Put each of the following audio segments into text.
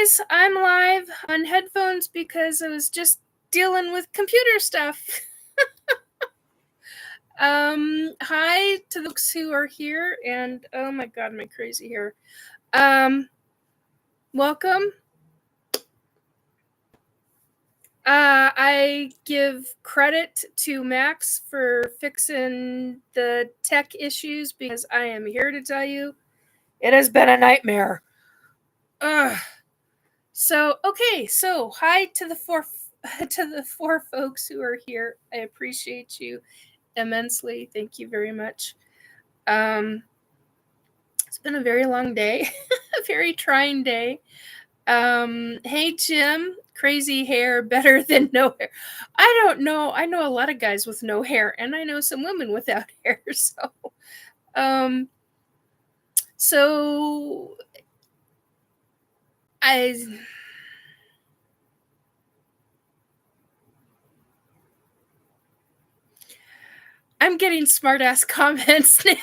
guys, I'm live on headphones because I was just dealing with computer stuff. Hi to the folks who are here, and oh my god, my crazy hair. Welcome. I give credit to Max for fixing the tech issues because I am here to tell you it has been a nightmare. Ugh. So hi to the four folks who are here. I appreciate you immensely. Thank you very much. It's been a very long day, a very trying day. Hey Jim, crazy hair better than no hair. I don't know. I know a lot of guys with no hair, and I know some women without hair. Um, so I'm getting smart ass comments now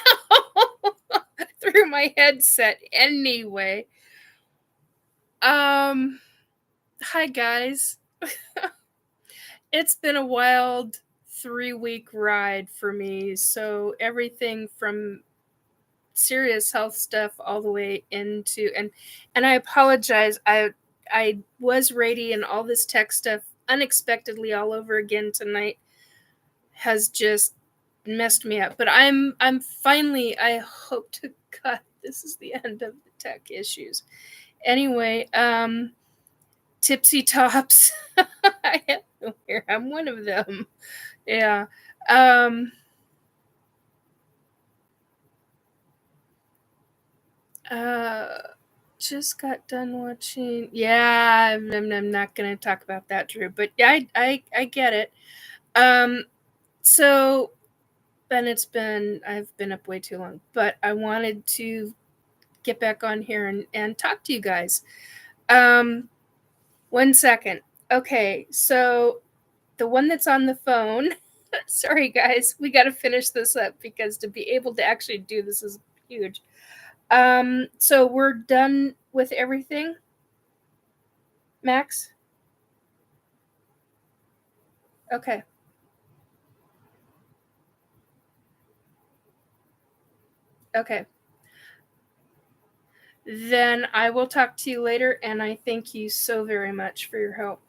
through my headset anyway. Hi guys. It's been a wild 3-week ride for me. So everything from serious health stuff all the way into and I apologize. I was ready, and all this tech stuff unexpectedly all over again tonight has just messed me up. But I'm finally, I hope to God this is the end of the tech issues. Anyway, Tipsy Tops. I have no hair. I'm one of them. Yeah. Just got done watching. Yeah, I'm not gonna talk about that, Drew. But yeah, I get it. So then I've been up way too long, but I wanted to get back on here and talk to you guys. 1 second. Okay, so the one that's on the phone. Sorry, guys, we got to finish this up because to be able to actually do this is huge. So we're done with everything, Max? Okay. Okay. Then I will talk to you later, and I thank you so very much for your help.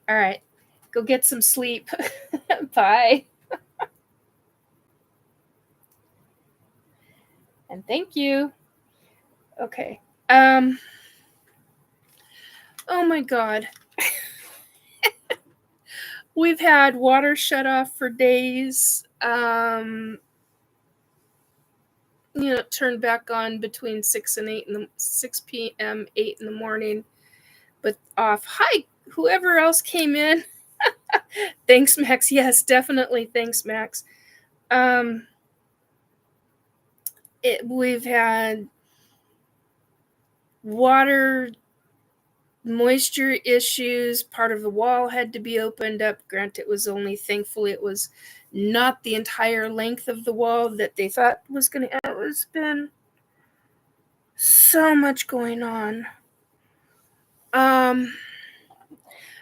All right. Go get some sleep. Bye. And thank you. Okay. Oh my God. We've had water shut off for days. Turned back on between 6 and 8 6 p.m., 8 in the morning, but off. Hi, whoever else came in. Thanks, Max. Yes, definitely. Thanks, Max. We've had water moisture issues. Part of the wall had to be opened up. Granted, thankfully it was not the entire length of the wall that they thought was going to. It's been so much going on.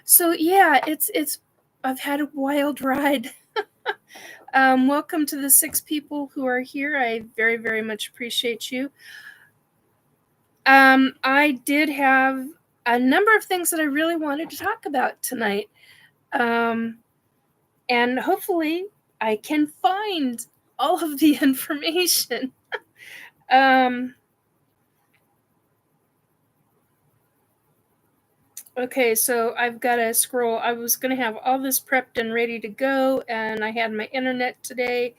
So yeah, it's I've had a wild ride. Welcome to the 6 people who are here. I very, very much appreciate you. I did have a number of things that I really wanted to talk about tonight. And hopefully I can find all of the information. Okay, so I've got to scroll. I was going to have all this prepped and ready to go, and I had my internet today,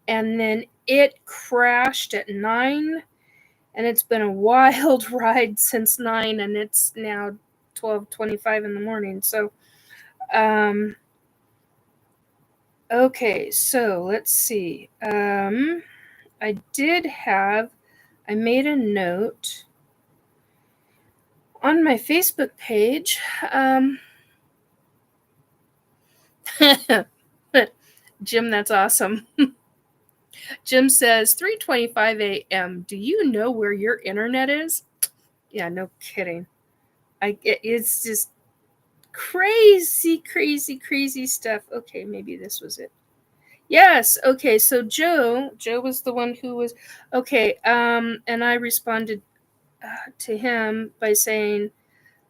and then it crashed at 9, and it's been a wild ride since 9, and it's now 12:25 in the morning. So, okay, so let's see. I made a note on my Facebook page. Jim, that's awesome. Jim says 3:25 a.m. Do you know where your internet is? Yeah, no kidding. It's just crazy stuff. Okay, maybe this was it. Yes. Okay. So Joe was the one who was okay. And I responded to him by saying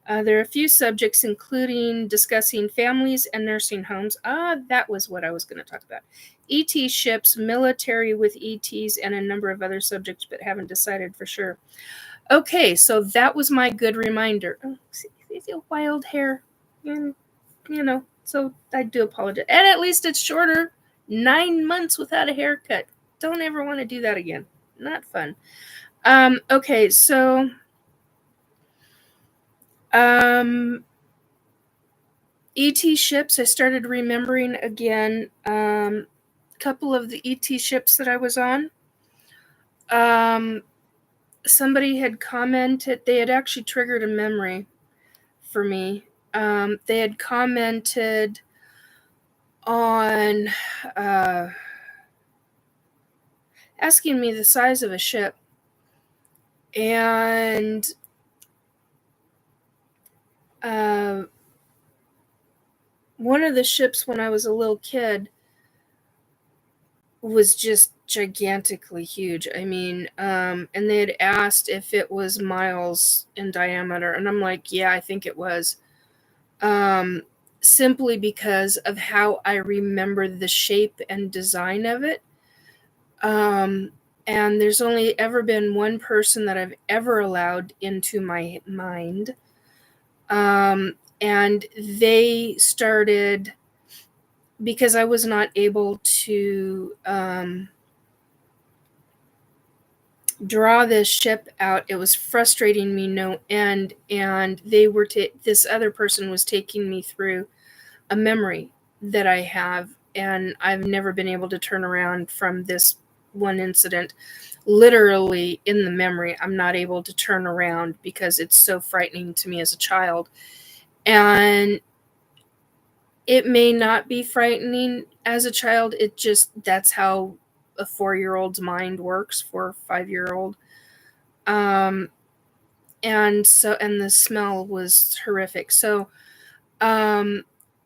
there are a few subjects, including discussing families and nursing homes. That was what I was going to talk about. ET ships, military with ETs, and a number of other subjects, but haven't decided for sure. Okay, so that was my good reminder. Oh, see, wild hair, and so I do apologize. And at least it's shorter. 9 months without a haircut. Don't ever want to do that again. Not fun. Okay, so ET ships, I started remembering again. A couple of the ET ships that I was on. Somebody had commented, they had actually triggered a memory for me. They had commented on asking me the size of a ship. And one of the ships when I was a little kid was just gigantically huge. I mean, and they had asked if it was miles in diameter. And I'm like, yeah, I think it was. Simply because of how I remember the shape and design of it. And there's only ever been one person that I've ever allowed into my mind. And they started, because I was not able to draw this ship out, it was frustrating me no end. And this other person was taking me through a memory that I have, and I've never been able to turn around from this one incident. Literally in the memory, I'm not able to turn around because it's so frightening to me as a child. And it may not be frightening as a child. It just, that's how a 4-year-old's mind works, 4 or 5-year-old. And the smell was horrific. So,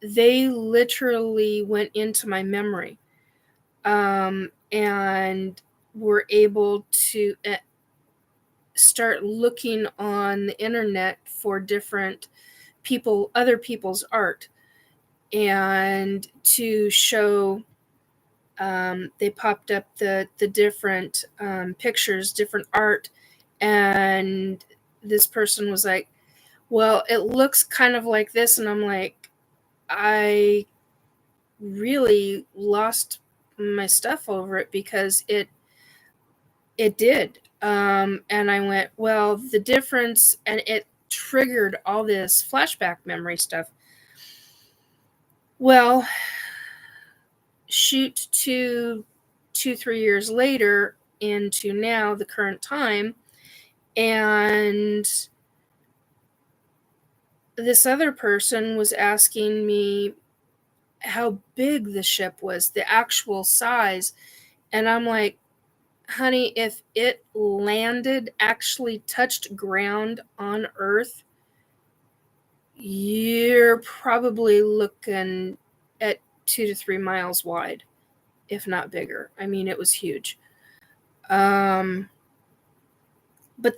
they literally went into my memory, and were able to start looking on the internet for different other people's art, and to show. They popped up the different pictures, different art, and this person was like, "Well, it looks kind of like this," and I'm like, I really lost my stuff over it because it did. And I went, well, the difference, and it triggered all this flashback memory stuff. Well, shoot to 2-3 years later into now the current time, and this other person was asking me how big the ship was, the actual size. And I'm like, honey, if it landed, actually touched ground on Earth, you're probably looking at 2 to 3 miles wide, if not bigger. I mean, it was huge. But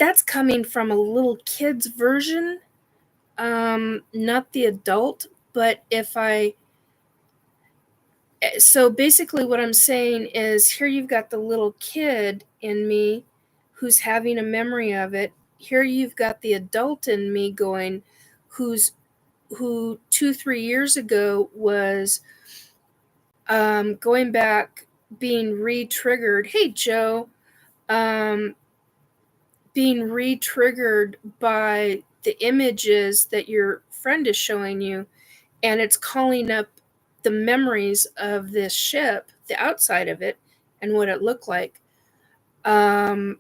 that's coming from a little kid's version, not the adult. But so basically what I'm saying is, here you've got the little kid in me who's having a memory of it. Here you've got the adult in me going, who 2-3 years ago was going back, being re-triggered. Hey, Joe. Being re-triggered by the images that your friend is showing you, and it's calling up the memories of this ship, the outside of it, and what it looked like. And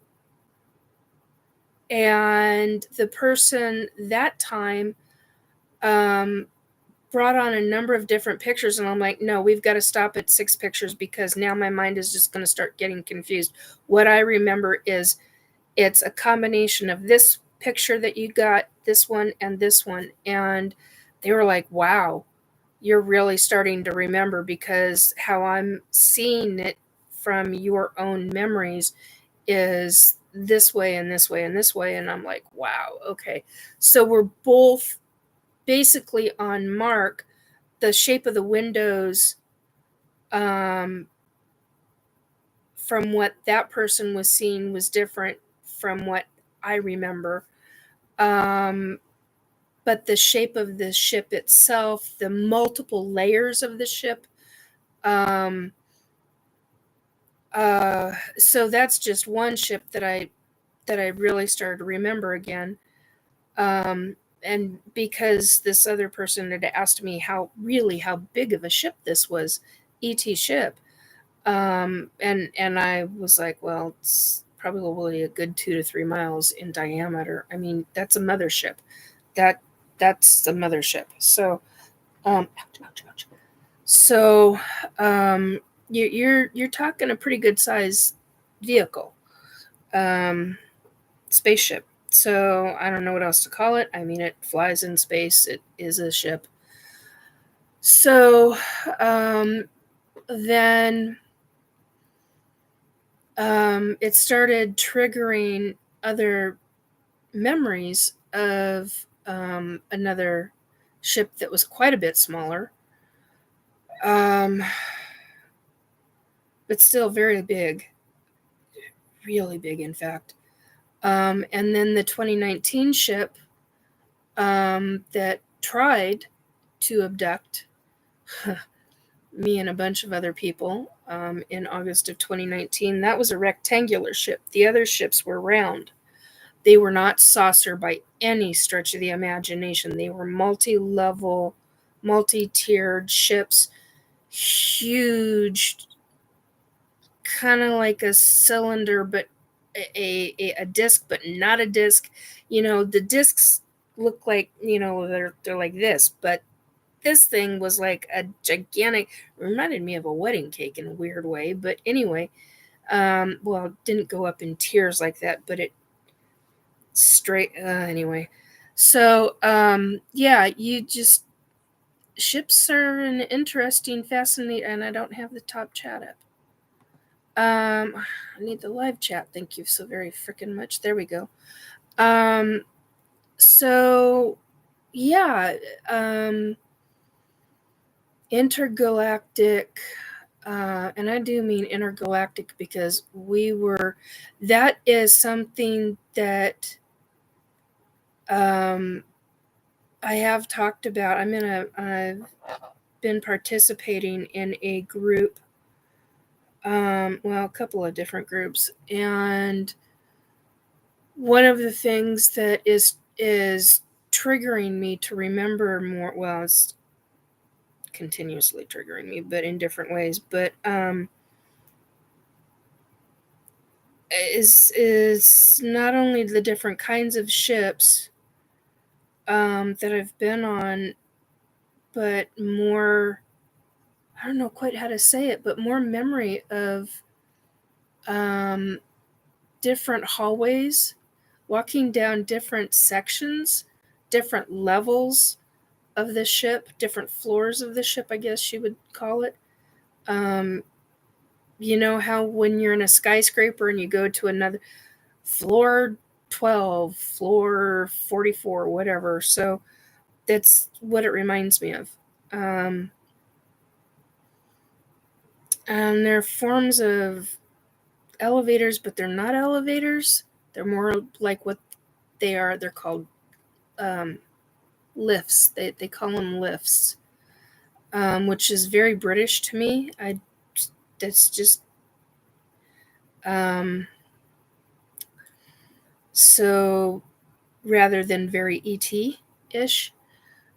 the person that time brought on a number of different pictures, and I'm like, no, we've got to stop at 6 pictures because now my mind is just going to start getting confused. What I remember is it's a combination of this picture that you got, this one, and this one. And they were like, wow, you're really starting to remember, because how I'm seeing it from your own memories is this way and this way and this way. And I'm like, wow, okay. So we're both basically on mark. The shape of the windows, um, from what that person was seeing was different from what I remember. Um, but the shape of the ship itself, the multiple layers of the ship, um, so that's just one ship that I really started to remember again. And because this other person had asked me how big of a ship this was, ET ship, and I was like, well, it's probably a good 2 to 3 miles in diameter. I mean, that's a mothership. That that's a mothership. So, ouch, ouch, ouch. So, um, you're talking a pretty good size vehicle, um, spaceship. So I don't know what else to call it. I mean, it flies in space. It is a ship. So, um, then it started triggering other memories of another ship that was quite a bit smaller, um, but still very big, really big, in fact. And then the 2019 ship that tried to abduct me and a bunch of other people in August of 2019, that was a rectangular ship. The other ships were round. They were not saucer by any stretch of the imagination. They were multi-level, multi-tiered ships, huge, kind of like a cylinder, but a disc, but not a disc. The discs look like, they're like this, but this thing was like a gigantic, reminded me of a wedding cake in a weird way. But anyway, well, it didn't go up in tiers like that, but it straight, anyway. So, yeah, ships are an interesting, fascinating, and I don't have the top chat up. I need the live chat. Thank you so very freaking much. There we go. Um, so yeah, intergalactic, and I do mean intergalactic because that is something that um, I have talked about. I've been participating in a group, well, a couple of different groups, and one of the things that is triggering me to remember more, well, it's continuously triggering me, but in different ways, but is not only the different kinds of ships that I've been on, but more, I don't know quite how to say it, but more memory of um, different hallways, walking down different sections, different levels of the ship, different floors of the ship, I guess you would call it. Um, you know how when you're in a skyscraper and you go to another floor 12, floor 44, whatever. So that's what it reminds me of. Um, and they're forms of elevators, but they're not elevators. They're more like what they are. They're called um, lifts. They call them lifts, which is very British to me. That's just um, so rather than very ET ish.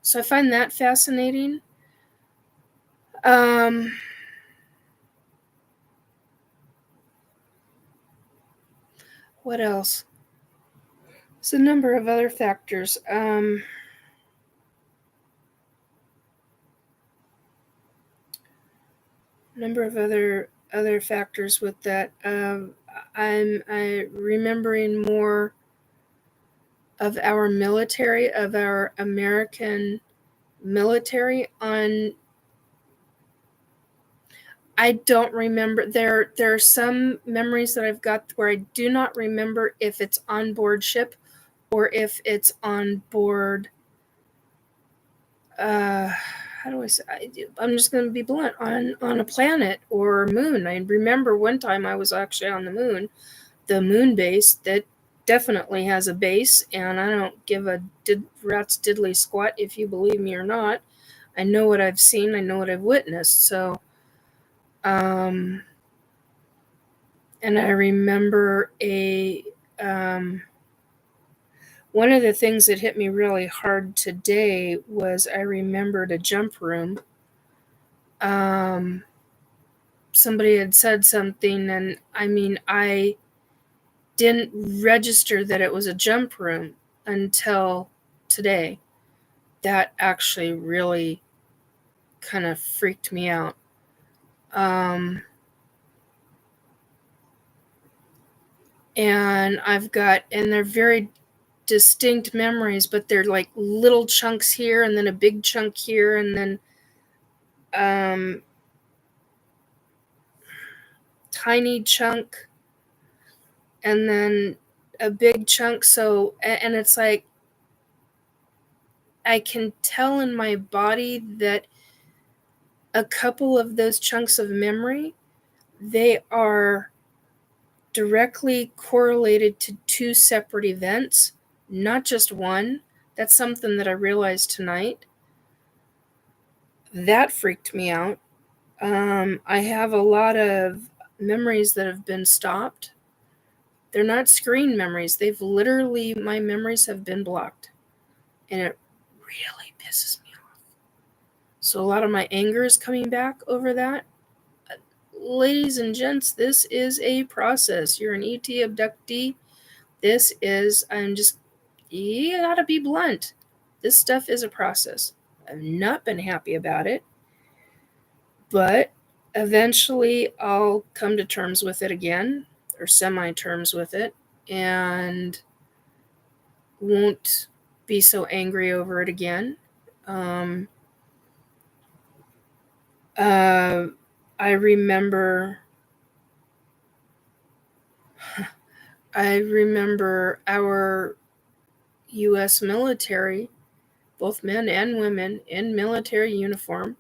So I find that fascinating. Um, what else? There's a number of other factors. number of other factors with that. I'm remembering more of our military, of our American military on. I don't remember. There are some memories that I've got where I do not remember if it's on board ship or if it's on board. How do I say? I'm just going to be blunt, on a planet or moon. I remember one time I was actually on the moon base that definitely has a base, and I don't give a rat's diddly squat if you believe me or not. I know what I've seen. I know what I've witnessed. So, and I remember one of the things that hit me really hard today was I remembered a jump room. Somebody had said something, and I mean, I didn't register that it was a jump room until today. That actually really kind of freaked me out. And and they're very distinct memories, but they're like little chunks here and then a big chunk here and then tiny chunk and then a big chunk. So, and it's like I can tell in my body that a couple of those chunks of memory, they are directly correlated to two separate events, not just one. That's something that I realized tonight. That freaked me out. I have a lot of memories that have been stopped. They're not screen memories. My memories have been blocked. And it really pisses me off. So a lot of my anger is coming back over that. Ladies and gents, this is a process. You're an ET abductee. You gotta be blunt. This stuff is a process. I've not been happy about it, but eventually I'll come to terms with it again, or semi-terms with it, and won't be so angry over it again. Um, I remember our U.S. military, both men and women in military uniform.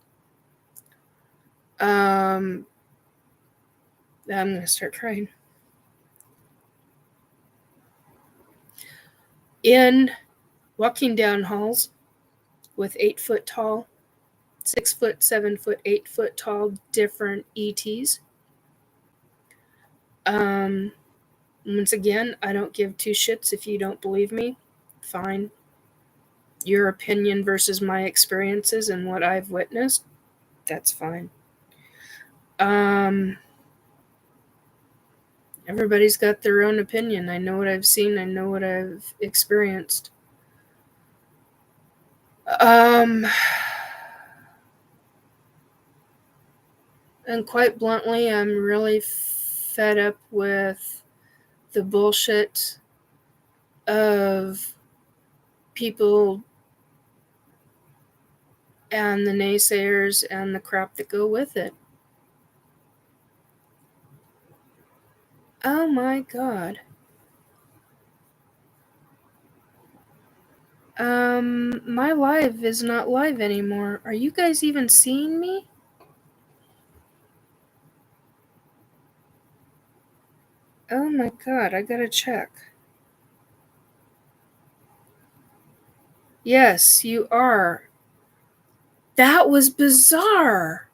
I'm going to start crying. In walking down halls with 8-foot tall, 6-foot, 7-foot, 8-foot tall different ETs. Once again, I don't give two shits if you don't believe me. Fine. Your opinion versus my experiences and what I've witnessed, that's fine. Everybody's got their own opinion. I know what I've seen. I know what I've experienced. And quite bluntly, I'm really fed up with the bullshit of people and the naysayers and the crap that go with it. Oh my god. My live is not live anymore. Are you guys even seeing me? Oh my god, I gotta check. Yes, you are. That was bizarre.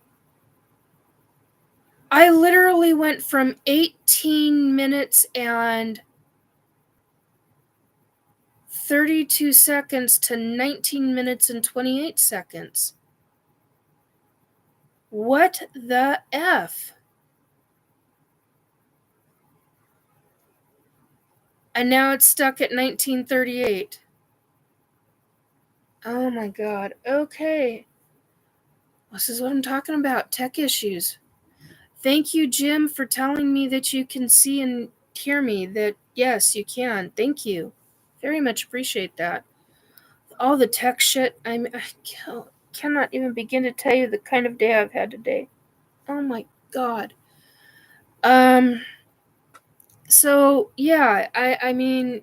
I literally went from 18 minutes and 32 seconds to 19 minutes and 28 seconds. What the F? And now it's stuck at 1938. Oh my god. Okay. This is what I'm talking about. Tech issues. Thank you, Jim, for telling me that you can see and hear me. That, yes, you can. Thank you. Very much appreciate that. All the tech shit, I cannot even begin to tell you the kind of day I've had today. Oh my god. Um, so, yeah, I mean,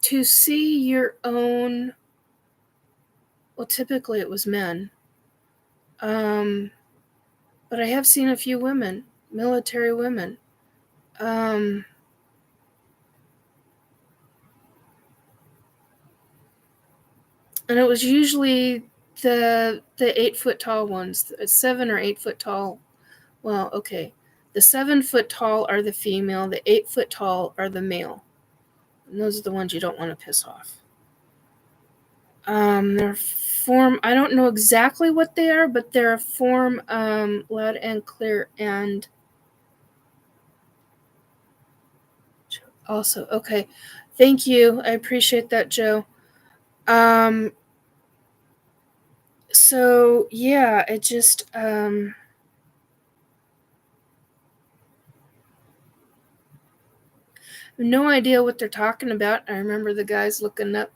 to see your own, well, typically it was men. Um, but I have seen a few women, military women. Um, and it was usually the 8 foot tall ones, 7 or 8 foot tall. Well, okay, the 7 foot tall are the female, the 8 foot tall are the male, and those are the ones you don't want to piss off. Their form, I don't know exactly what they are, but they're a form loud and clear, and also okay. Thank you, I appreciate that, Joe. Um, so yeah, it just no idea what they're talking about. I remember the guys looking up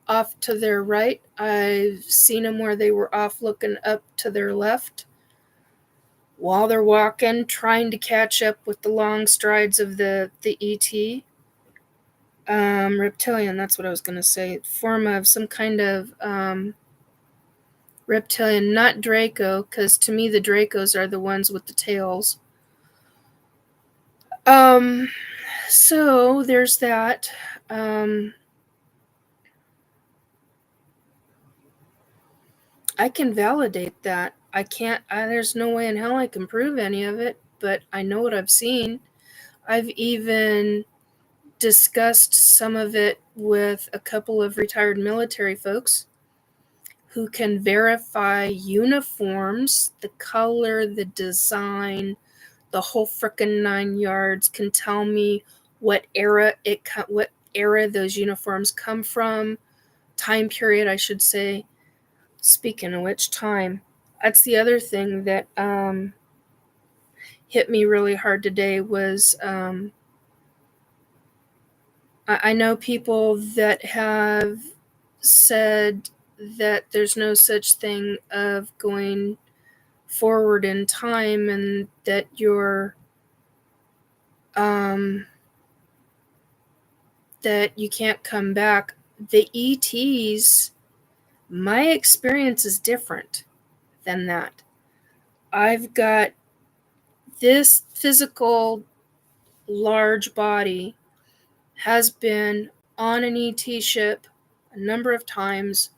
off to their right. I've seen them where they were off looking up to their left while they're walking, trying to catch up with the long strides of the ET. Reptilian, that's what I was going to say. Form of some kind of reptilian, not Draco, because to me the Dracos are the ones with the tails. Um, so there's that. I can validate that. I can't, there's no way in hell I can prove any of it, but I know what I've seen. I've even discussed some of it with a couple of retired military folks who can verify uniforms, the color, the design, the whole frickin' 9 yards, can tell me what era those uniforms come from, time period, I should say. Speaking of which, time. That's the other thing that hit me really hard today was I know people that have said that there's no such thing of going forward in time and that um, that you can't come back. The ETs, my experience is different than that. I've got this physical large body has been on an ET ship a number of times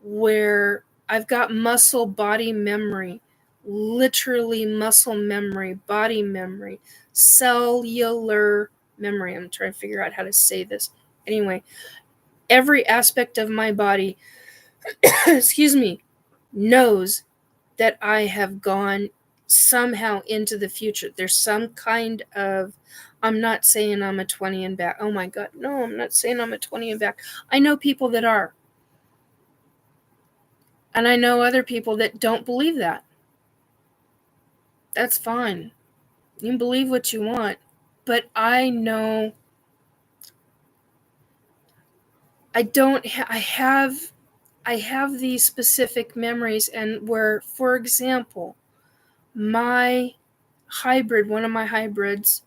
where I've got muscle body memory, literally muscle memory, body memory, cellular memory. I'm trying to figure out how to say this. Anyway, every aspect of my body, excuse me, knows that I have gone somehow into the future. There's some kind of, I'm not saying I'm a 20 and back. Oh my God. No, I'm not saying I'm a 20 and back. I know people that are. And I know other people that don't believe that. That's fine. You can believe what you want. But I know I don't ha- I have these specific memories, and where, for example, my one of my hybrids,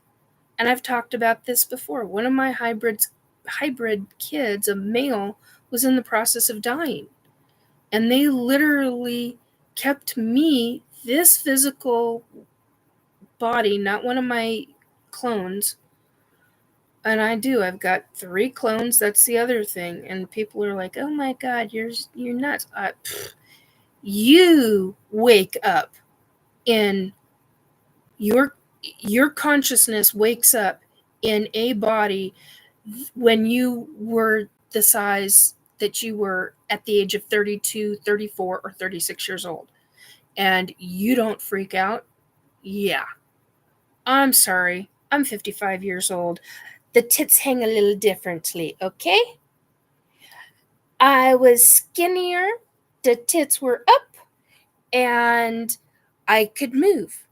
and I've talked about this before, one of my hybrid kids, a male, was in the process of dying. And they literally kept me, this physical body, not one of my clones. And I've got 3 clones. That's the other thing. And people are like, "Oh my God, you're nuts." You wake up in your your consciousness wakes up in a body when you were the size that you were at the age of 32, 34, or 36 years old. And you don't freak out. Yeah. I'm sorry. I'm 55 years old. The tits hang a little differently, okay? I was skinnier. The tits were up. And I could move.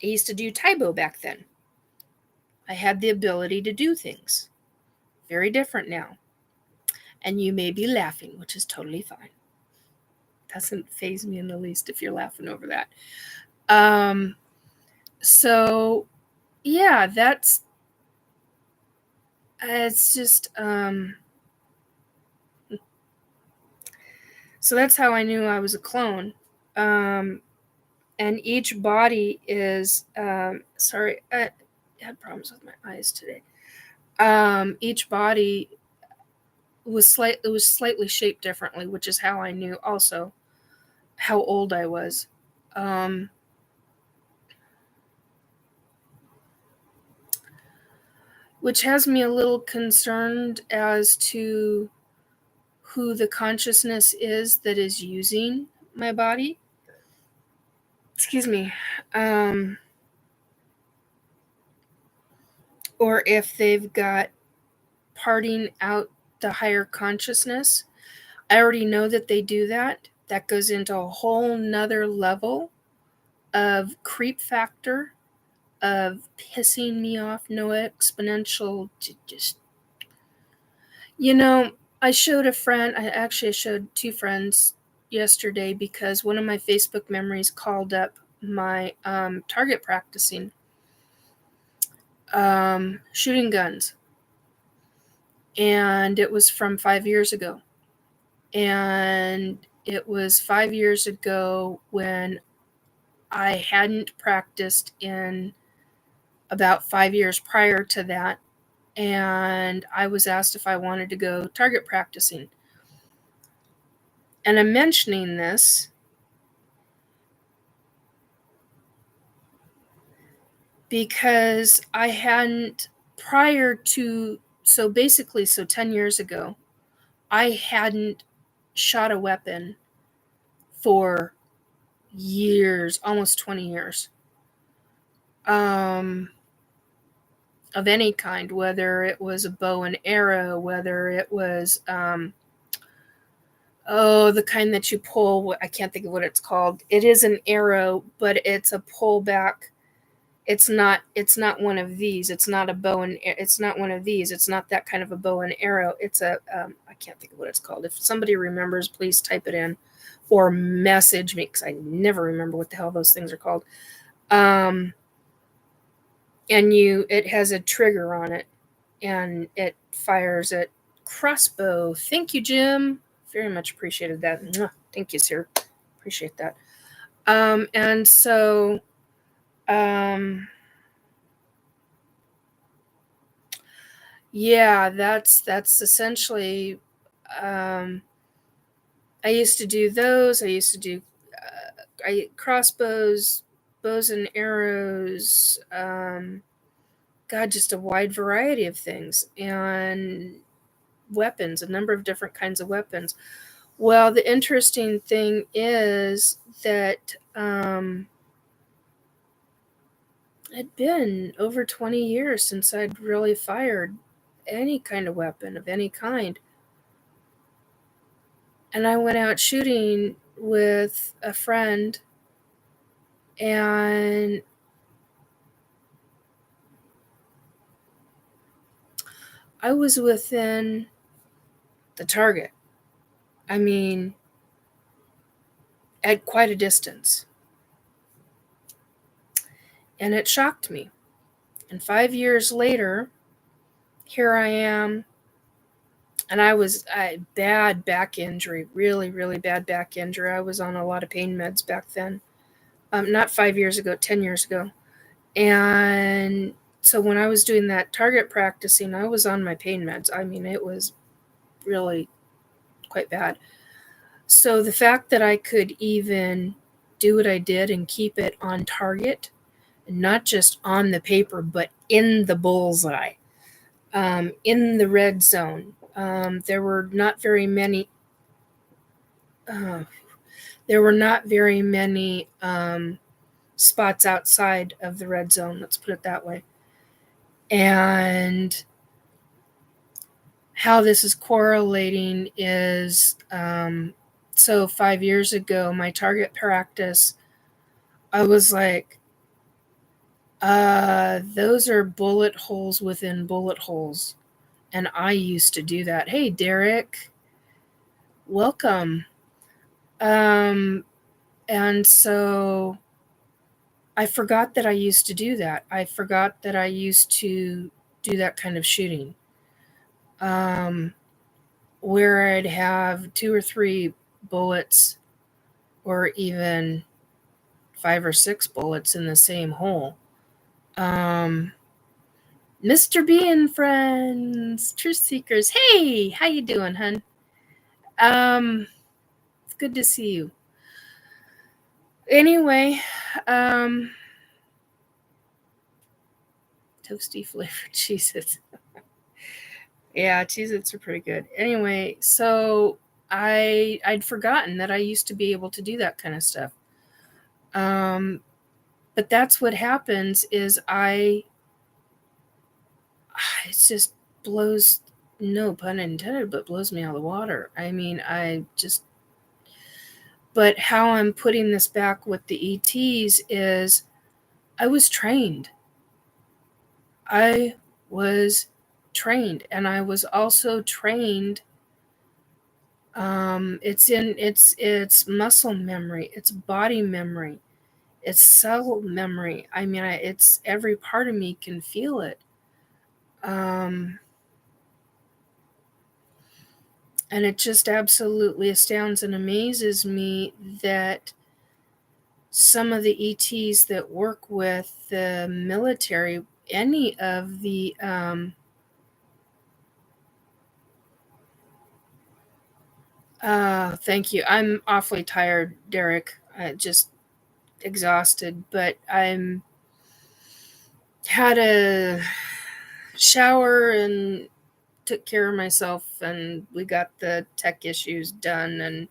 I used to do Taibo back then. I had the ability to do things. Very different now. And you may be laughing, which is totally fine. Doesn't faze me in the least if you're laughing over that. So yeah, it's just so that's how I knew I was a clone. And each body is sorry, I had problems with my eyes today. Each body was slightly shaped differently, which is how I knew also how old I was. Which has me a little concerned as to who the consciousness is that is using my body. Excuse me. Or if they've got parting out the higher consciousness. I already know that they do that. That goes into a whole nother level of creep factor, of pissing me off, no exponential, just, I showed a friend, I showed two friends yesterday because one of my Facebook memories called up my target practicing shooting guns. And it was from 5 years ago. And it was 5 years ago when I hadn't practiced in about 5 years prior to that. And I was asked if I wanted to go target practicing. And I'm mentioning this because I hadn't, prior to, so 10 years ago, I hadn't shot a weapon for years, almost 20 years. Of any kind, whether it was a bow and arrow, whether it was, the kind that you pull, I can't think of what it's called. It is an arrow, but it's a pullback. It's not one of these. It's not a bow and it's not one of these. It's not that kind of a bow and arrow. It's a, I can't think of what it's called. If somebody remembers, please type it in or message me because I never remember what the hell those things are called. And it has a trigger on it and it fires at crossbow. Thank you, Jim. Very much appreciated that. Thank you, sir. Appreciate that. And so, yeah, that's essentially, I used to do those. I used to do crossbows, bows and arrows, God, just a wide variety of things, and weapons, a number of different kinds of weapons. Well, the interesting thing is that it'd been over 20 years since I'd really fired any kind of weapon of any kind. And I went out shooting with a friend, and I was within the target. I mean, at quite a distance. And it shocked me. And 5 years later, here I am. And I was bad back injury, really, really bad back injury. I was on a lot of pain meds back then. Not 5 years ago, 10 years ago. And so when I was doing that target practicing, I was on my pain meds. I mean, it was really quite bad. So the fact that I could even do what I did and keep it on target, not just on the paper, but in the bullseye, in the red zone. There were not very many. There were not very many spots outside of the red zone. Let's put it that way. And how this is correlating is So 5 years ago, my target practice, I was like, those are bullet holes within bullet holes. And I used to do that. Hey, Derek, welcome. Um, and so I forgot that I used to do that. I forgot that I used to do that kind of shooting. Where I'd have 2 or 3 bullets or even 5 or 6 bullets in the same hole. Mr. B and friends, truth seekers. Hey, how you doing, hun? It's good to see you. Anyway, toasty flavored Cheez-Its. Yeah, Cheez-Its are pretty good. Anyway, so I'd forgotten that I used to be able to do that kind of stuff. But that's what happens is it just blows, no pun intended, but blows me out of the water. I mean, but how I'm putting this back with the ETs is I was trained. I was trained, and I was also trained. It's muscle memory, it's body memory, it's cell memory. I mean, it's every part of me can feel it. And it just absolutely astounds and amazes me that some of the ETs that work with the military, any of the thank you. I'm awfully tired, Derek. Just exhausted, but I'm had a shower and took care of myself, and we got the tech issues done, and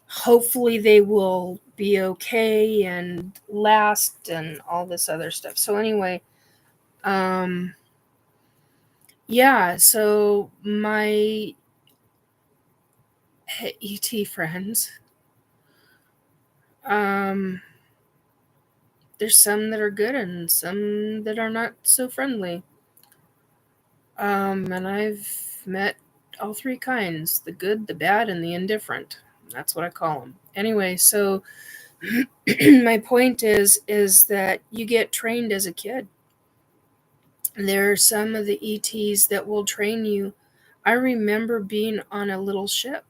hopefully they will be okay and last and all this other stuff. So anyway, yeah, so my ET friends, um there's some that are good and some that are not so friendly. And I've met all 3 kinds: the good, the bad, and the indifferent. That's what I call them. Anyway, so my point is that you get trained as a kid. There are some of the ETs that will train you. I remember being on a little ship.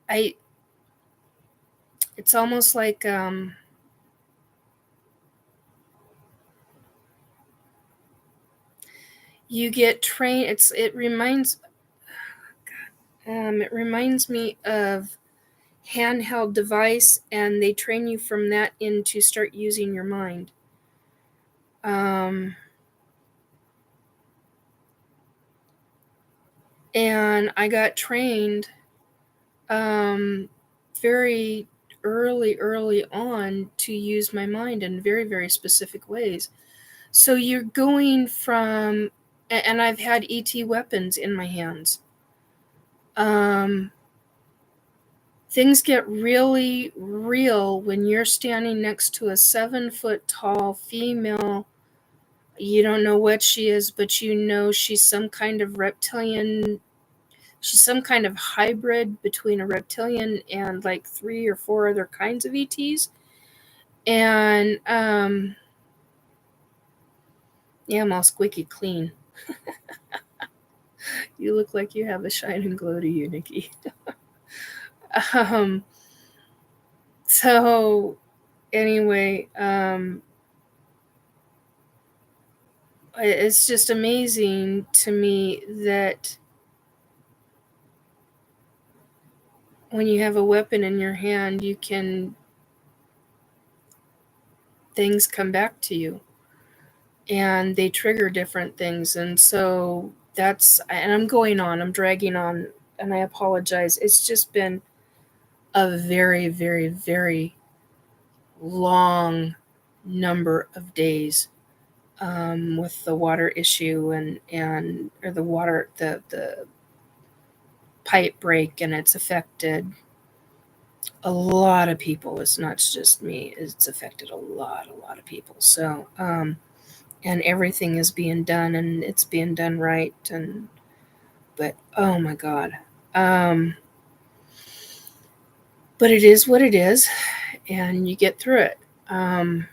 I It's almost like you get trained. It reminds me of handheld device, and they train you from that in to start using your mind. And I got trained very early on to use my mind in very, very specific ways. So you're going from, and I've had ET weapons in my hands. Things get really real when you're standing next to a 7-foot tall female. You don't know what she is, but you know she's some kind of reptilian. She's some kind of hybrid between a reptilian and like 3 or 4 other kinds of ETs. And yeah, I'm all squeaky clean. You look like you have a shine and glow to you, Nikki. um, so anyway, it's just amazing to me that when you have a weapon in your hand, things come back to you, and they trigger different things. And so and I'm dragging on, and I apologize. It's just been a very, very, very long number of days with the water issue, and or the water, the pipe break, and it's affected a lot of people. It's not just me. It's affected a lot of people. So, and everything is being done, and it's being done right. But oh my God. Um, but it is what it is, and you get through it. Um,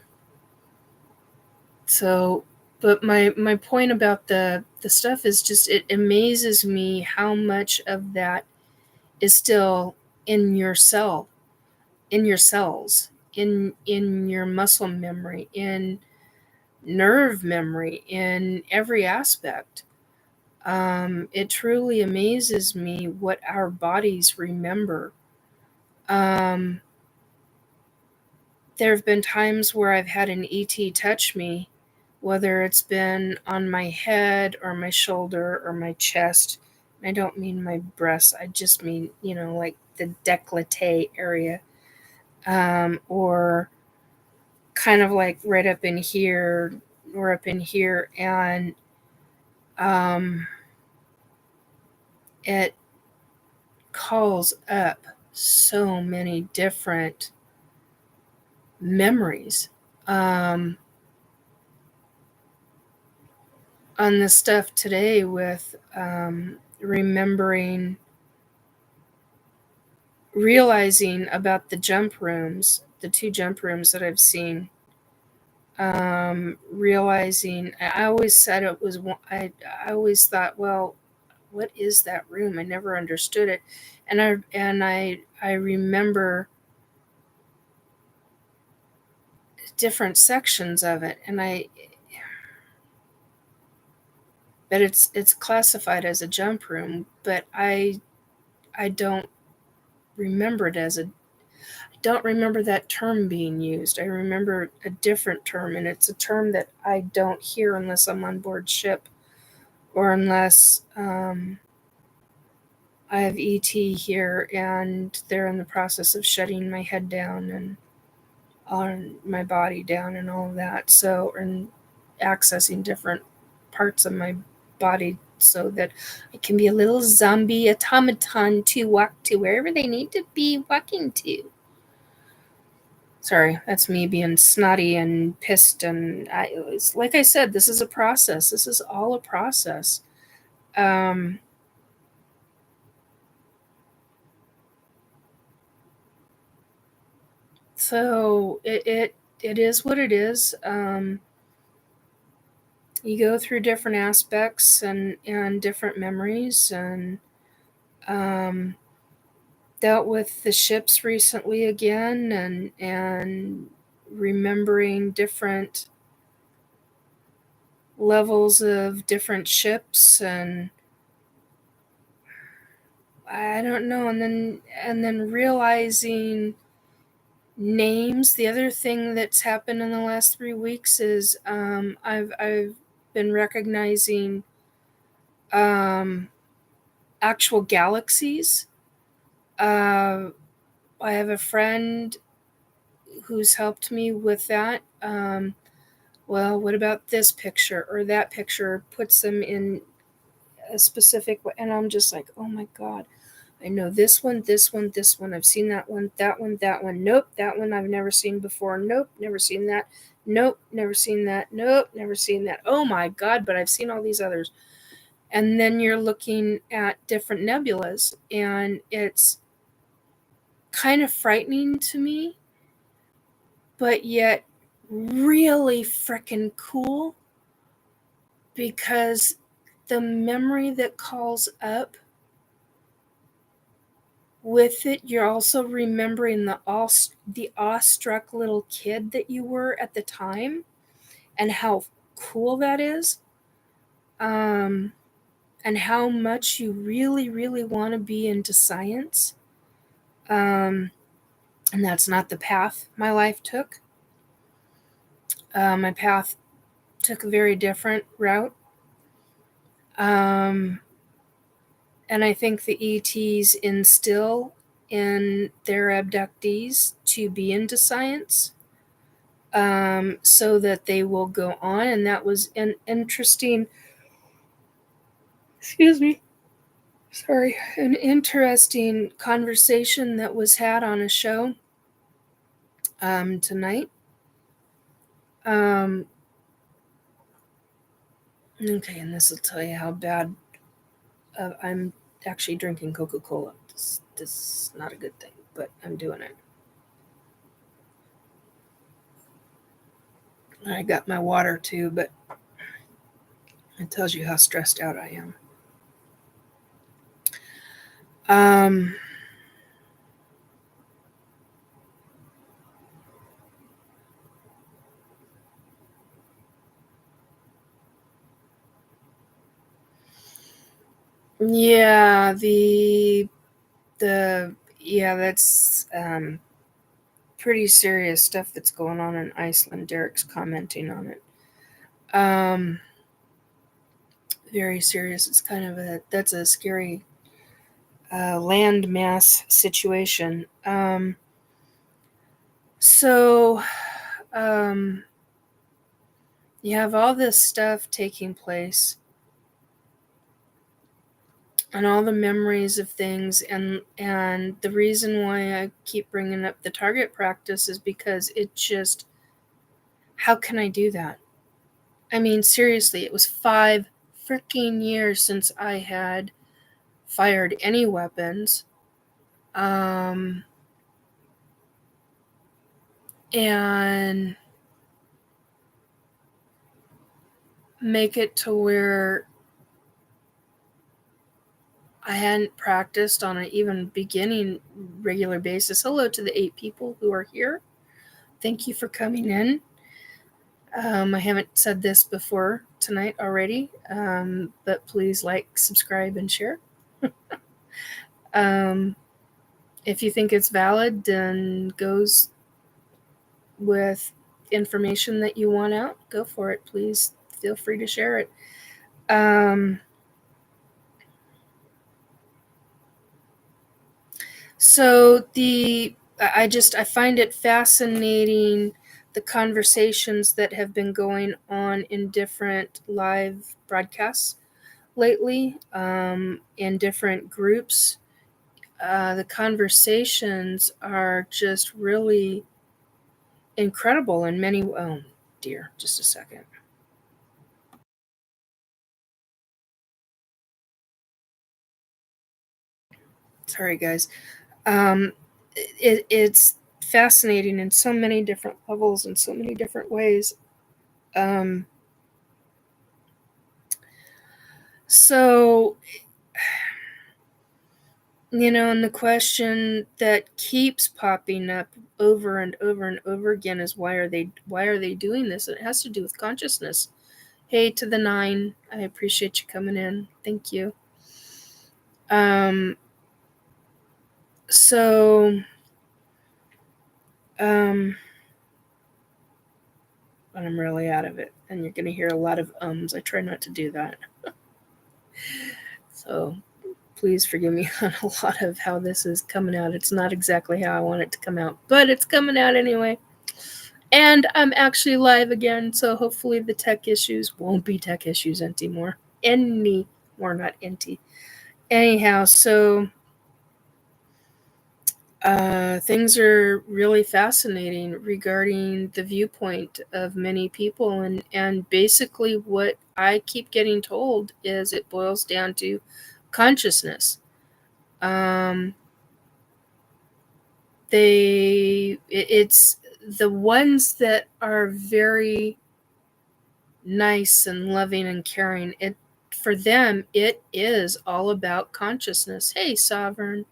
so, but my point about the stuff is just it amazes me how much of that is still in your cell, in your cells, in your muscle memory, in nerve memory, in every aspect. It truly amazes me what our bodies remember. Um, there have been times where I've had an ET touch me, whether it's been on my head or my shoulder or my chest. I don't mean my breasts, I just mean, like the décolleté area, or kind of like right up in here or up in here. And um, it calls up so many different memories. On the stuff today with realizing about the jump rooms, the two jump rooms that I've seen. Realizing, I always said it was one. I always thought, well, what is that room? I never understood it, and I remember different sections of it, but it's classified as a jump room, but I don't remember it as a don't remember that term being used. I remember a different term, and it's a term that I don't hear unless I'm on board ship, or unless I have ET here and they're in the process of shutting my head down and on my body down and all of that. So, and accessing different parts of my body so that I can be a little zombie automaton to walk to wherever they need to be walking to. Sorry, that's me being snotty and pissed. And it's, like I said, this is a process. This is all a process. Um, so it is what it is. You go through different aspects and different memories, and um, dealt with the ships recently again, and remembering different levels of different ships, and I don't know, and then realizing names. The other thing that's happened in the last 3 weeks is I've been recognizing um, actual galaxies. Uh, I have a friend who's helped me with that. Well, what about this picture or that picture? Puts them in a specific way, and I'm just like, oh my God, I know this one, this one, this one. I've seen that one, that one, that one. Nope, that one I've never seen before. Nope, never seen that. Nope, never seen that. Nope, never seen that. Oh my God, but I've seen all these others. And then you're looking at different nebulas, and it's kind of frightening to me, but yet really freaking cool, because the memory that calls up with it, you're also remembering the awestruck little kid that you were at the time, and how cool that is, um, and how much you really, really want to be into science. Um, and that's not the path my life took. My path took a very different route. Um, and I think the ETs instill in their abductees to be into science, so that they will go on. And that was an interesting, excuse me, Sorry, an interesting conversation that was had on a show tonight. Okay, and this will tell you how bad I'm actually drinking Coca-Cola. This is not a good thing, but I'm doing it. I got my water too, but it tells you how stressed out I am. Yeah, that's pretty serious stuff that's going on in Iceland. Derek's commenting on it. Very serious. It's kind of that's a scary land mass situation. So you have all this stuff taking place, and all the memories of things, and the reason why I keep bringing up the target practice is because it just, how can I do that? I mean, seriously, it was 5 freaking years since I had fired any weapons. And make it to where I hadn't practiced on an even beginning regular basis. Hello to the 8 people who are here. Thank you for coming in. I haven't said this before tonight already, but please like, subscribe, and share. If you think it's valid and goes with information that you want out, go for it. Please feel free to share it. So I find it fascinating, the conversations that have been going on in different live broadcasts lately, in different groups. The conversations are just really incredible in many. Oh dear, just a second. Sorry, guys. It's fascinating in so many different levels and so many different ways. So, and the question that keeps popping up over and over and over again is why are they doing this? And it has to do with consciousness. Hey to the 9, I appreciate you coming in. Thank you. So, and I'm really out of it, and you're going to hear a lot of ums. I try not to do that. So please forgive me on a lot of how this is coming out. It's not exactly how I want it to come out, but it's coming out anyway. And I'm actually live again, so hopefully the tech issues won't be tech issues anymore. Not anti. Anyhow, so things are really fascinating regarding the viewpoint of many people, and basically what I keep getting told is it boils down to consciousness. It's the ones that are very nice and loving and caring. It, for them, it is all about consciousness. Hey, Sovereign.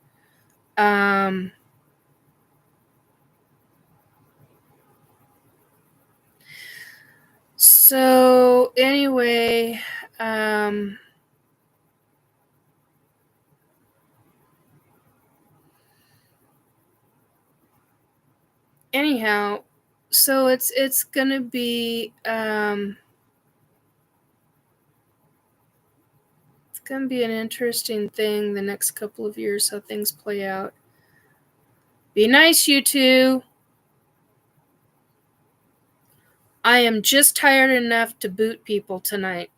So anyway, anyhow, so it's gonna be it's gonna be an interesting thing the next couple of years, how things play out. Be nice, you two. I am just tired enough to boot people tonight,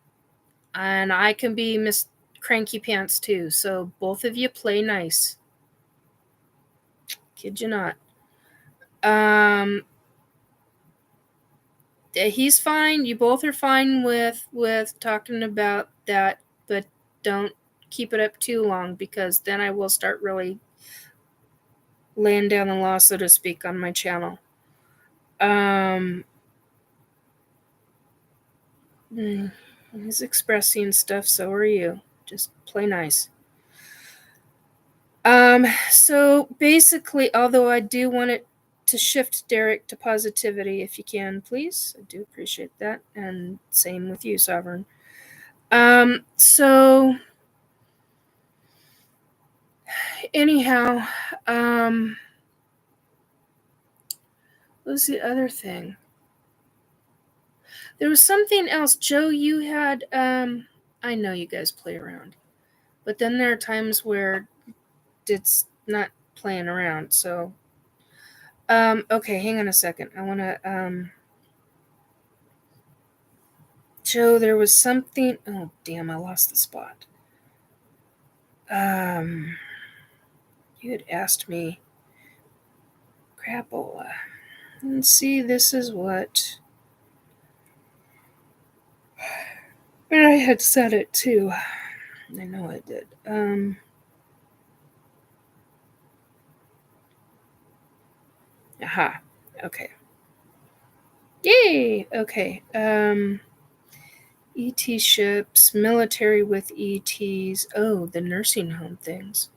and I can be cranky pants too, so both of you play nice. Kid you not. He's fine. You both are fine with talking about that, but don't keep it up too long, because then I will start really laying down the law, so to speak, on my channel. He's expressing stuff, so are you. Just play nice. So basically, although I do want it to shift Derek to positivity, if you can, please. I do appreciate that. And same with you, Sovereign. So anyhow, what was the other thing? There was something else. Joe, you had, I know you guys play around, but then there are times where it's not playing around, so. Okay, hang on a second. I want to, Joe, there was something. Oh, damn, I lost the spot. You had asked me. Crapola. Let's see, this is what. And I had said it too. I know I did. Aha. Okay. Yay! Okay. ET ships, military with ETs. Oh, the nursing home things.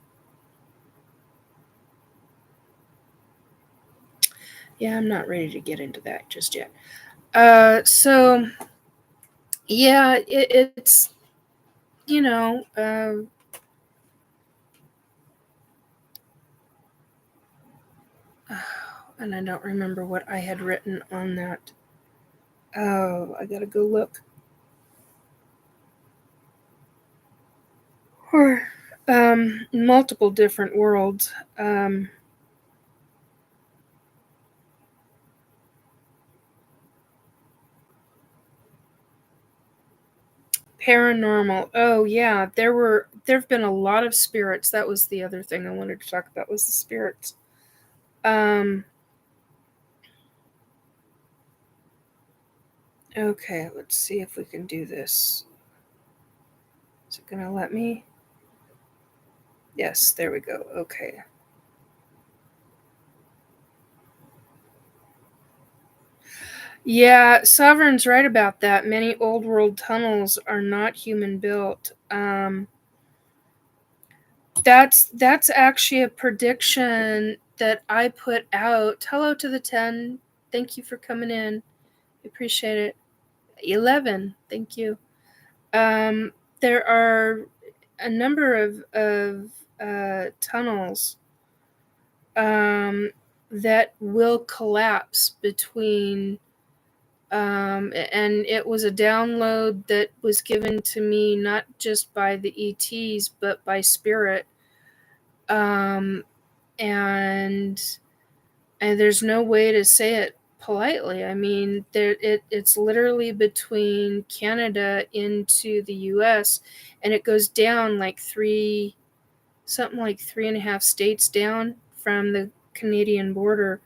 Yeah, I'm not ready to get into that just yet. So, yeah, it's, you know, and I don't remember what I had written on that. Oh, I gotta go look. Or, multiple different worlds. Paranormal. Oh yeah, there've been a lot of spirits. That was the other thing I wanted to talk about, was the spirits. Okay, let's see if we can do this. Is it gonna let me? Yes, there we go. Okay. Yeah, Sovereign's right about that. Many old world tunnels are not human built. That's actually a prediction that I put out. Hello to the 10. Thank you for coming in. Appreciate it. 11. Thank you. There are a number of tunnels that will collapse between, and it was a download that was given to me not just by the ETs but by spirit, um, and there's no way to say it politely. I mean, it's literally between Canada into the U.S., and it goes down like something like 3.5 states down from the Canadian border.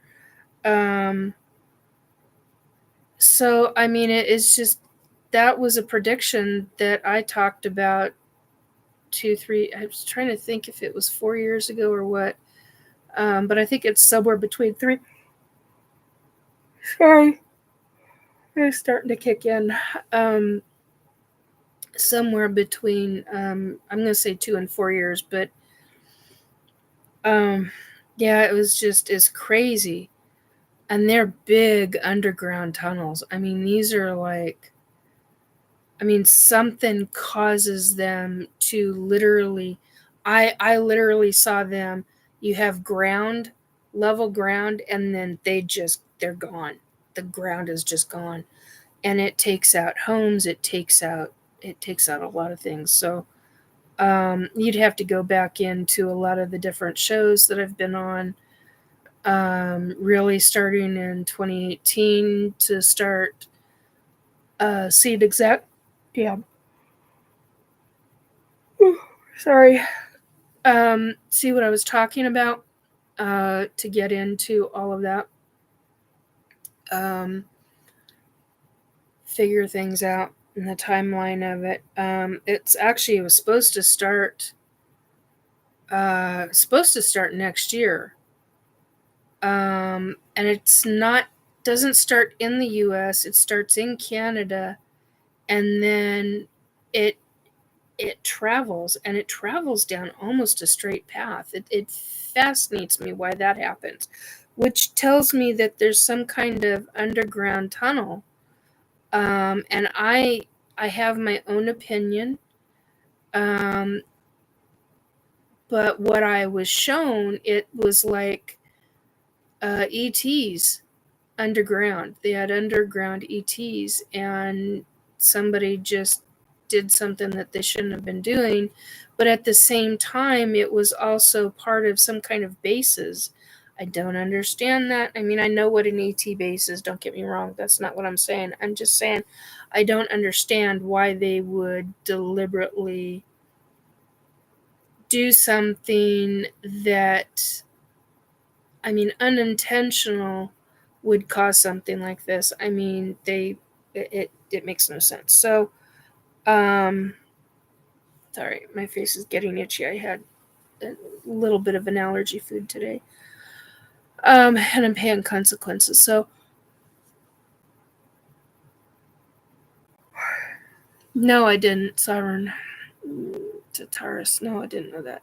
So I mean, it's just, that was a prediction that I talked about 2, 3. I was trying to think if it was 4 years ago or what, but I think it's somewhere between 3. Sorry, it's starting to kick in. Somewhere between, I'm going to say 2 and 4 years, but yeah, it was just, it's crazy. And they're big underground tunnels. I mean, these are like, I mean, something causes them to literally, I literally saw them. You have ground, level ground, and then they're gone. The ground is just gone. And it takes out homes, it takes out a lot of things. So you'd have to go back into a lot of the different shows that I've been on, really starting in 2018 to start see it exact. Yeah. Sorry. See what I was talking about? To get into all of that. Um, Figure things out in the timeline of it. It was supposed to start next year. And it's not doesn't start in the US, it starts in Canada, and then it it travels down almost a straight path. It fascinates me why that happens, which tells me that there's some kind of underground tunnel. And I have my own opinion. Um, but what I was shown, it was like ETs underground. They had underground ETs, and somebody just did something that they shouldn't have been doing. But at the same time, it was also part of some kind of bases. I don't understand that. I mean, I know what an ET base is, don't get me wrong. That's not what I'm saying. I'm just saying I don't understand why they would deliberately do something that, I mean, unintentional would cause something like this. I mean, it makes no sense. So, um, sorry, my face is getting itchy. I had a little bit of an allergy food today, and I'm paying consequences. So, no, I didn't. Sovereign Tataris. No, I didn't know that.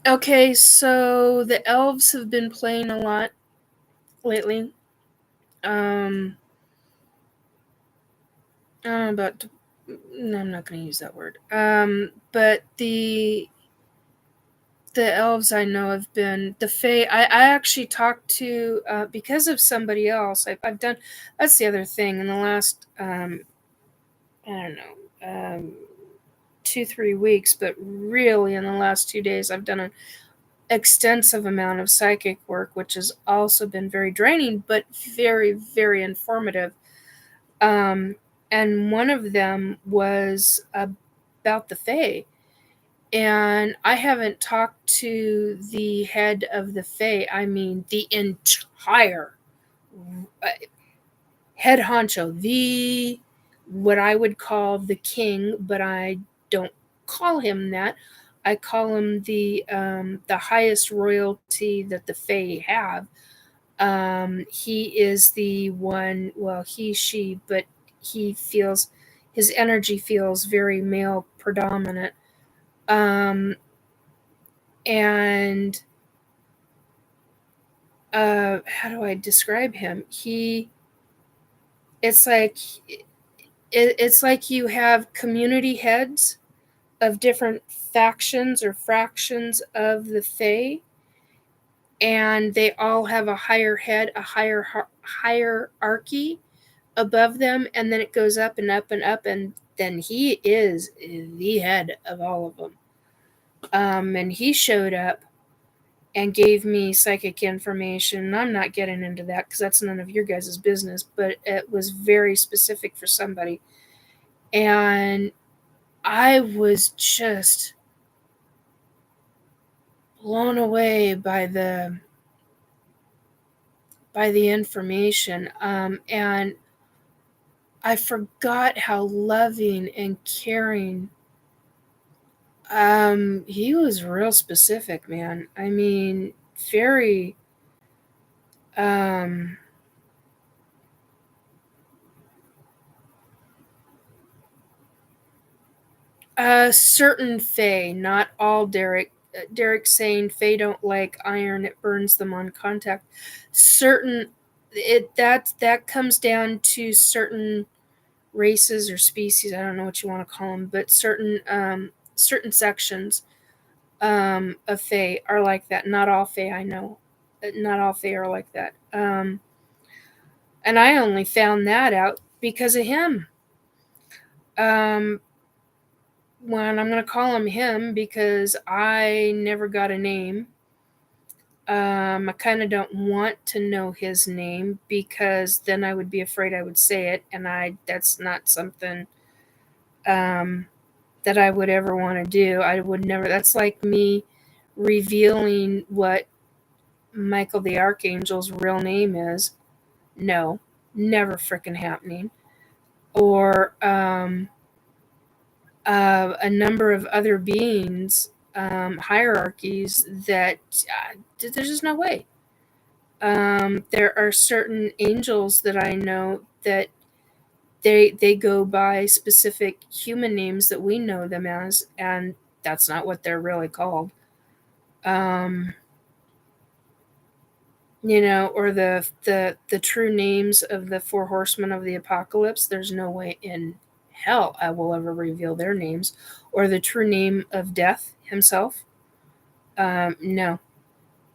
Okay, so the elves have been playing a lot lately. Um, I don't know about. No, I'm not going to use that word. But the elves I know have been the Fae. I actually talked to because of somebody else. I've done. That's the other thing. In the last I don't know 2-3 weeks, but really in the last 2 days, I've done an extensive amount of psychic work, which has also been very draining, but very very informative. Um, and one of them was about the Fae. And I haven't talked to the head of the Fae. I mean, the entire uh, head honcho, the what I would call the king, but I don't call him that. I call him the highest royalty that the Fae have. He is the one. Well, she, but he feels his energy feels very male predominant. Um, and how do I describe him? It's like it's like you have community heads of different factions or fractions of the Fae, and they all have a higher head, a hierarchy above them, and then it goes up and up and up, and then he is the head of all of them. And he showed up and gave me psychic information. I'm not getting into that because that's none of your guys' business, but it was very specific for somebody. And I was just blown away by the information. And I forgot how loving and caring. He was real specific, man. I mean, very um certain Fae, not all Derek. Derek's saying Fae don't like iron; it burns them on contact. Certain that comes down to certain races or species. I don't know what you want to call them, but certain sections of Fae are like that. Not all Fae I know. Not all Fae are like that. And I only found that out because of him. Um, when I'm going to call him because I never got a name. I kind of don't want to know his name because then I would be afraid I would say it, and that's not something um, that I would ever want to do. I would never. That's like me revealing what Michael the Archangel's real name is. No, never frickin' happening. Or a number of other beings, hierarchies that there's just no way. There are certain angels that I know that they go by specific human names that we know them as, and that's not what they're really called. Um, or the true names of the four horsemen of the apocalypse. There's no way in hell I will ever reveal their names, or the true name of Death himself. No,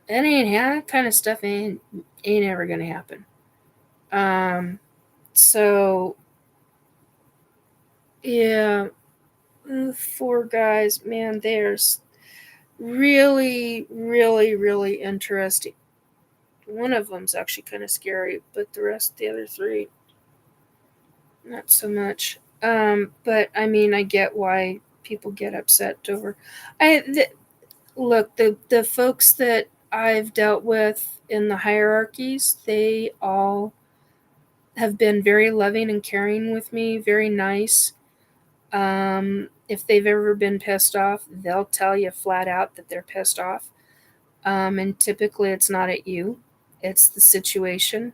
that kind of stuff ain't ever gonna happen. Um, so yeah, the four guys, man, there's really, really, really interesting. One of them's actually kind of scary, but the other three, not so much. But I mean, I get why people get upset over. Look, the folks that I've dealt with in the hierarchies, they all have been very loving and caring with me, very nice. If they've ever been pissed off, they'll tell you flat out that they're pissed off. And typically it's not at you, it's the situation.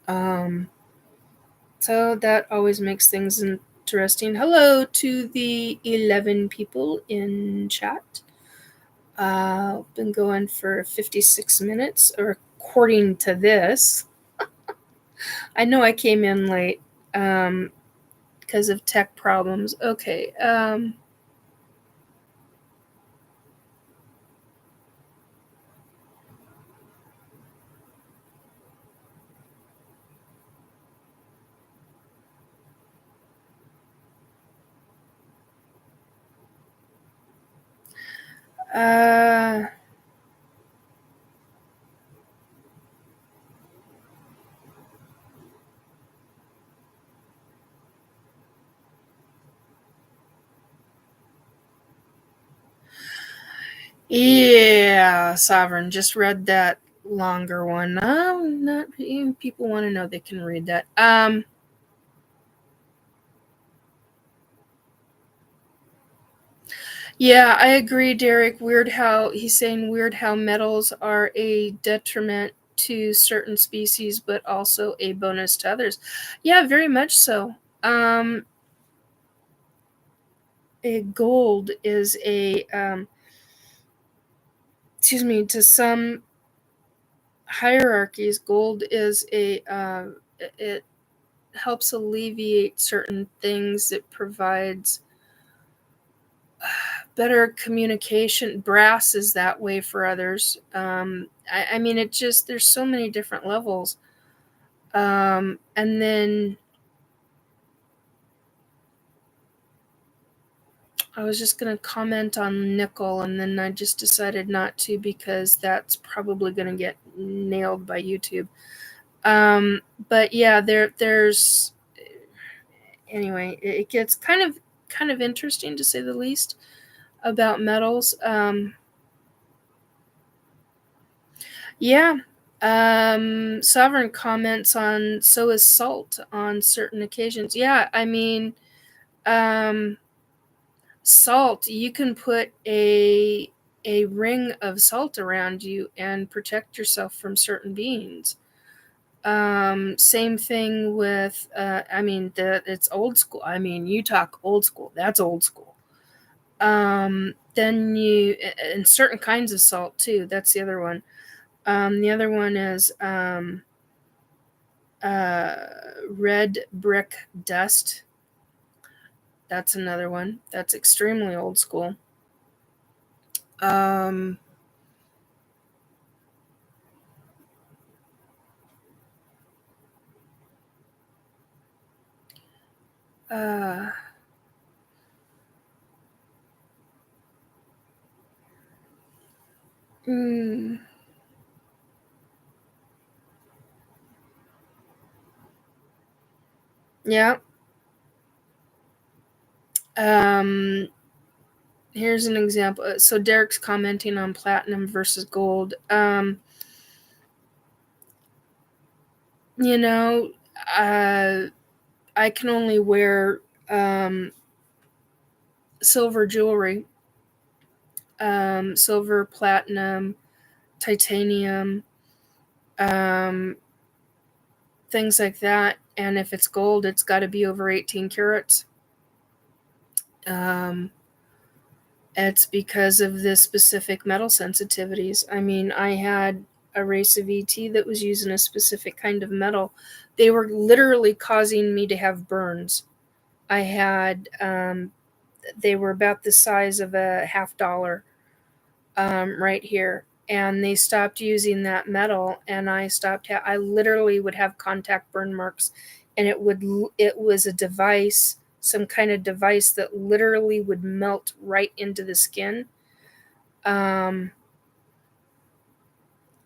Um, so that always makes things interesting. Hello to the 11 people in chat. Been going for 56 minutes, or according to this. I know I came in late because of tech problems. Okay. Uh, yeah, Sovereign. Just read that longer one. Not even people want to know they can read that. Yeah, I agree, Derek. Weird how metals are a detriment to certain species, but also a bonus to others. Yeah, very much so. A gold is excuse me, to some hierarchies, gold is it helps alleviate certain things. It provides better communication. Brass is that way for others. I mean, it just, there's so many different levels. And then I was just going to comment on nickel, and then I just decided not to because that's probably going to get nailed by YouTube. But yeah, there's anyway, it gets kind of interesting to say the least about metals. Yeah. Sovereign comments on so is salt on certain occasions. Yeah, I mean, um, salt, you can put a ring of salt around you and protect yourself from certain beings. Same thing with I mean, it's old school. I mean, you talk old school. That's old school. Then you, and certain kinds of salt too. That's the other one. The other one is uh, red brick dust. That's another one. That's extremely old school. Um, uh, Mm. Yeah. Um, Here's an example. So Derek's commenting on platinum versus gold. You know, uh, I can only wear um, silver jewelry, silver, platinum, titanium, um, things like that. And if it's gold, it's got to be over 18 carats. Um, it's because of the specific metal sensitivities. I mean, I had a race of ET that was using a specific kind of metal. They were literally causing me to have burns. I had, they were about the size of a $50 right here. And they stopped using that metal, and I stopped. I literally would have contact burn marks, and it was a device, some kind of device that literally would melt right into the skin. Um,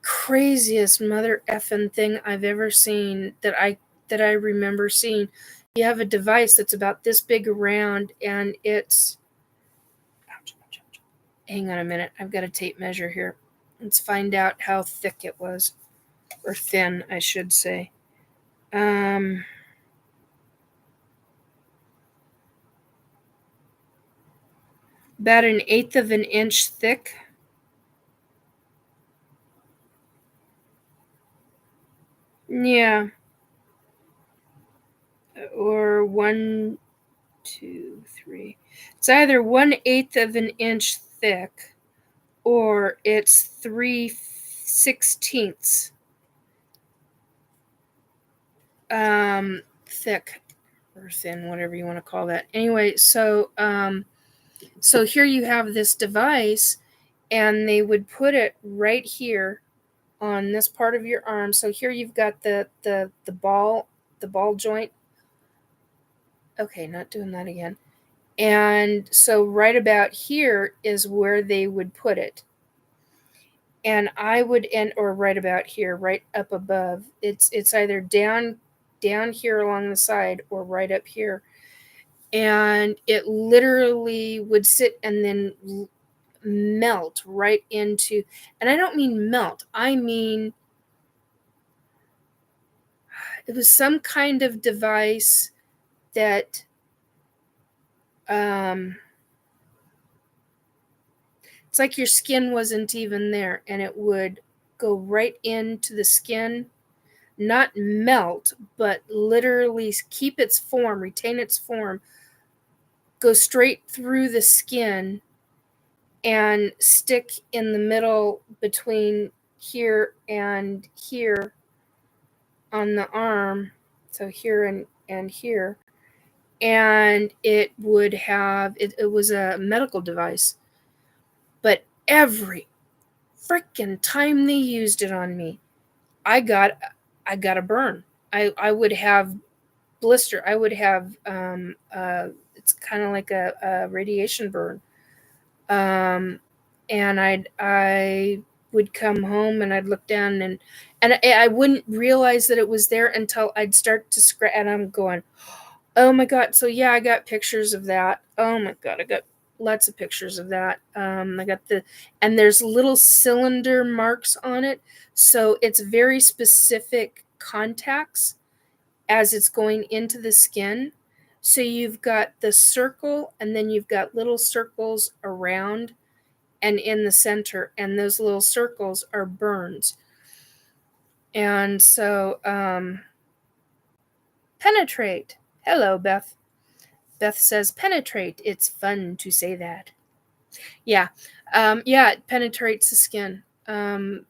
Craziest mother effing thing I've ever seen that I remember seeing. You have a device that's about this big around, and it's. Ouch, ouch, ouch. Hang on a minute. I've got a tape measure here. Let's find out how thick it was, or thin, I should say. Um, about an eighth of an inch thick. Yeah, or one, two, three. It's either 1/8 of an inch thick, or it's 3/16 thick or thin, whatever you want to call that. Anyway, so here you have this device, and they would put it right here on this part of your arm. So here you've got the ball joint. Okay, not doing that again. And so right about here is where they would put it. And I would end, or right about here, right up above. It's either down here along the side or right up here. And it literally would sit and then melt right into, and I don't mean melt. I mean, it was some kind of device that um it's like your skin wasn't even there, and it would go right into the skin, not melt, but literally keep its form, retain its form, go straight through the skin and stick in the middle between here and here on the arm. So here and here. And it was a medical device. But every freaking time they used it on me, I got I got a burn. I would have blister. I would have it's kind of like a radiation burn. Um, and I would come home, and I'd look down, and I wouldn't realize that it was there until I'd start to scratch, and I'm going, oh my god. So yeah, I got pictures of that. Oh my god, I got lots of pictures of that. I got and there's little cylinder marks on it, so it's very specific contacts as it's going into the skin. So you've got the circle, and then you've got little circles around and in the center, and those little circles are burns. And so penetrate. Hello, Beth. Beth says penetrate. It's fun to say that. Yeah. Yeah, it penetrates the skin. And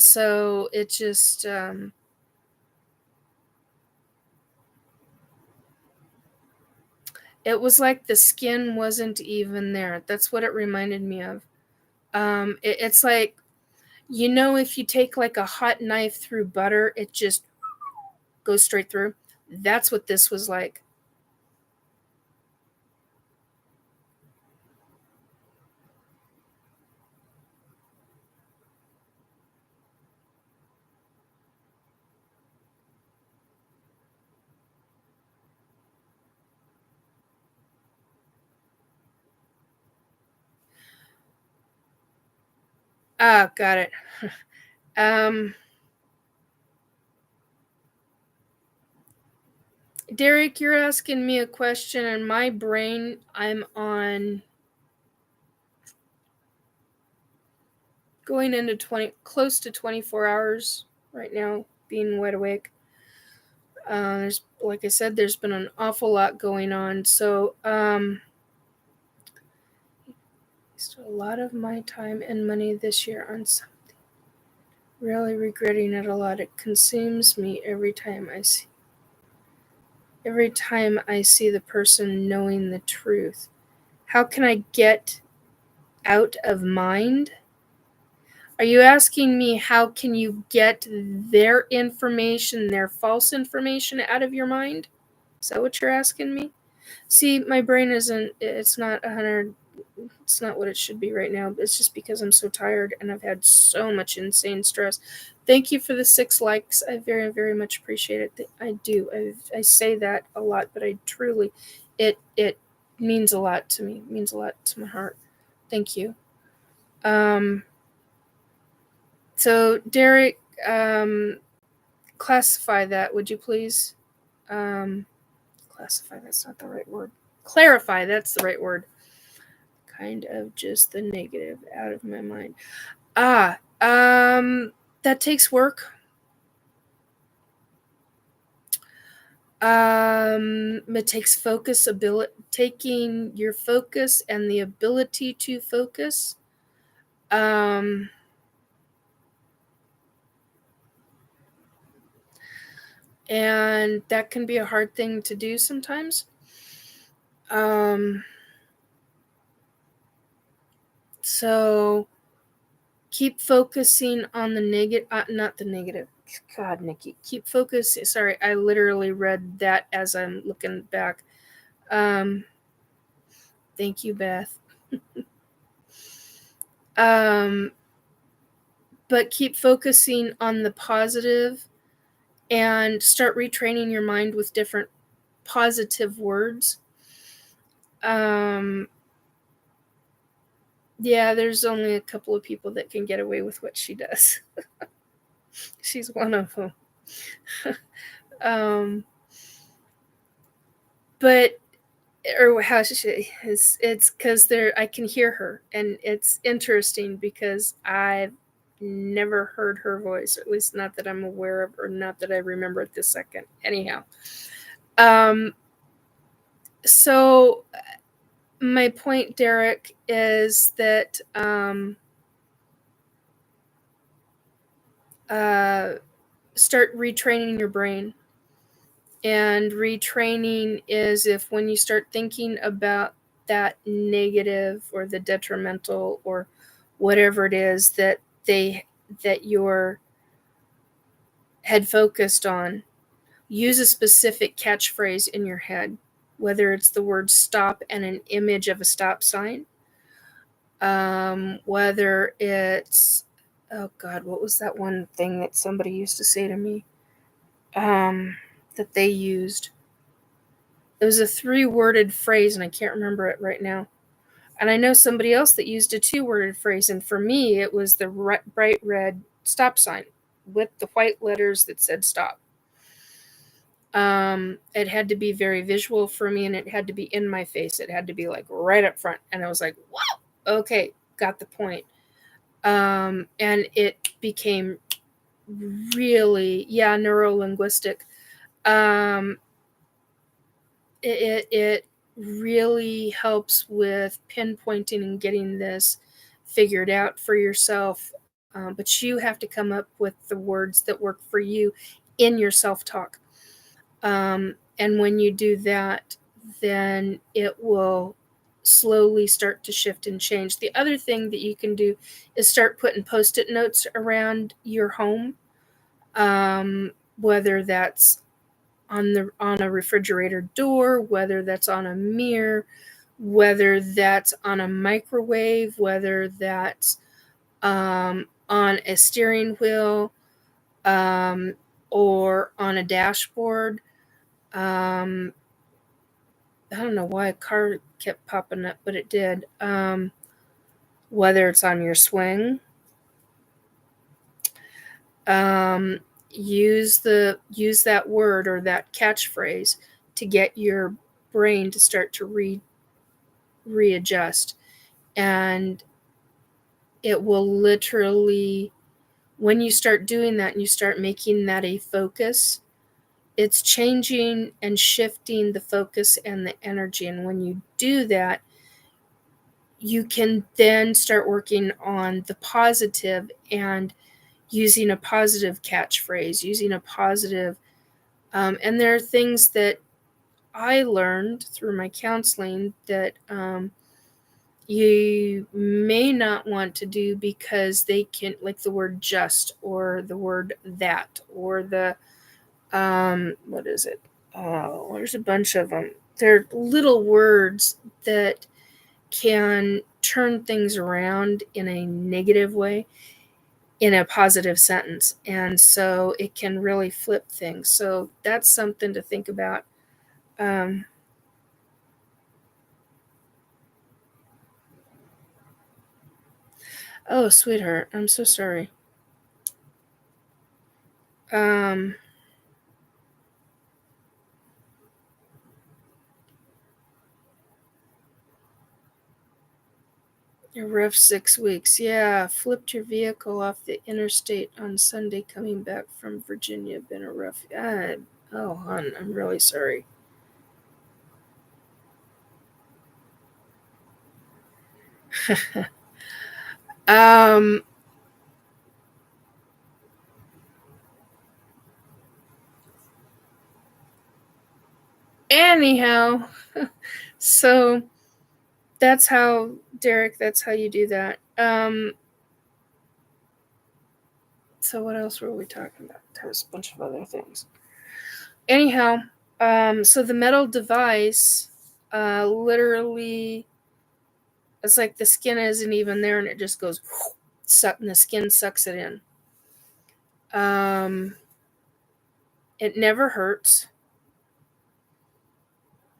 so it just it was like the skin wasn't even there. That's what it reminded me of. It's like, if you take like a hot knife through butter, it just goes straight through. That's what this was like. Ah, got it. um, Derek, you're asking me a question, and my brain, I'm on going into 20, close to 24 hours right now, being wide awake. There's, like I said, there's been an awful lot going on. So, wasted a lot of my time and money this year on something. Really regretting it a lot. It consumes me every time I see the person knowing the truth. How can I get out of mind? Are you asking me how can you get their information, their false information out of your mind? Is that what you're asking me? See, my brain isn't, it's not 100, it's not what it should be right now. It's just because I'm so tired and I've had so much insane stress. Thank you for the 6 likes. I very, very much appreciate it. I do. I say that a lot, but I truly, it means a lot to me. It means a lot to my heart. Thank you. So Derek, classify that, would you please? Classify, that's not the right word. Clarify, that's the right word. Kind of just the negative out of my mind. That takes work. It takes taking your focus and the ability to focus. And that can be a hard thing to do sometimes. So keep focusing on the negative, not the negative. God, Nikki, keep focusing. Sorry, I literally read that as I'm looking back. Thank you, Beth. But keep focusing on the positive and start retraining your mind with different positive words. Yeah, there's only a couple of people that can get away with what she does. She's one of them. But, or how should she, it's because I can hear her, and it's interesting because I've never heard her voice, or at least not that I'm aware of, or not that I remember at this second. Anyhow, so my point, Derek, is that start retraining your brain. And retraining is if when you start thinking about that negative or the detrimental or whatever it is that your head focused on, use a specific catchphrase in your head, whether it's the word stop and an image of a stop sign, whether it's, oh God, what was that one thing that somebody used to say to me that they used? It was a 3-worded phrase, and I can't remember it right now. And I know somebody else that used a 2-worded phrase, and for me, it was the bright red stop sign with the white letters that said stop. It had to be very visual for me, and it had to be in my face. It had to be like right up front, and I was like, "Wow, okay, got the point." And it became really, yeah, neuro-linguistic. It really helps with pinpointing and getting this figured out for yourself. But you have to come up with the words that work for you in your self-talk. And when you do that, then it will slowly start to shift and change. The other thing that you can do is start putting post-it notes around your home, whether that's on a refrigerator door, whether that's on a mirror, whether that's on a microwave, whether that's on a steering wheel, or on a dashboard. I don't know why a car kept popping up, but it did. Whether it's on your swing, Use that word or that catchphrase to get your brain to start to readjust, and it will literally, when you start doing that and you start making that a focus, it's changing and shifting the focus and the energy. And when you do that, you can then start working on the positive and using a positive catchphrase, using a positive, and there are things that I learned through my counseling that you may not want to do because they can, like the word just or the word that or the, what is it? Oh, there's a bunch of them. They're little words that can turn things around in a negative way in a positive sentence. And so it can really flip things. So that's something to think about. Um, oh, sweetheart, I'm so sorry. Um, a rough 6 weeks. Yeah, flipped your vehicle off the interstate on Sunday coming back from Virginia. Been a rough. Oh, hon, I'm really sorry. um, anyhow, so that's how, Derek, that's how you do that. So what else were we talking about? There was a bunch of other things. Anyhow, so the metal device, literally, it's like the skin isn't even there, and it just goes, and the skin sucks it in. Um, it never hurts.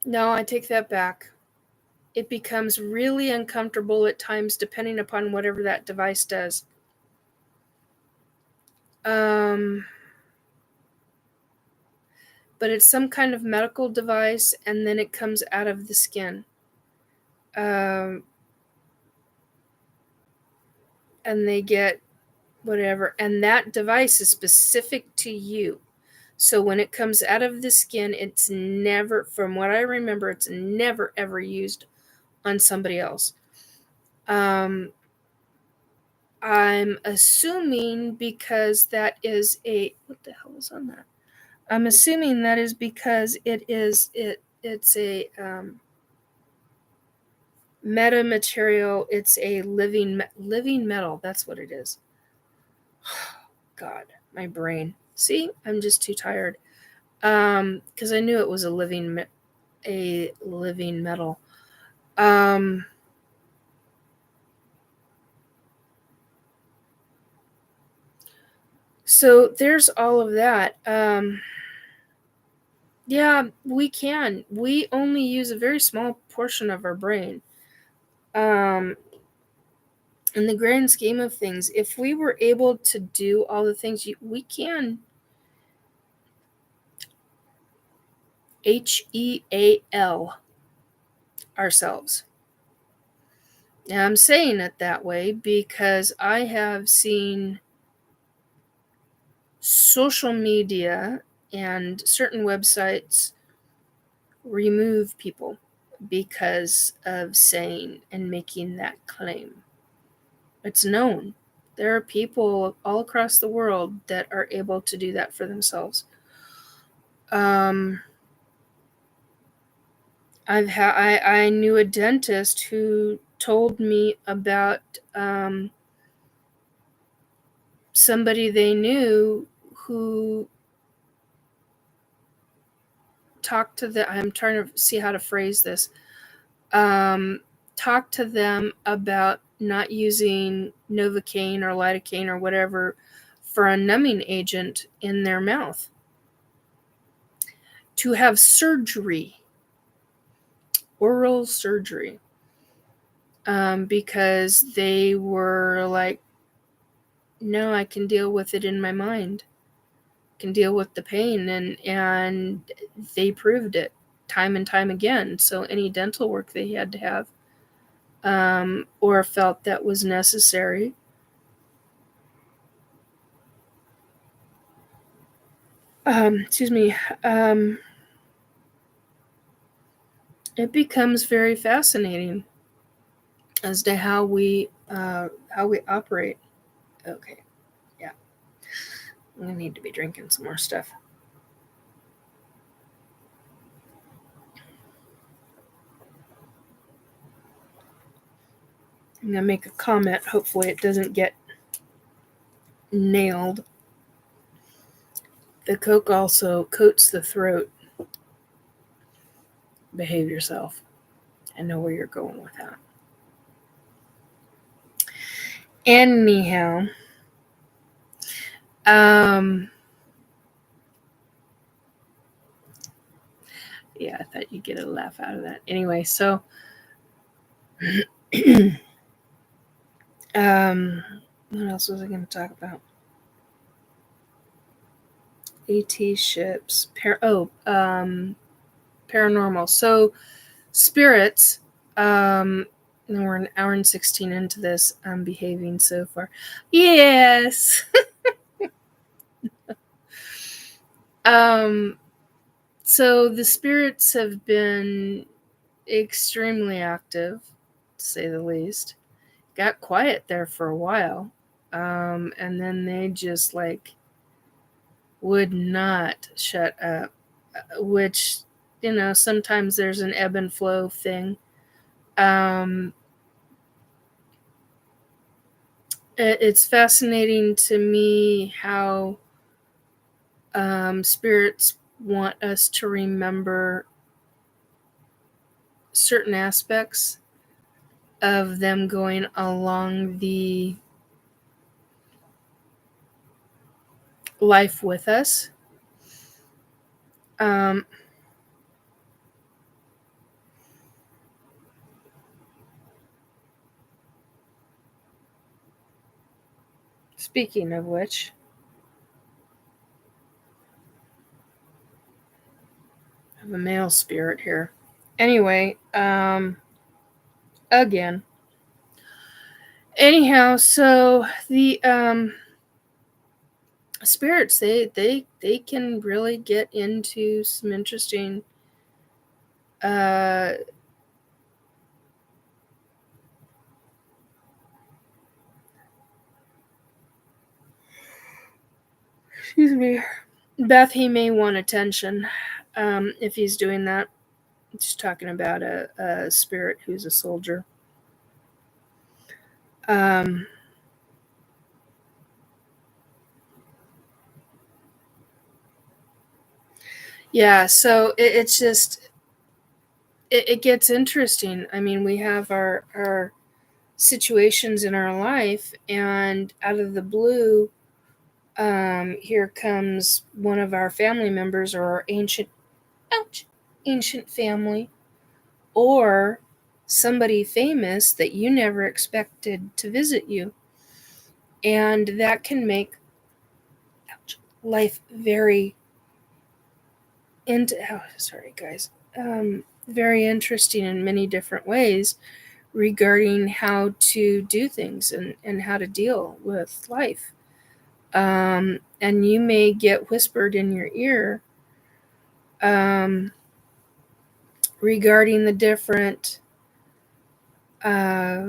No, I take that back. It becomes really uncomfortable at times, depending upon whatever that device does. Um, but it's some kind of medical device, and then it comes out of the skin. Um, and they get whatever, and that device is specific to you. So when it comes out of the skin, it's never, from what I remember, it's never ever used on somebody else. I'm assuming because that is a, what the hell is on that? I'm assuming that is because it's a meta material. It's a living metal. That's what it is. God, my brain. See, I'm just too tired. Because I knew it was a living metal. Um, so there's all of that. Yeah, we can. We only use a very small portion of our brain. Um, in the grand scheme of things, if we were able to do all the things we can, HEAL ourselves. Now, I'm saying it that way because I have seen social media and certain websites remove people because of saying and making that claim. It's known. There are people all across the world that are able to do that for themselves. Um, I knew a dentist who told me about somebody they knew who talked to the. I'm trying to see how to phrase this. Talk to them about not using Novocaine or lidocaine or whatever for a numbing agent in their mouth, to have surgery, oral surgery, because they were like no, I can deal with it in my mind. Can deal with the pain, and they proved it time and time again. So any dental work they had to have, or felt that was necessary, excuse me, it becomes very fascinating as to how we operate. Okay, yeah, I'm gonna need to be drinking some more stuff. I'm gonna make a comment. Hopefully, it doesn't get nailed. The Coke also coats the throat. Behave yourself. I know where you're going with that. Anyhow, yeah, I thought you'd get a laugh out of that. Anyway, so what else was I going to talk about? AT ships. Paranormal. So spirits. And we're an hour and 16 into this. I'm behaving so far. Yes. So the spirits have been extremely active, to say the least. Got quiet there for a while. And then they just like would not shut up, which, sometimes there's an ebb and flow thing. Um, it's fascinating to me how spirits want us to remember certain aspects of them going along the life with us. Um, Speaking of which, I have a male spirit here. Anyway, again. Anyhow, so the spirits, they can really get into some interesting uh excuse me. Beth, he may want attention if he's doing that. Just talking about a spirit who's a soldier. Um, yeah, so it's just it gets interesting. I mean, we have our situations in our life, and out of the blue, here comes one of our family members or our ancient family, or somebody famous that you never expected to visit you. And that can make life very sorry guys, very interesting in many different ways regarding how to do things and how to deal with life. And you may get whispered in your ear um, regarding the different uh,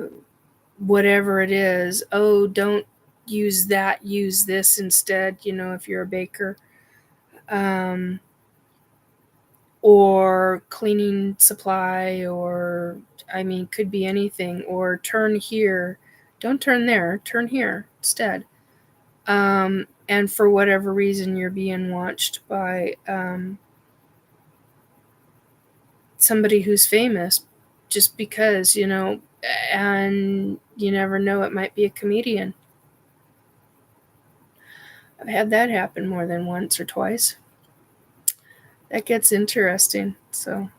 whatever it is. Oh, don't use that, use this instead, if you're a baker. Um, or cleaning supply, or I mean, could be anything, or turn here, don't turn there, turn here instead. And for whatever reason, you're being watched by somebody who's famous, just because, and you never know, it might be a comedian. I've had that happen more than once or twice. That gets interesting. So,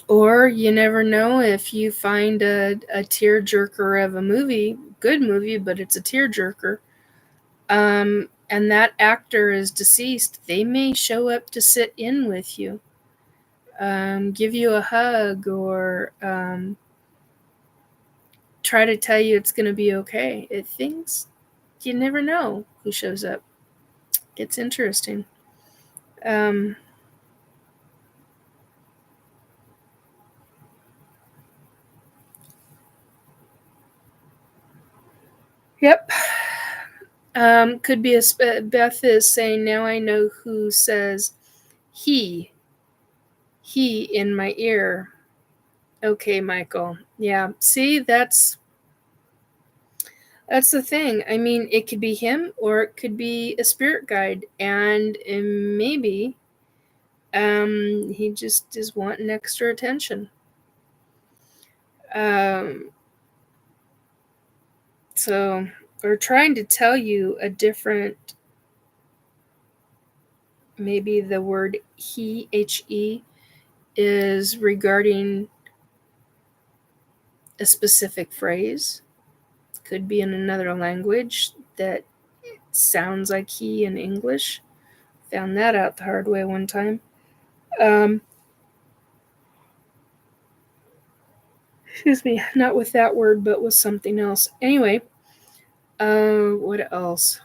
Or you never know if you find a tearjerker of a movie, good movie, but it's a tearjerker, and that actor is deceased, they may show up to sit in with you, give you a hug, or try to tell you it's going to be okay. You never know who shows up. It's interesting. Um, yep. Could be Beth is saying, now I know who says he, he in my ear. Okay, Michael. Yeah, see, that's the thing. I mean, it could be him or it could be a spirit guide, and maybe he just is wanting extra attention. Um, so, or trying to tell you a different, maybe the word he, is regarding a specific phrase. Could be in another language that sounds like he in English. Found that out the hard way one time. Um, excuse me, not with that word, but with something else. Anyway, what else?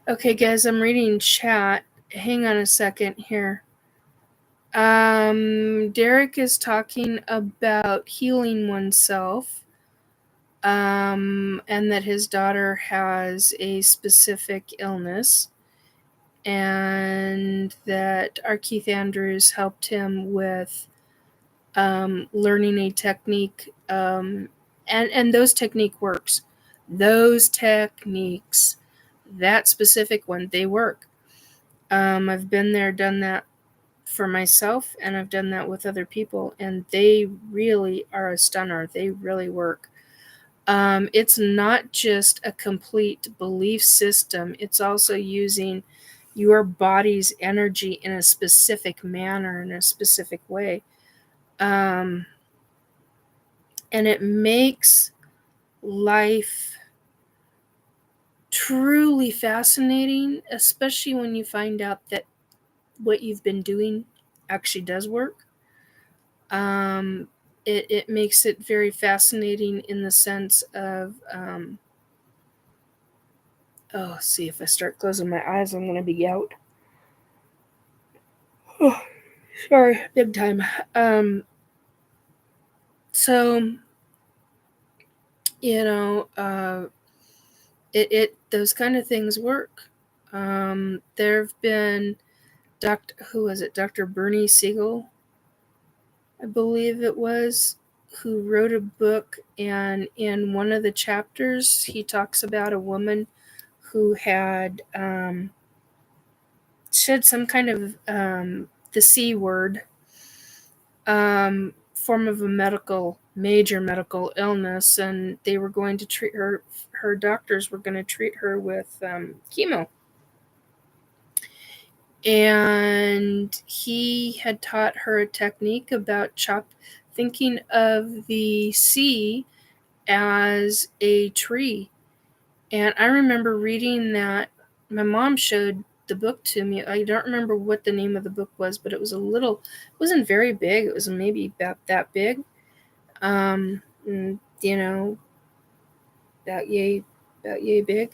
Okay, guys, I'm reading chat. Hang on a second here. Derek is talking about healing oneself, and that his daughter has a specific illness, and that our Keith Andrews helped him with learning a technique, and those technique works. Those techniques, that specific one, they work. I've been there, done that for myself, and I've done that with other people, and they really are a stunner. They really work. It's not just a complete belief system, it's also using your body's energy in a specific manner, in a specific way. Um, and it makes life truly fascinating, especially when you find out that what you've been doing actually does work. Um, it makes it very fascinating in the sense of, oh, see, if I start closing my eyes, I'm going to be out. Oh, sorry, big time. Um, so, you know, those kind of things work. There have been who was it? Dr. Bernie Siegel, I believe it was, who wrote a book, and in one of the chapters, he talks about a woman who had said some kind of the C word, form of a major medical illness, and they were going to treat her. Her doctors were going to treat her with chemo. And he had taught her a technique about thinking of the sea as a tree. And I remember reading that. My mom showed the book to me. I don't remember what the name of the book was, but it wasn't very big. It was maybe about that big. You know, about yay big.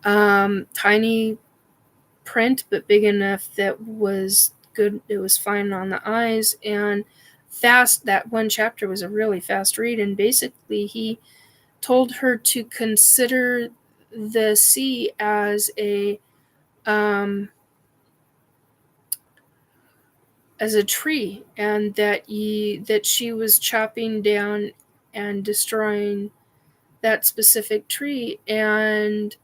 Tiny print, but big enough that was good. It was fine on the eyes and fast. That one chapter was a really fast read, and basically he told her to consider the sea as a as a tree, and that she was chopping down and destroying that specific tree. And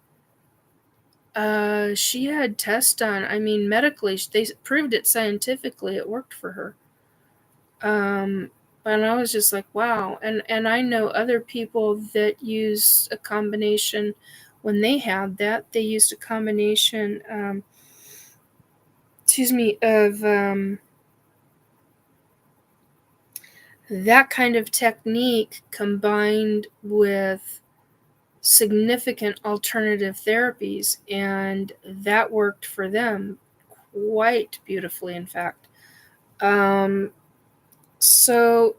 she had tests done. I mean, medically, they proved it scientifically. It worked for her. And I was just like, wow. And I know other people that use a combination. When they had that, they used a combination, of that kind of technique combined with significant alternative therapies, and that worked for them quite beautifully, in fact. Um, so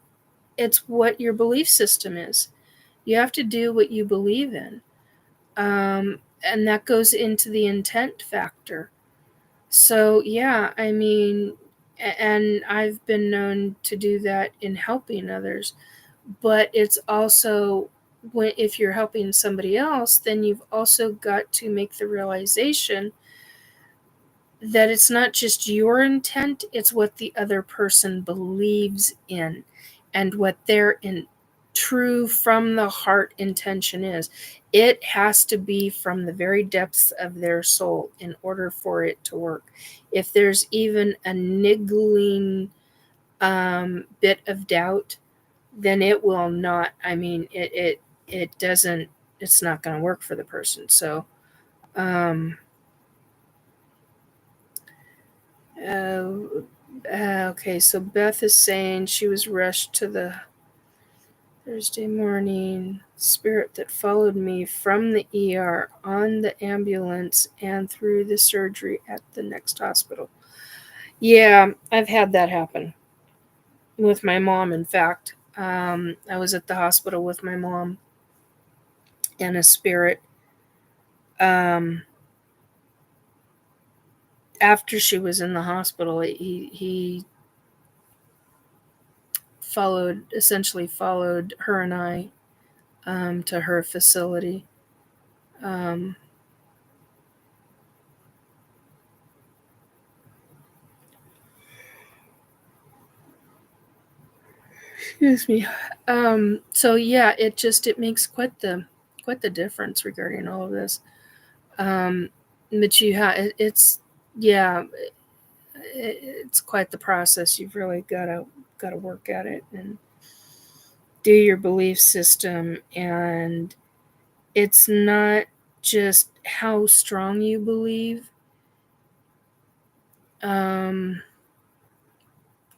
it's what your belief system is. You have to do what you believe in. And that goes into the intent factor. So, yeah, I mean, and I've been known to do that in helping others, but it's also, if you're helping somebody else, then you've also got to make the realization that it's not just your intent, it's what the other person believes in and what their true from the heart intention is. It has to be from the very depths of their soul in order for it to work. If there's even a niggling bit of doubt, then it will not. I mean, it doesn't. It's not going to work for the person. So, um, uh, okay. So Beth is saying she was rushed to the Thursday morning. Spirit that followed me from the ER on the ambulance and through the surgery at the next hospital. Yeah, I've had that happen with my mom. In fact, I was at the hospital with my mom, and a spirit, um, after she was in the hospital, he essentially followed her and I, to her facility. Um, excuse me. So yeah, it makes quite the difference regarding all of this. Um, but it's, yeah, it's quite the process. You've really got to work at it and do your belief system. And it's not just how strong you believe. Um,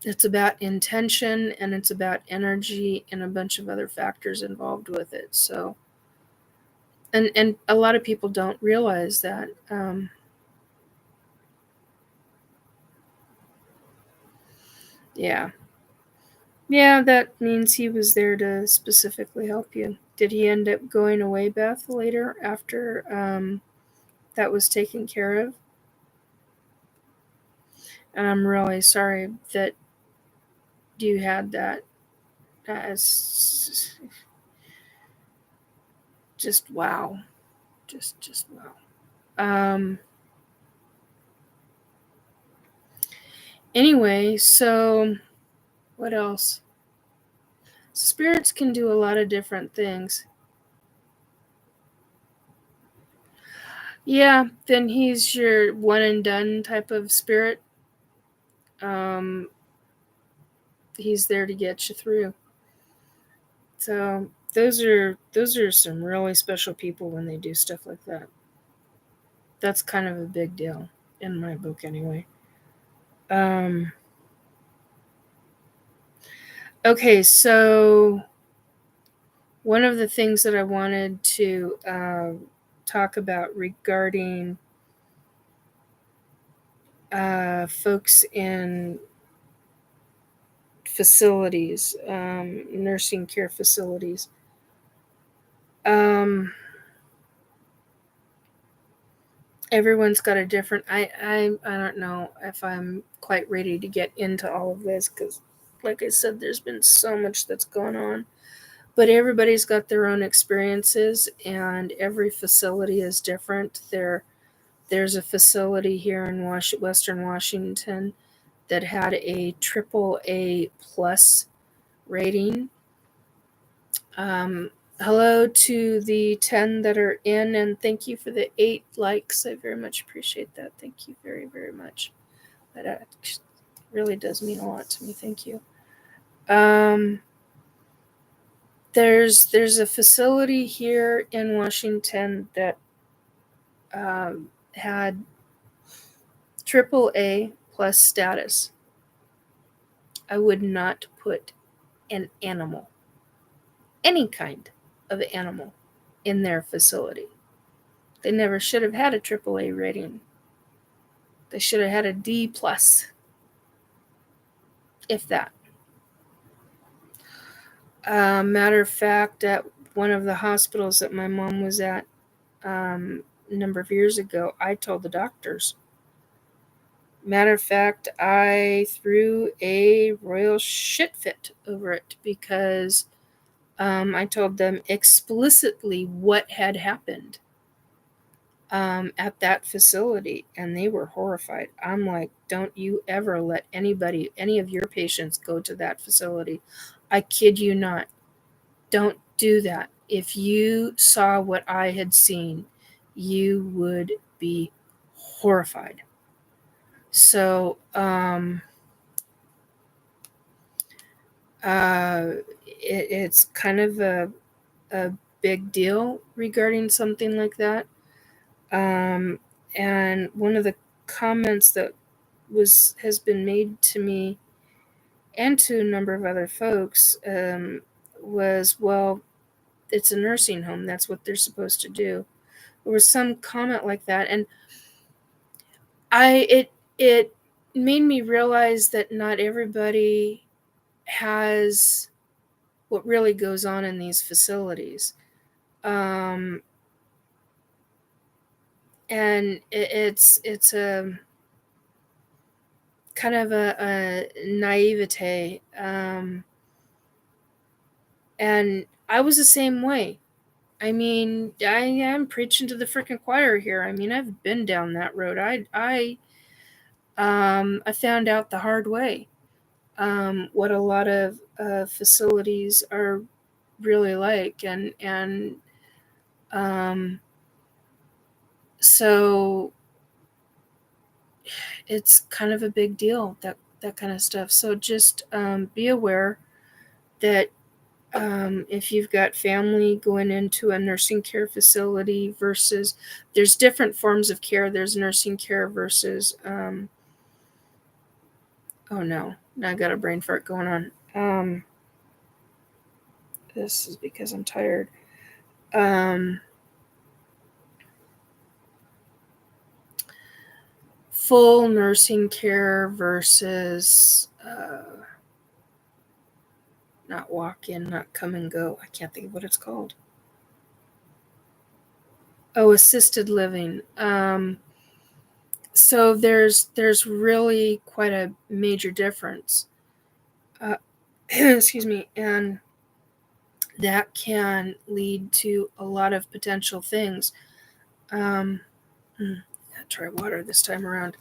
it's about intention, and it's about energy and a bunch of other factors involved with it. So, and a lot of people don't realize that. Yeah. Yeah, that means he was there to specifically help you. Did he end up going away, Beth, later after that was taken care of? And I'm really sorry that you had that. As just wow, just wow. Um. Anyway, so what else? Spirits can do a lot of different things. Yeah, then he's your one and done type of spirit. Um, he's there to get you through. So those are some really special people when they do stuff like that. That's kind of a big deal in my book, anyway. Um, okay, so one of the things that I wanted to talk about regarding folks in facilities, nursing care facilities. Um, everyone's got a different. I don't know if I'm quite ready to get into all of this because, like I said, there's been so much that's going on. But everybody's got their own experiences, and every facility is different. There's a facility here in Western Washington that had a AAA plus rating. Hello to the 10 that are in, and thank you for the 8 likes. I very much appreciate that. Thank you very, very much. That really does mean a lot to me. Thank you. There's a facility here in Washington that had AAA plus status. I would not put an animal, any kind of animal, in their facility. They never should have had a AAA rating. They should have had a D plus, if that. Matter of fact, at one of the hospitals that my mom was at a number of years ago, I told the doctors. Matter of fact, I threw a royal shit fit over it because I told them explicitly what had happened at that facility, and they were horrified. I'm like, don't you ever let anybody, any of your patients, go to that facility. I kid you not. Don't do that. If you saw what I had seen, you would be horrified. So, it's kind of a big deal regarding something like that. And one of the comments that has been made to me and to a number of other folks was, well, it's a nursing home. That's what they're supposed to do. There was some comment like that, and it made me realize that not everybody has what really goes on in these facilities. And it's a kind of a naivete. And I was the same way. I mean, I am preaching to the freaking choir here. I mean, I've been down that road. I found out the hard way what a lot of facilities are really like, and so it's kind of a big deal, that kind of stuff. So just be aware that if you've got family going into a nursing care facility versus, there's different forms of care. There's nursing care versus oh no, now I got a brain fart going on. This is because I'm tired. Full nursing care versus not walk in, not come and go. I can't think of what it's called. Oh, assisted living. So there's really quite a major difference. Excuse me, and that can lead to a lot of potential things. I'll try water this time around.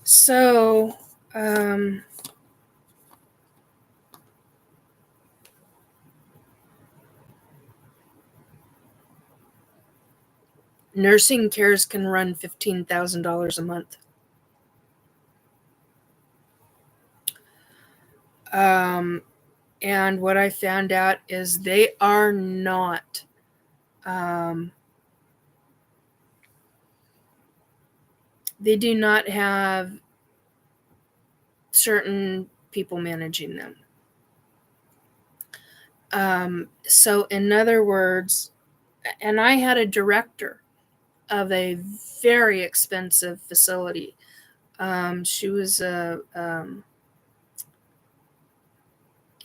So, nursing cares can run $15,000 a month. And what I found out is they are not they do not have certain people managing them. So in other words, and I had a director of a very expensive facility. She was a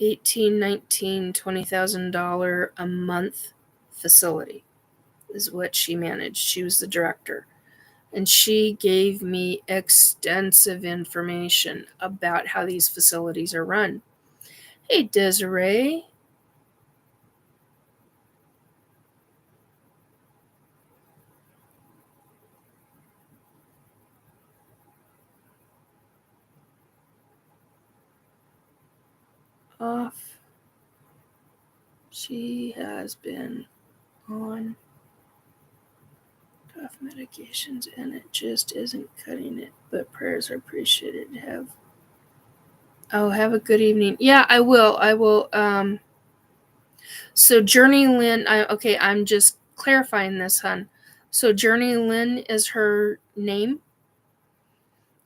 $18,000, $19,000, $20,000 a month facility is what she managed. She was the director. And she gave me extensive information about how these facilities are run. Hey, Desiree. off. She has been on tough medications and it just isn't cutting it. But prayers are appreciated. Have a good evening. Yeah, I will. So Journey Lynn, I'm just clarifying this, hon. So Journey Lynn is her name.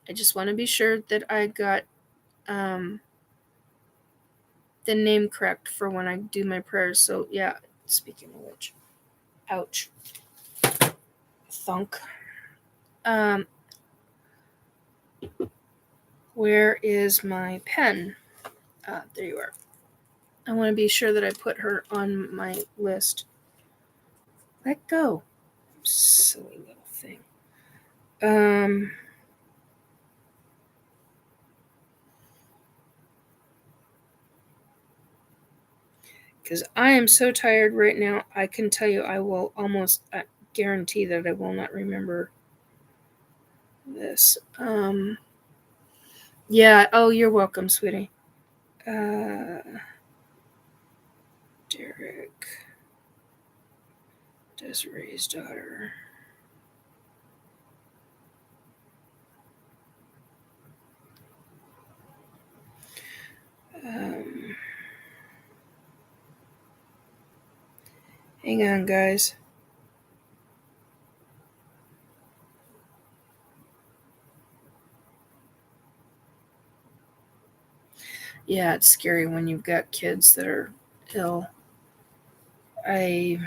I just want to be sure that I got the name correct for when I do my prayers. So yeah, speaking of which, ouch, thunk. Where is my pen? There you are. I want to be sure that I put her on my list. Let go. Silly little thing. Because I am so tired right now, I can tell you I will almost guarantee that I will not remember this. Yeah, oh, you're welcome, sweetie. Derek. Desiree's daughter. Hang on, guys. Yeah, it's scary when you've got kids that are ill. I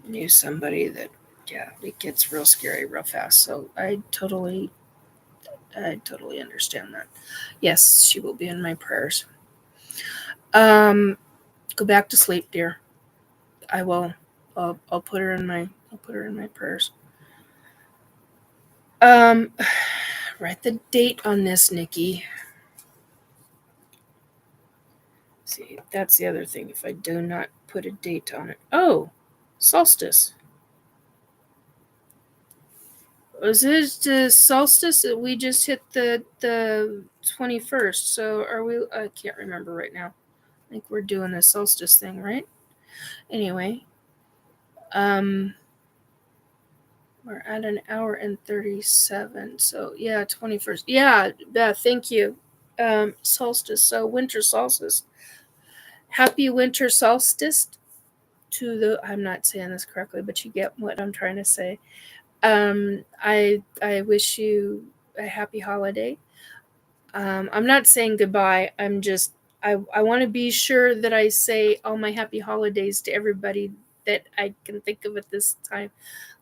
knew somebody that, it gets real scary real fast. So I totally understand that. Yes, she will be in my prayers. Go back to sleep, dear. I will. I'll put her in my prayers. Write the date on this, Nikki. See, that's the other thing. If I do not put a date on it, solstice. Was it the solstice? We just hit the 21st. So are we? I can't remember right now. I think we're doing a solstice thing, right? Anyway, we're at an hour and 37. So yeah, 21st. Yeah, thank you. Solstice. So winter solstice. Happy winter solstice to the. I'm not saying this correctly, but you get what I'm trying to say. I wish you a happy holiday. I'm not saying goodbye. I want to be sure that I say all my happy holidays to everybody that I can think of at this time.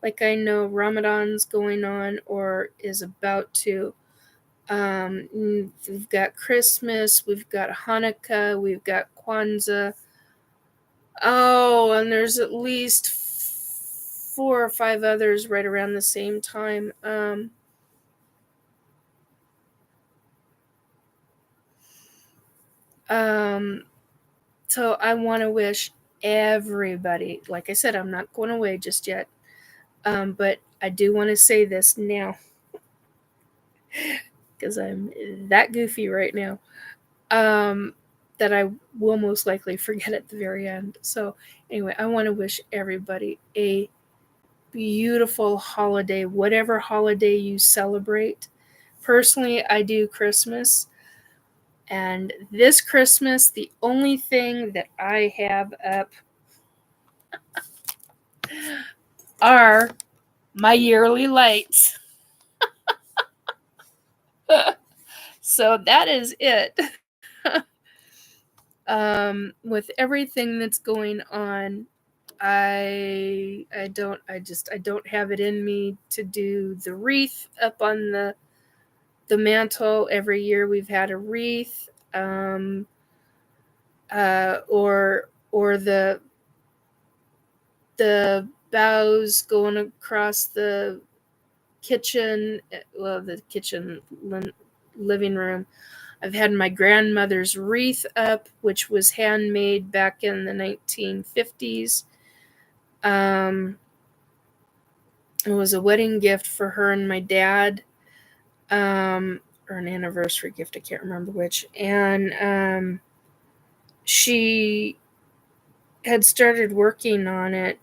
Like I know Ramadan's going on or is about to. We've got Christmas, we've got Hanukkah, we've got Kwanzaa. Oh, and there's at least 4 or 5 others right around the same time. So I want to wish everybody, like I said, I'm not going away just yet. But I do want to say this now because I'm that goofy right now. That I will most likely forget at the very end. So anyway, I want to wish everybody a beautiful holiday, whatever holiday you celebrate. Personally, I do Christmas. And this Christmas, the only thing that I have up are my yearly lights. So that is it. With everything that's going on, I don't have it in me to do the wreath up on the mantle. Every year we've had a wreath, or the boughs going across the kitchen, the kitchen living room. I've had my grandmother's wreath up, which was handmade back in the 1950s. It was a wedding gift for her and my dad. or an anniversary gift. I can't remember which. And she had started working on it.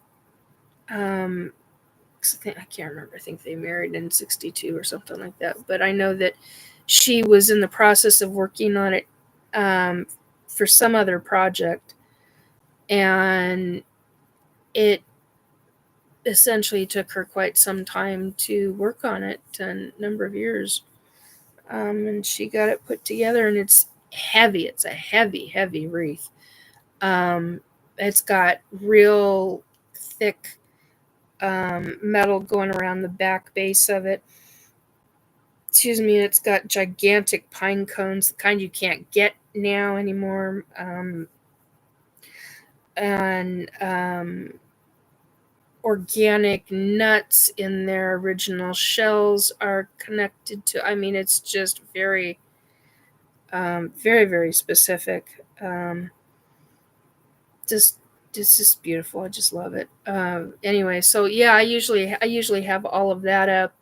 'Cause I can't remember. I think they married in 62 or something like that. But I know that she was in the process of working on it um, for some other project. And it essentially took her quite some time to work on it, a number of years. And she got it put together, and it's heavy. It's a heavy, heavy wreath. Um, it's got real thick metal going around the back base of it. Excuse me. It's got gigantic pine cones, the kind you can't get now anymore. And organic nuts in their original shells are connected to. I mean, it's just very, very, very specific. Just it's just beautiful. I just love it. Anyway, so yeah, I usually have all of that up,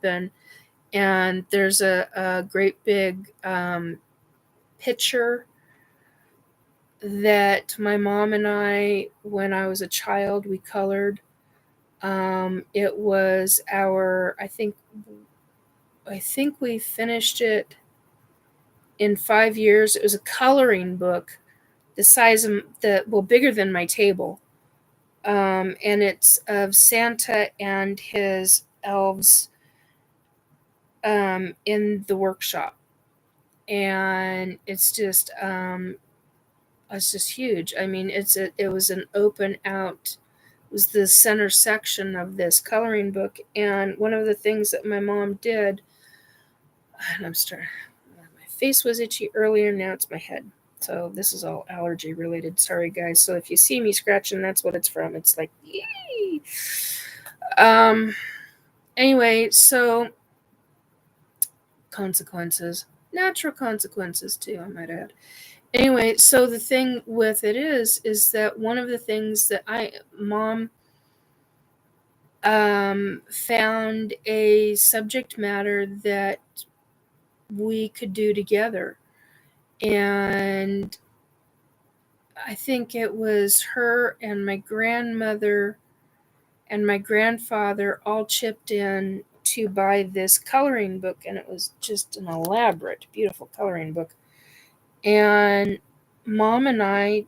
and there's a great big picture that my mom and I, when I was a child, we colored. It was our, I think we finished it in 5 years. It was a coloring book, the size of bigger than my table. And it's of Santa and his elves in the workshop. And it's just huge. I mean, it was an open out, it was the center section of this coloring book. And one of the things that my mom did, and my face was itchy earlier, now it's my head. So this is all allergy related. Sorry guys. So if you see me scratching, that's what it's from. It's like, yay. Anyway, so consequences. Natural consequences too, I might add. Anyway, so the thing with it is that one of the things that mom found a subject matter that we could do together. And I think it was her and my grandmother and my grandfather all chipped in to buy this coloring book, and it was just an elaborate, beautiful coloring book. And mom and I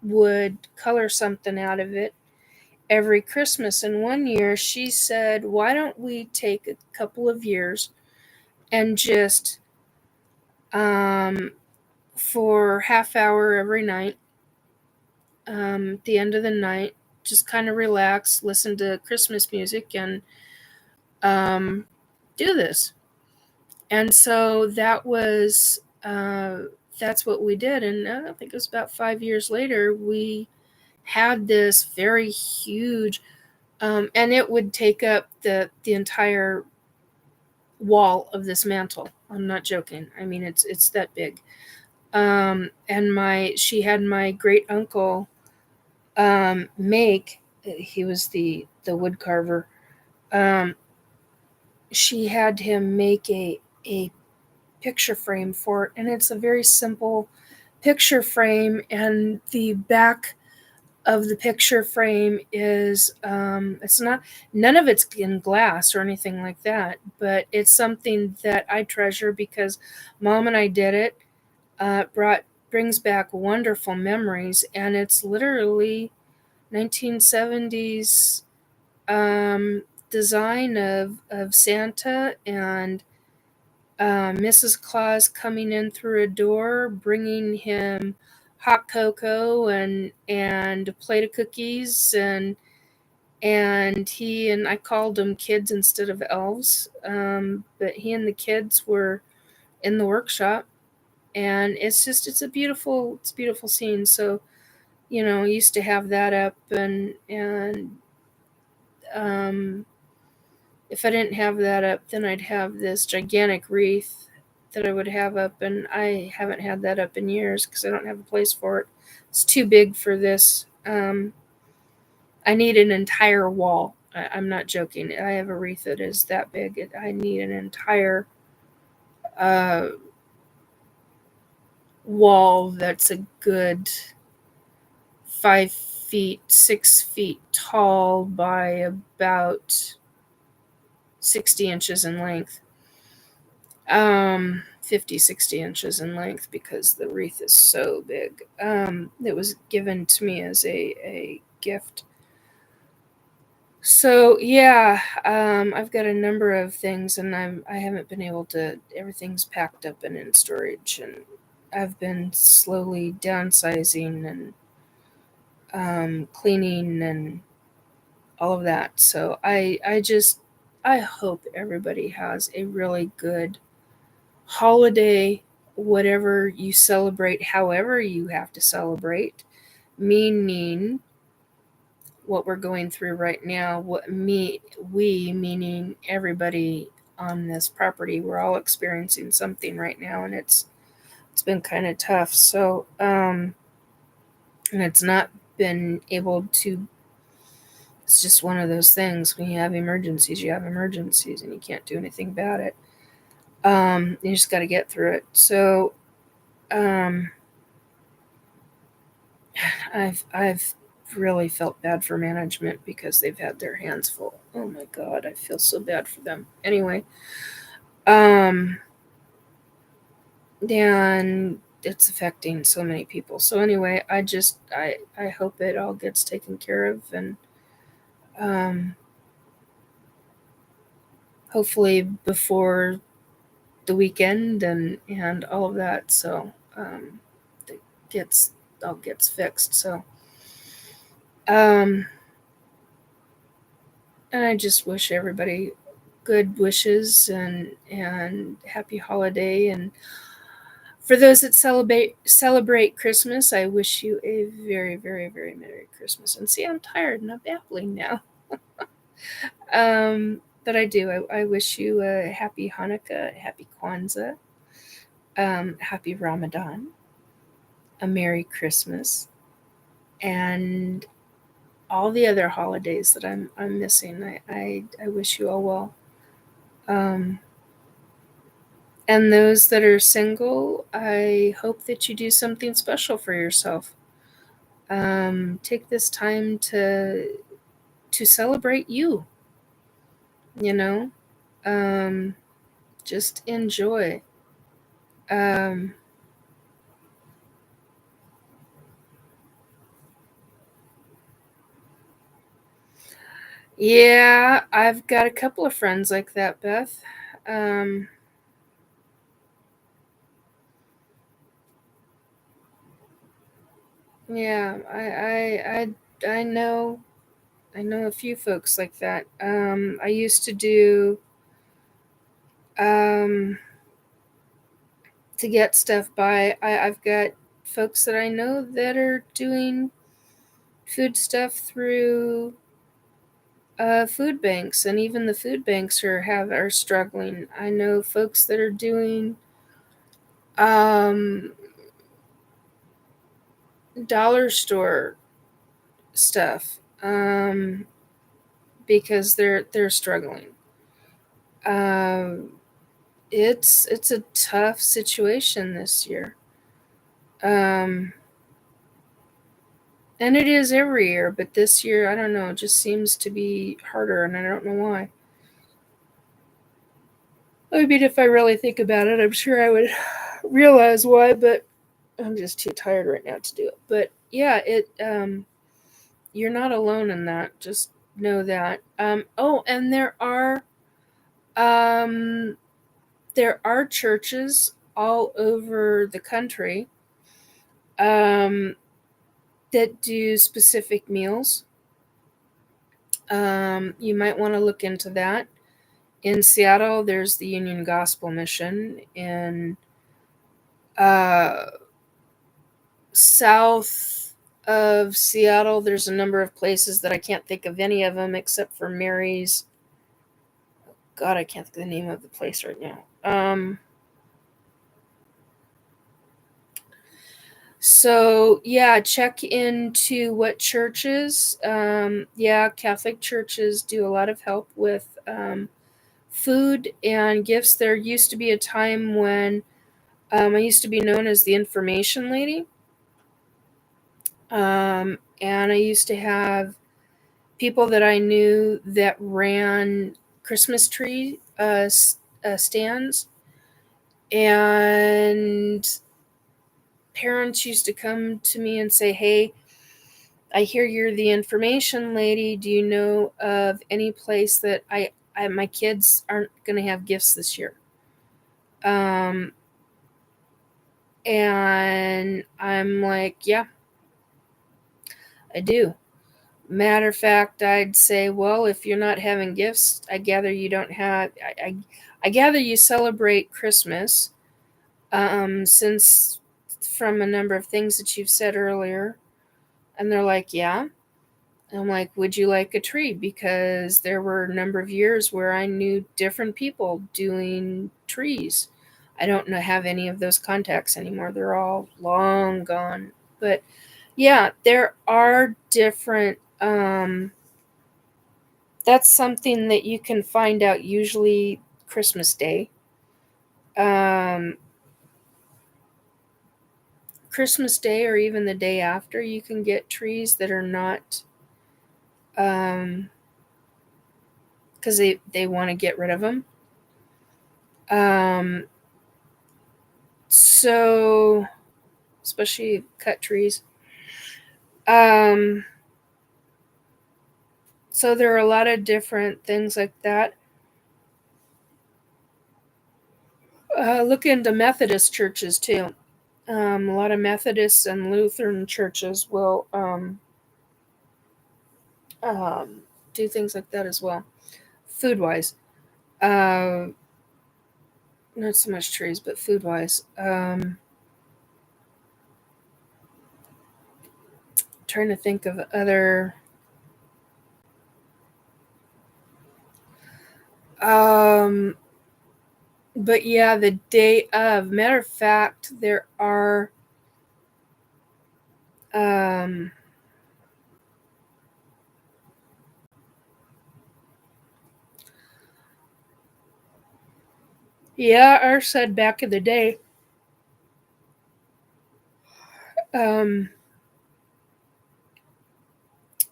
would color something out of it every Christmas. And one year she said, "Why don't we take a couple of years and just for half hour every night, at the end of the night, just kind of relax, listen to Christmas music, and do this." And so that's what we did. And I think it was about 5 years later, we had this very huge, and it would take up the entire wall of this mantle. I'm not joking. I mean, it's that big. And she had my great uncle make. He was the wood carver. She had him make a picture frame for it, and it's a very simple picture frame. And the back of the picture frame is it's not, none of it's in glass or anything like that, but it's something that I treasure because mom and I did it. Brings back wonderful memories, and it's literally 1970s design of Santa and Mrs. Claus coming in through a door, bringing him hot cocoa and a plate of cookies, and he and I called them kids instead of elves, but he and the kids were in the workshop, and it's a beautiful scene. So I used to have that up, and um, if I didn't have that up, then I'd have this gigantic wreath that I would have up, and I haven't had that up in years because I don't have a place for it. It's too big for this. I need an entire wall. I'm not joking. I have a wreath that is that big. I need an entire uh, wall that's a good 5 feet, 6 feet tall by about 60 inches in length. 50, 60 inches in length because the wreath is so big. It was given to me as a gift. So yeah, I've got a number of things, and I haven't been able to. Everything's packed up and in storage, and I've been slowly downsizing and cleaning and all of that. So I hope everybody has a really good holiday, whatever you celebrate, however you have to celebrate, meaning what we're going through right now, we meaning everybody on this property, we're all experiencing something right now, and it's been kind of tough. So and it's not been able to. It's just one of those things. When you have emergencies, you have emergencies, and you can't do anything about it. You just got to get through it. So um, I've really felt bad for management because they've had their hands full. Oh my god, I feel so bad for them. Anyway, um, and it's affecting so many people. So anyway, I hope it all gets taken care of, and um, hopefully before the weekend and all of that. So it gets all gets fixed. So um, and I just wish everybody good wishes and happy holiday. And for those that celebrate Christmas, I wish you a very, very, very Merry Christmas. And see, I'm tired and I'm babbling now. But I do. I wish you a happy Hanukkah, happy Kwanzaa, happy Ramadan, a Merry Christmas, and all the other holidays that I'm missing. I wish you all well. Um, and those that are single, I hope that you do something special for yourself. Take this time to celebrate you. You know, um, just enjoy. Um, yeah, I've got a couple of friends like that, Beth. Um, yeah, I know a few folks like that. I used to do um, to get stuff by. I've got folks that I know that are doing food stuff through food banks, and even the food banks are struggling. I know folks that are doing um, dollar store stuff because they're struggling. Um, it's a tough situation this year. Um, and it is every year, but this year, I don't know, it just seems to be harder, and I don't know why. I mean, if I really think about it, I'm sure I would realize why, but I'm just too tired right now to do it. But yeah, you're not alone in that. Just know that. Oh, and um, there are churches all over the country um, that do specific meals. You might want to look into that. In Seattle, there's the Union Gospel Mission. In uh, south of Seattle, there's a number of places that I can't think of any of them except for Mary's. God, I can't think of the name of the place right now. So yeah, check into what churches. Yeah, Catholic churches do a lot of help with food and gifts. There used to be a time when I used to be known as the information lady. And I used to have people that I knew that ran Christmas tree stands, and parents used to come to me and say, "Hey, I hear you're the information lady. Do you know of any place that my kids aren't going to have gifts this year?" Um, and I'm like, "Yeah, I do." Matter of fact, I'd say, well, if you're not having gifts, I gather you don't have. I gather you celebrate Christmas, since from a number of things that you've said earlier. And they're like, yeah. And I'm like, would you like a tree? Because there were a number of years where I knew different people doing trees. I don't have any of those contacts anymore. They're all long gone. But yeah, there are different. That's something that you can find out usually Christmas Day. Um, Christmas Day or even the day after, you can get trees that are not, because they want to get rid of them. Um, so, especially cut trees. Um, so there are a lot of different things like that. Look into Methodist churches too. A lot of Methodists and Lutheran churches will um, do things like that as well. Food wise, uh, not so much trees, but food wise. Trying to think of other. Um, but yeah, the day of. Matter of fact, there are. Um, yeah, ours said back in the day. Um,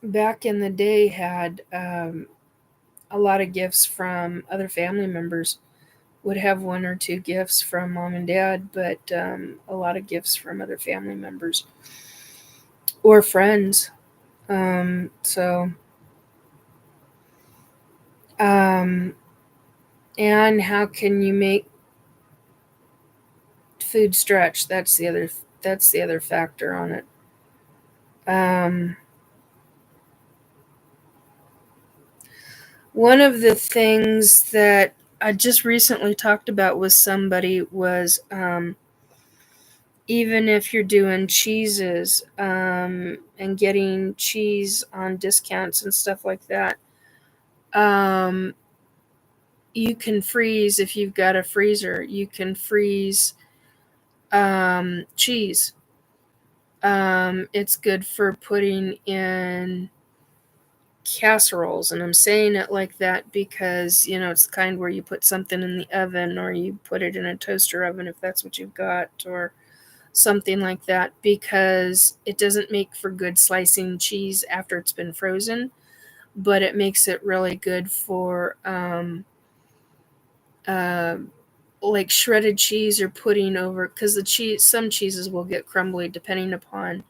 back in the day had a lot of gifts from other family members. Would have one or two gifts from mom and dad, but a lot of gifts from other family members or friends. So, um, and how can you make food stretch? That's the other factor on it. Um, One of the things that I just recently talked about with somebody was, even if you're doing cheeses, and getting cheese on discounts and stuff like that, um, you can freeze if you've got a freezer. You can freeze cheese. It's good for putting in casseroles, and I'm saying it like that because it's the kind where you put something in the oven or you put it in a toaster oven if that's what you've got, or something like that, because it doesn't make for good slicing cheese after it's been frozen, but it makes it really good for uh, like shredded cheese or pudding over, because some cheeses will get crumbly depending upon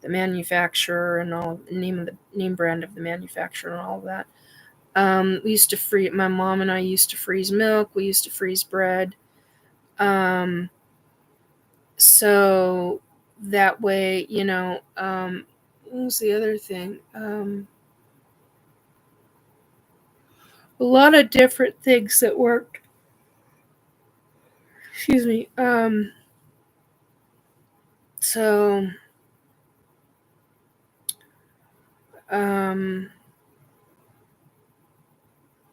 the manufacturer and all name brand of the manufacturer and all of that. We used to freeze. My mom and I used to freeze milk. We used to freeze bread. Um, so that way, what was the other thing? A lot of different things that worked. Excuse me. So, um,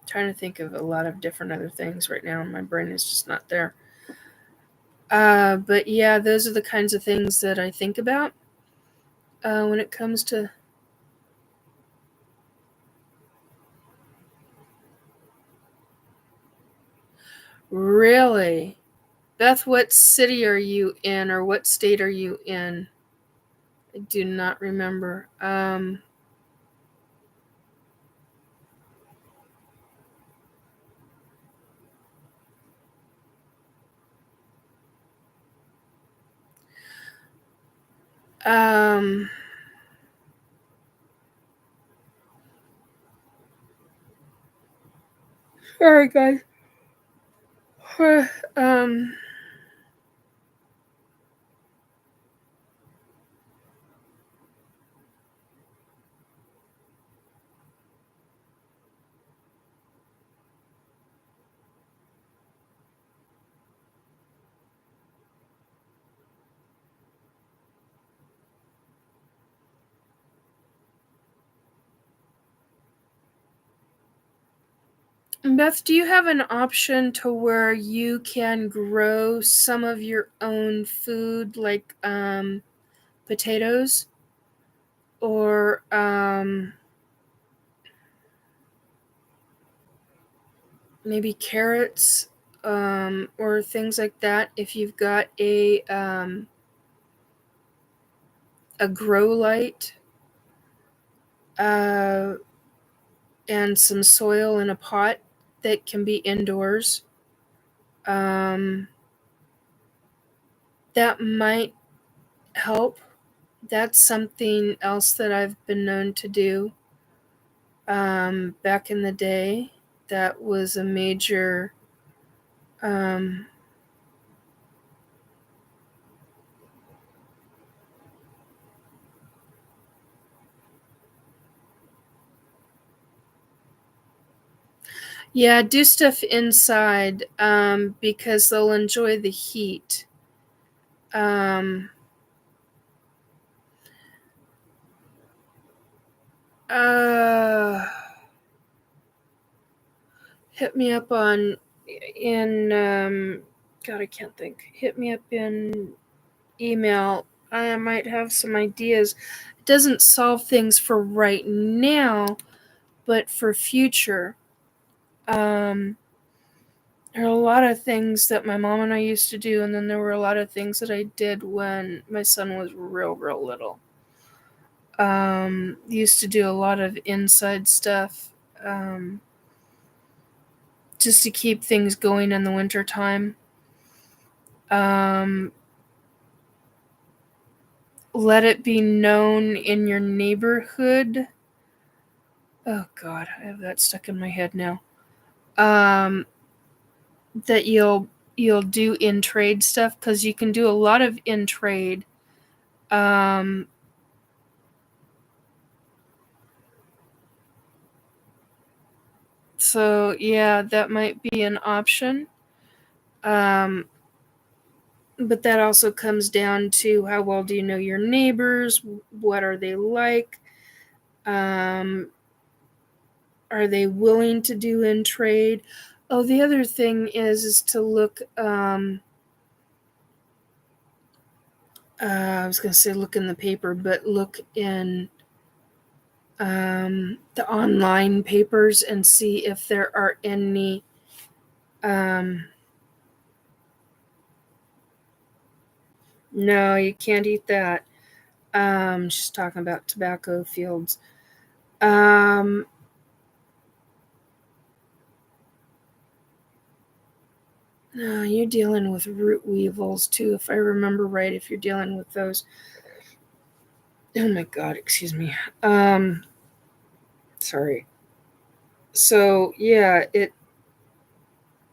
trying to think of a lot of different other things right now. My brain is just not there. But yeah, those are the kinds of things that I think about when it comes to. Really? Beth, what city are you in, or what state are you in? I do not remember. Um, all right, guys. um, Beth, do you have an option to where you can grow some of your own food, like potatoes, or maybe carrots, or things like that? If you've got a grow light, uh, and some soil in a pot that can be indoors, um, that might help. That's something else that I've been known to do back in the day. That was a major. Um, yeah, do stuff inside because they'll enjoy the heat. Um, uh, hit me up on in God, I can't think. Hit me up in email. I might have some ideas. It doesn't solve things for right now, but for future. Um, there are a lot of things that my mom and I used to do, and then there were a lot of things that I did when my son was real little. Used to do a lot of inside stuff, um, just to keep things going in the winter time. Um, let it be known in your neighborhood. Oh God, I have that stuck in my head now. Um, that you'll do in trade stuff, because you can do a lot of in trade. Um, so yeah, that might be an option. Um, but that also comes down to how well do you know your neighbors? What are they like? Um, are they willing to do in trade? Oh, the other thing is to look. I was going to say look in the paper, but look in the online papers and see if there are any. Um, no, you can't eat that. She's talking about tobacco fields. Um, no, you're dealing with root weevils too, if I remember right. If you're dealing with those, oh my God, excuse me. Sorry. So yeah, it.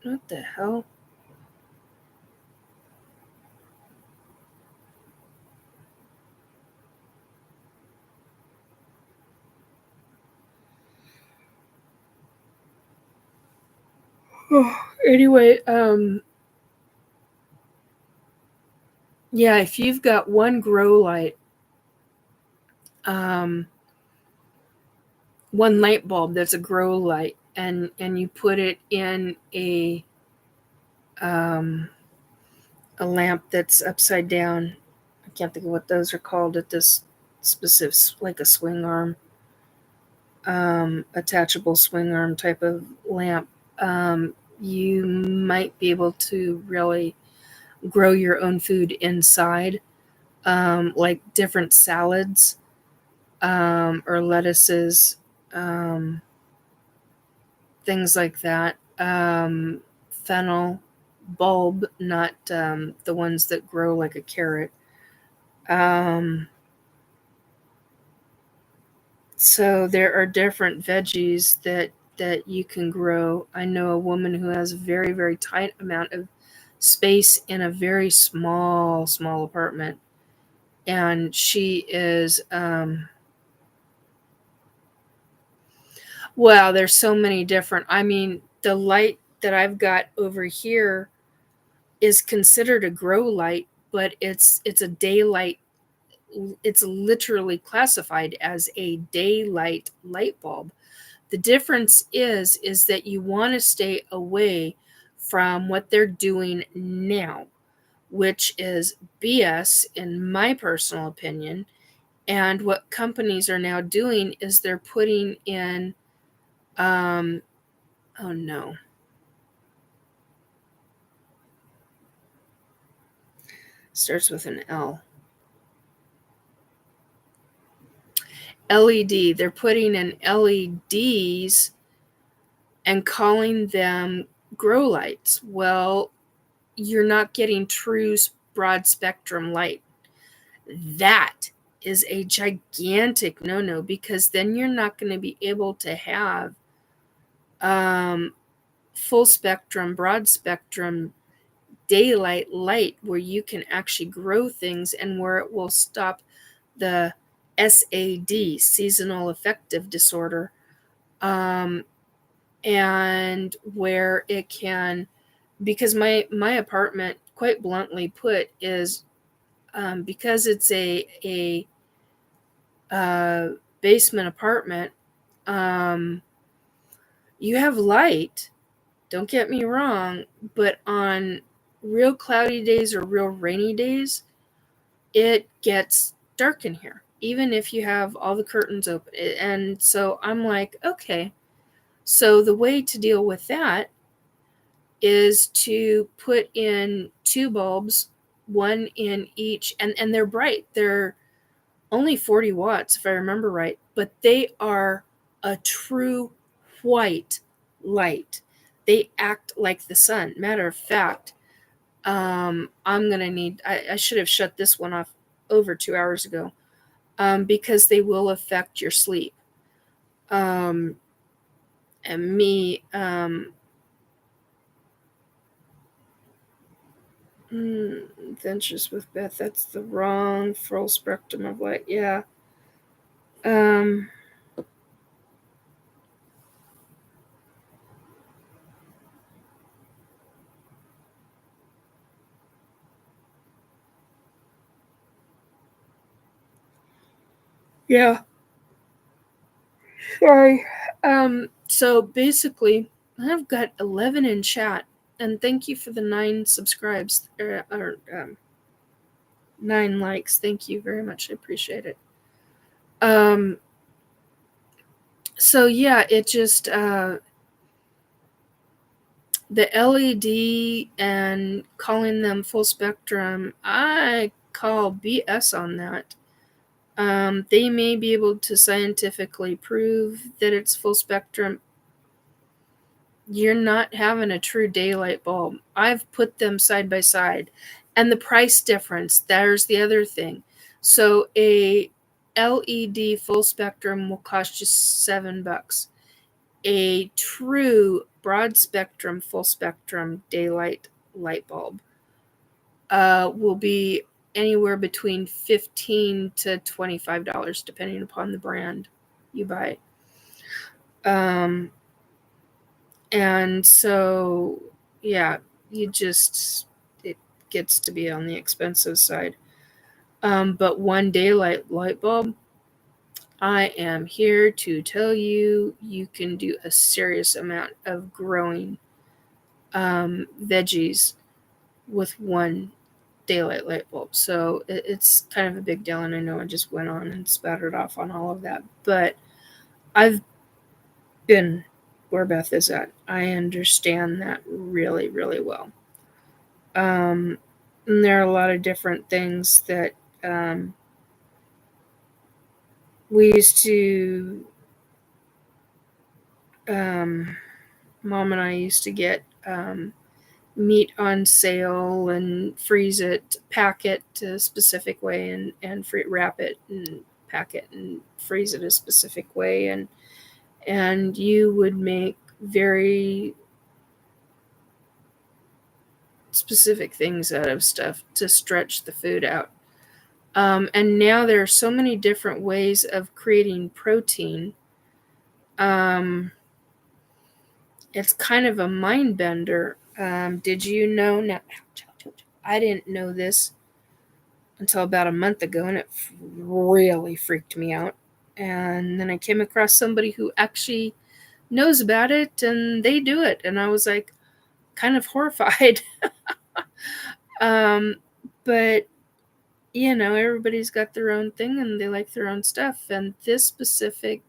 What the hell? Oh, anyway, yeah, if you've got one grow light, um, one light bulb that's a grow light, and you put it in um, a lamp that's upside down. I can't think of what those are called at this specific, like a swing arm, attachable swing arm type of lamp. you might be able to really grow your own food inside, like different salads, or lettuces, um, things like that. Fennel bulb, not the ones that grow like a carrot. Um, so there are different veggies that you can grow. I know a woman who has a very, very tight amount of space in a very small apartment, and she is well, there's so many different. I mean, the light that I've got over here is considered a grow light, but it's a daylight. It's literally classified as a daylight light bulb. The difference is that you want to stay away from what they're doing now, which is BS in my personal opinion. And what companies are now doing is they're putting in um oh no. Starts with an L. LED. They're putting in LEDs and calling them grow lights. Well, you're not getting true broad spectrum light. That is a gigantic no-no, because then you're not going to be able to have um, full spectrum, broad spectrum daylight light where you can actually grow things, and where it will stop the SAD, seasonal affective disorder, um, and where it can, because my apartment, quite bluntly put, is because it's a basement apartment. Um, you have light. Don't get me wrong, but on real cloudy days or real rainy days, it gets dark in here, even if you have all the curtains open. And so I'm like, okay, so the way to deal with that is to put in two bulbs, one in each, and they're bright. They're only 40 watts, if I remember right, but they are a true white light. They act like the sun. Matter of fact, I'm gonna need. I should have shut this one off over 2 hours ago, because they will affect your sleep. Um, and me, Adventures with Beth. That's the wrong full spectrum of light. Yeah. Um, yeah. Sorry. So basically, I've got 11 in chat, and thank you for the 9 subscribes, or 9 likes. Thank you very much. I appreciate it. Um, so yeah, it just the LED and calling them full spectrum, I call BS on that. They may be able to scientifically prove that it's full spectrum. You're not having a true daylight bulb. I've put them side by side. And the price difference, there's the other thing. So a LED full spectrum will cost you $7. A true broad spectrum, full spectrum daylight light bulb will be anywhere between $15 to $25, depending upon the brand you buy. And so, yeah, it gets to be on the expensive side. But one daylight light bulb, I am here to tell you, you can do a serious amount of growing veggies with one daylight light bulb. So it's kind of a big deal, and I know I just went on and spattered off on all of that, but I've been where Beth is at. I understand that really, really well. And there are a lot of different things that we used to, Mom and I used to get meat on sale and freeze it, pack it a specific way, and wrap it and pack it and freeze it a specific way, and you would make very specific things out of stuff to stretch the food out. And now there are so many different ways of creating protein. It's kind of a mind bender. Did you know? Now, I didn't know this until about a month ago, and it really freaked me out. And then I came across somebody who actually knows about it, and they do it, and I was like, kind of horrified. But everybody's got their own thing, and they like their own stuff. And this specific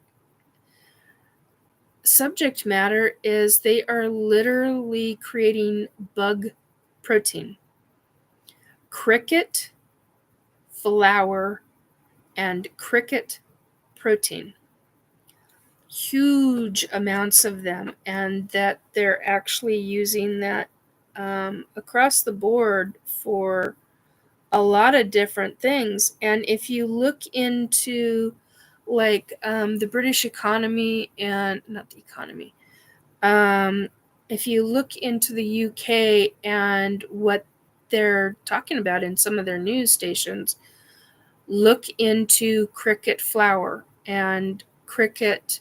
subject matter is they are literally creating bug protein, cricket flour, and cricket protein. Huge amounts of them, and that they're actually using that across the board for a lot of different things. And if you look into like the British economy, and not the economy, if you look into the UK and what they're talking about in some of their news stations, look into cricket flour and cricket,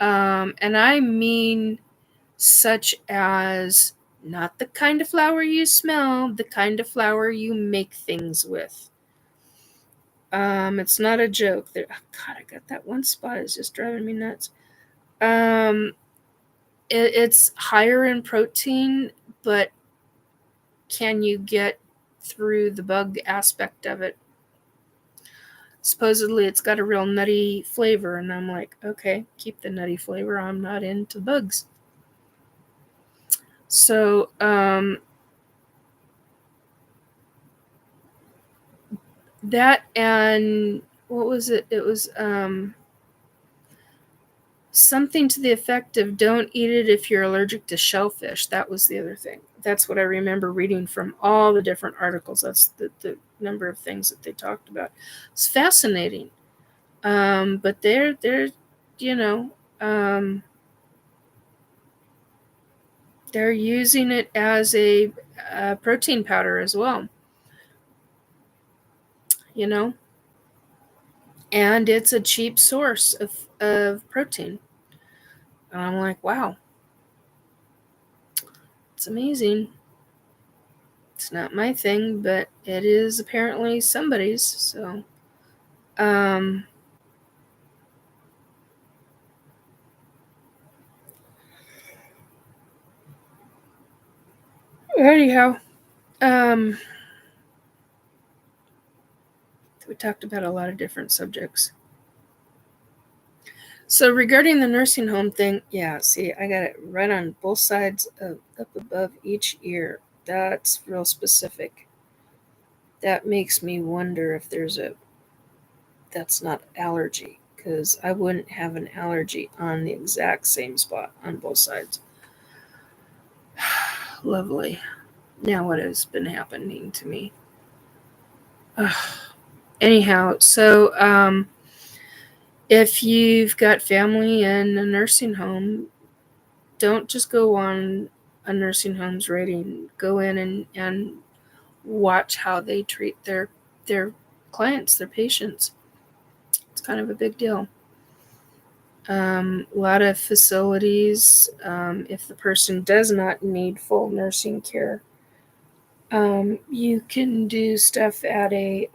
and I mean such as not the kind of flour you smell, the kind of flour you make things with. It's not a joke. Oh God, I got that one spot. It's just driving me nuts. It's higher in protein, but can you get through the bug aspect of it? Supposedly it's got a real nutty flavor, and I'm like, okay, keep the nutty flavor. I'm not into bugs. So that, and what was it? It was something to the effect of don't eat it if you're allergic to shellfish. That was the other thing. That's what I remember reading from all the different articles. That's the number of things that they talked about. It's fascinating. But they're they're using it as a protein powder as well. And it's a cheap source of protein. And I'm like, wow, it's amazing. It's not my thing, but it is apparently somebody's. So, anyhow, we talked about a lot of different subjects. So regarding the nursing home thing, yeah, see, I got it right on both sides of up above each ear. That's real specific. That makes me wonder if that's not allergy, because I wouldn't have an allergy on the exact same spot on both sides. Lovely. Now what has been happening to me? Anyhow, so if you've got family in a nursing home, don't just go on a nursing home's rating. Go in and watch how they treat their clients, their patients. It's kind of a big deal. A lot of facilities, if the person does not need full nursing care, you can do stuff at a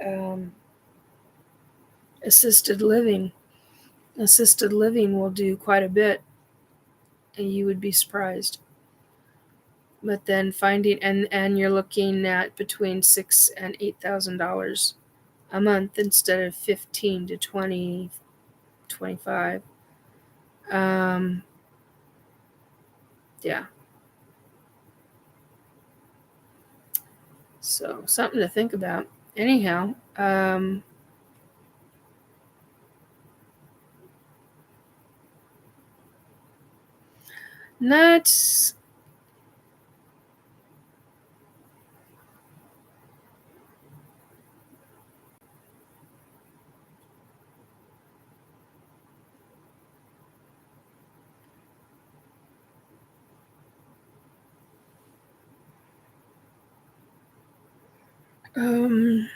assisted living. Assisted living will do quite a bit, and you would be surprised. But then finding, and you're looking at between $6,000 and $8,000 a month instead of 15 to 20, 25. Yeah. So something to think about. Anyhow, that's um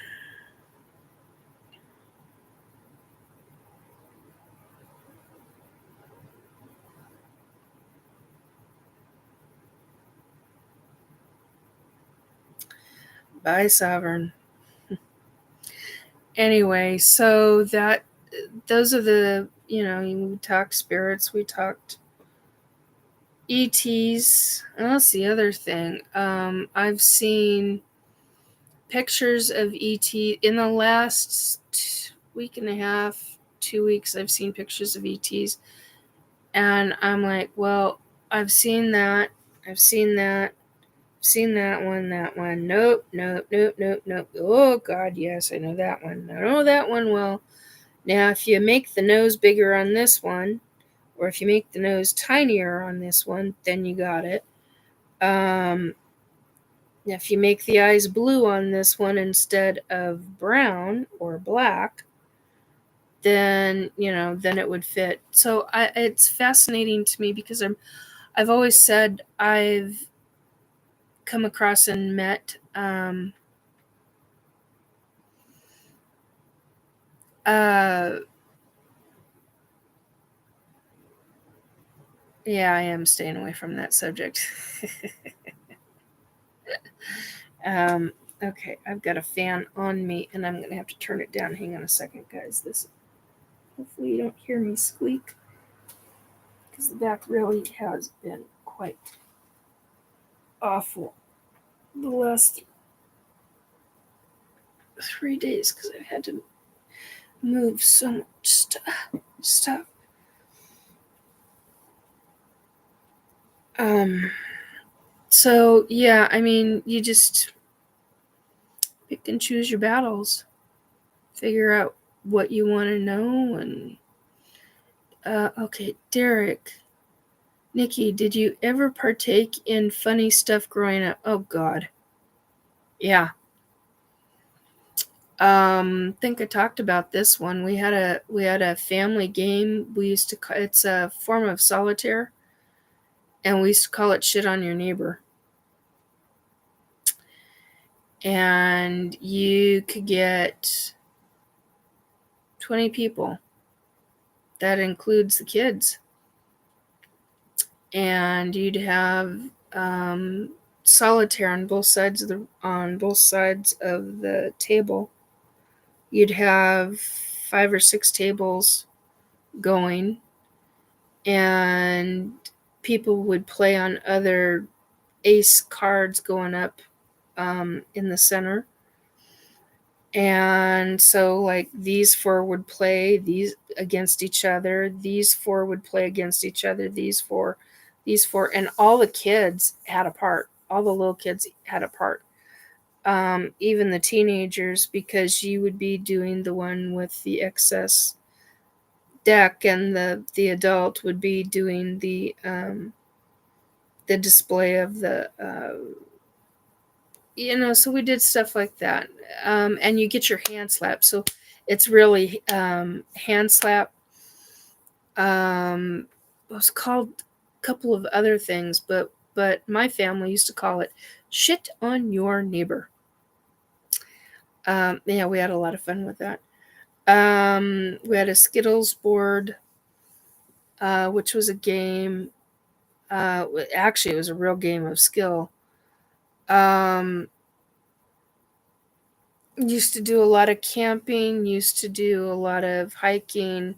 by Sovereign. Anyway, so that those are the, we talked spirits, we talked ETs. And that's the other thing. I've seen pictures of ET in the last week and a half, 2 weeks. I've seen pictures of ETs, and I'm like, well, I've seen that, I've seen that, seen that one, that one. Nope, nope, nope, nope, nope. Oh God, yes, I know that one. I know that one well. Now, if you make the nose bigger on this one, or if you make the nose tinier on this one, then you got it. If you make the eyes blue on this one instead of brown or black, then then it would fit. So it's fascinating to me because I've always said I've come across and met uh yeah, I am staying away from that subject. um okay, I've got a fan on me and I'm gonna have to turn it down. Hang on a second, guys. This hopefully you don't hear me squeak because the back really has been quite awful the last 3 days because I've had to move so much stuff. Um, so yeah, I mean, you just pick and choose your battles, figure out what you want to know, and okay, Derek, Nikki, did you ever partake in funny stuff growing up? Oh God, yeah. Think I talked about this one. We had a family game. We used to it's a form of solitaire, and we used to call it "Shit on Your Neighbor." And you could get 20 people. That includes the kids. And you'd have solitaire on both sides of the table. You'd have 5 or 6 tables going, and people would play on other ace cards going up in the center. And so like these four would play these against each other, these four would play against each other, these four, and all the kids had a part. All the little kids had a part. Even the teenagers, because you would be doing the one with the excess deck, and the adult would be doing the display of the so we did stuff like that. And you get your hand slap. So it's really hand slap. It was called a couple of other things, but my family used to call it "shit on your neighbor." Yeah, we had a lot of fun with that. We had a Skittles board, which was a game. Actually, it was a real game of skill. Um, Used to do a lot of camping. Used to do a lot of hiking.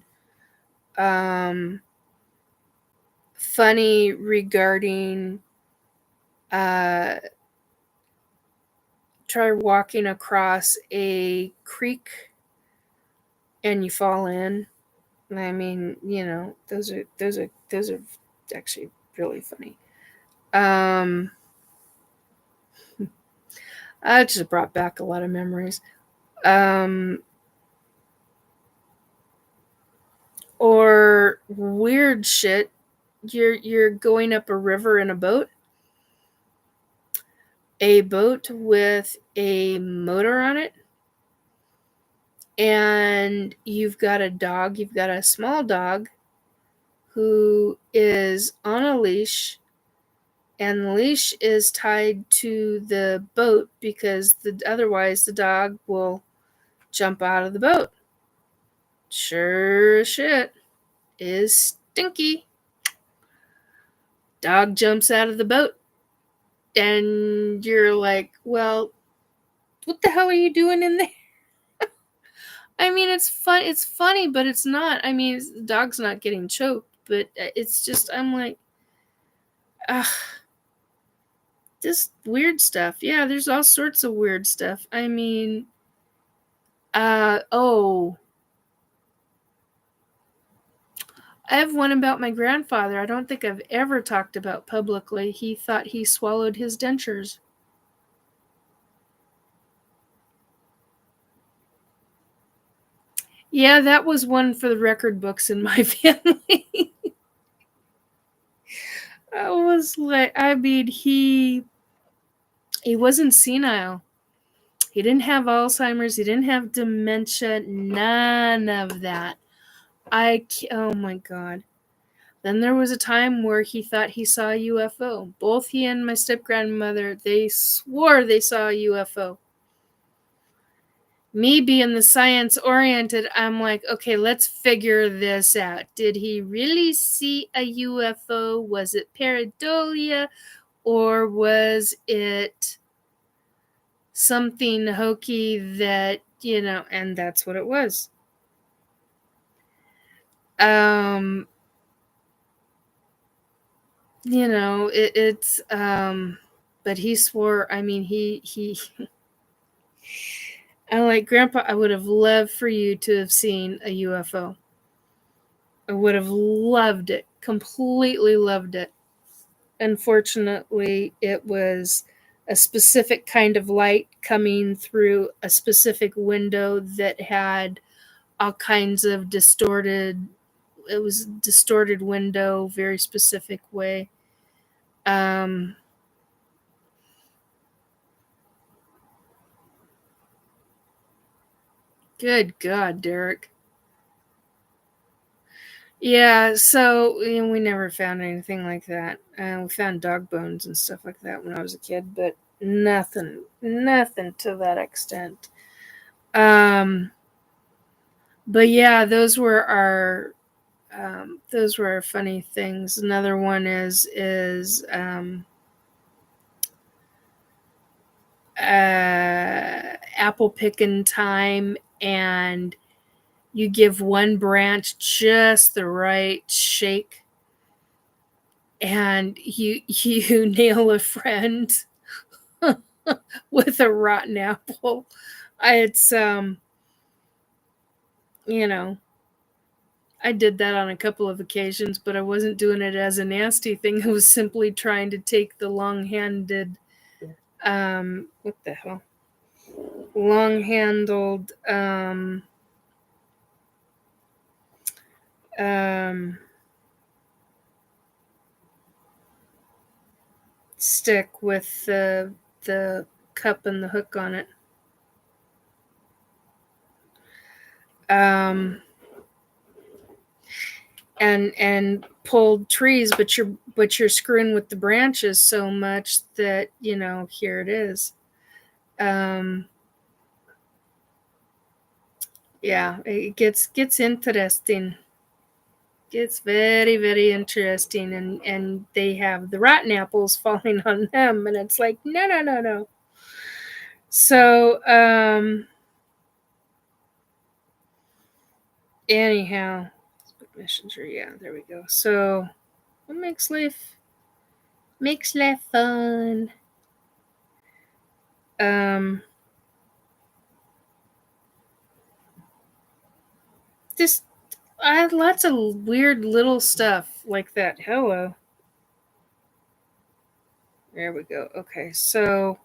Um, Funny regarding uh, try walking across a creek and you fall in. I mean, those are actually really funny. Um, I just brought back a lot of memories. Um, or weird shit. You're going up a river in a boat with a motor on it, and you've got a dog. You've got a small dog who is on a leash, and the leash is tied to the boat because otherwise the dog will jump out of the boat. Sure as shit is stinky. Dog jumps out of the boat, and you're like, well, what the hell are you doing in there? I mean, it's fun. It's funny, but it's not. I mean, the dog's not getting choked, but it's just. I'm like, ugh, just weird stuff. Yeah, there's all sorts of weird stuff. I mean, oh, I have one about my grandfather. I don't think I've ever talked about publicly. He thought he swallowed his dentures. Yeah, that was one for the record books in my family. I was like, I mean, he wasn't senile. He didn't have Alzheimer's. He didn't have dementia. None of that. Oh my God. Then there was a time where he thought he saw a UFO. Both he and my step grandmother, they swore they saw a UFO. Me being the science oriented, I'm like, okay, let's figure this out. Did he really see a UFO? Was it pareidolia, or was it something hokey that, and that's what it was. Um, it's but he swore, I mean, he I'm like, Grandpa, I would have loved for you to have seen a UFO. I would have loved it, completely loved it. Unfortunately, it was a specific kind of light coming through a specific window that had all kinds of it was distorted window, very specific way. Um, Good God, Derek. Yeah, so we never found anything like that. We found dog bones and stuff like that when I was a kid, but nothing to that extent. Um, but yeah, those were our funny things. Another one is apple picking time, and you give one branch just the right shake, and you nail a friend with a rotten apple. It's you know, I did that on a couple of occasions, but I wasn't doing it as a nasty thing. I was simply trying to take the long-handed what the hell? Long-handled um stick with the cup and the hook on it. Um and pulled trees, but you're screwing with the branches so much that, here it is. Um yeah, it gets interesting. Gets very, very interesting, and they have the rotten apples falling on them, and it's like, no, no, no, no. So anyhow, messenger, yeah, there we go. So what makes life fun? um just I had lots of weird little stuff like that. Hello. There we go. Okay, so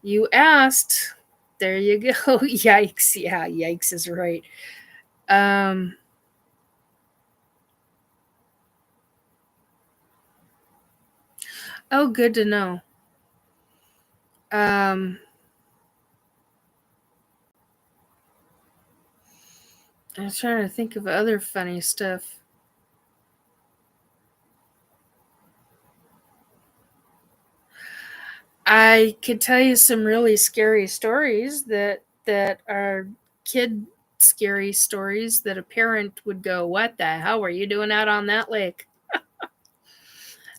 you asked. There you go. Yikes. Yeah, yikes is right. Um, oh, good to know. Um, I'm trying to think of other funny stuff. I could tell you some really scary stories that are kid scary stories that a parent would go, "What the hell were you doing out on that lake?"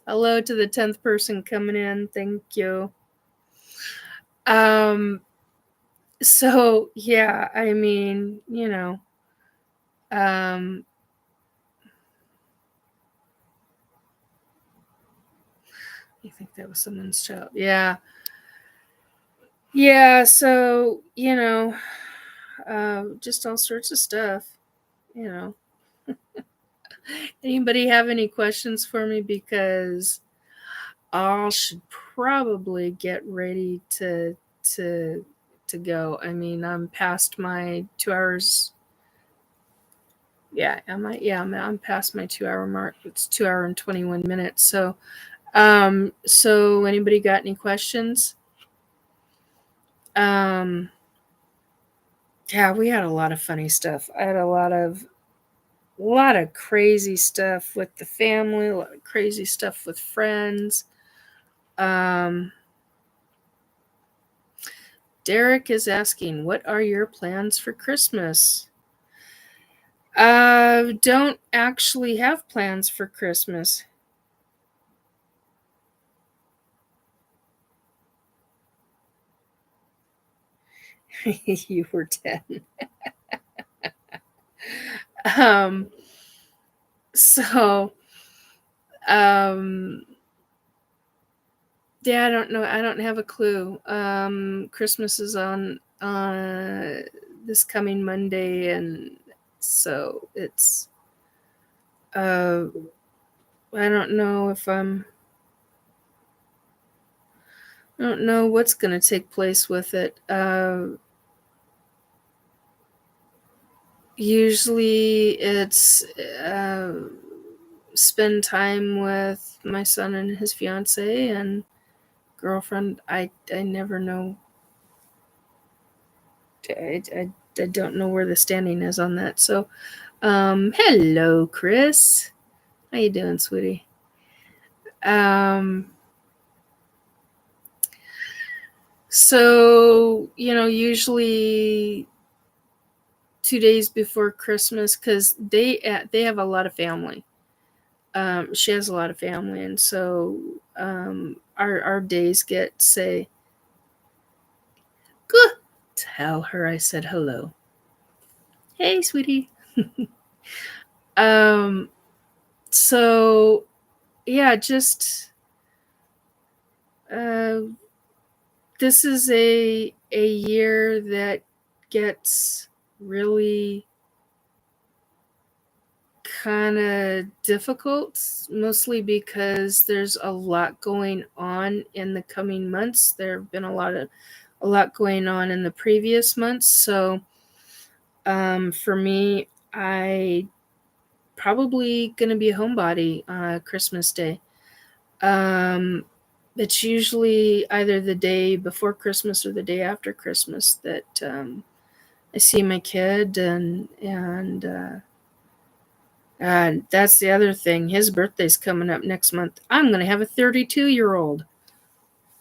Hello to the 10th person coming in. Thank you. Um so yeah, I mean, um I think that was someone's child. Yeah. Yeah, so, just all sorts of stuff, you know. Anybody have any questions for me, because I should probably get ready to to go. I mean, I'm past my 2 hours. Yeah, am I? Yeah, I'm past my 2 hour mark. It's 2 hour and 21 minutes. So anybody got any questions? Um, yeah, we had a lot of funny stuff. I had a lot of crazy stuff with the family, a lot of crazy stuff with friends. Um, Derek is asking, "What are your plans for Christmas?" Don't actually have plans for Christmas. You were 10. Um, so, um, yeah, I don't know. I don't have a clue. Christmas is on this coming Monday, and so it's uh, I don't know if I don't know what's going to take place with it. Usually, it's spend time with my son and his fiance and girlfriend. I never know. I don't know where the standing is on that. So, hello, Chris. How you doing, sweetie? Um, so usually 2 days before Christmas, because they have a lot of family. She has a lot of family, and so our days get say, good. Tell her I said hello. Hey, sweetie. Um, so yeah, just uh, this is a year that gets really kind of difficult, mostly because there's a lot going on in the coming months. There have been a lot going on in the previous months. So for me, I probably gonna be a homebody Christmas Day. Um, it's usually either the day before Christmas or the day after Christmas that I see my kid, and that's the other thing. His birthday's coming up next month. I'm gonna have a 32-year-old.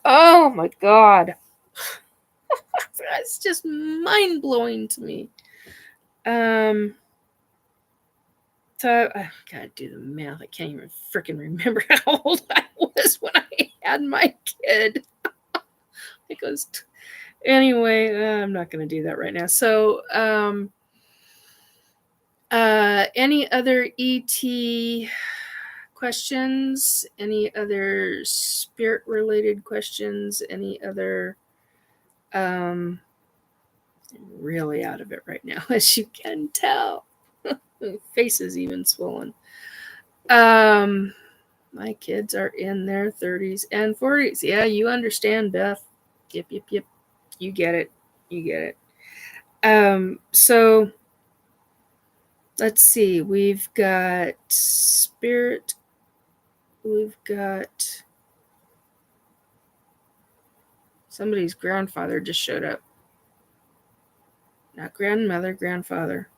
Oh my god, that's just mind blowing to me. Um, so I gotta do the math. I can't even freaking remember how old I was when I had my kid. It goes. Anyway, I'm not gonna do that right now. So, any other ET questions? Any other spirit related questions? Any other um really out of it right now, as you can tell. My face is even swollen. Um My kids are in their 30s and 40s. Yeah, you understand, Beth. Yep, yep, yep. You get it. You get it. So let's see. We've got spirit. We've got somebody's grandfather just showed up. Not grandmother, grandfather.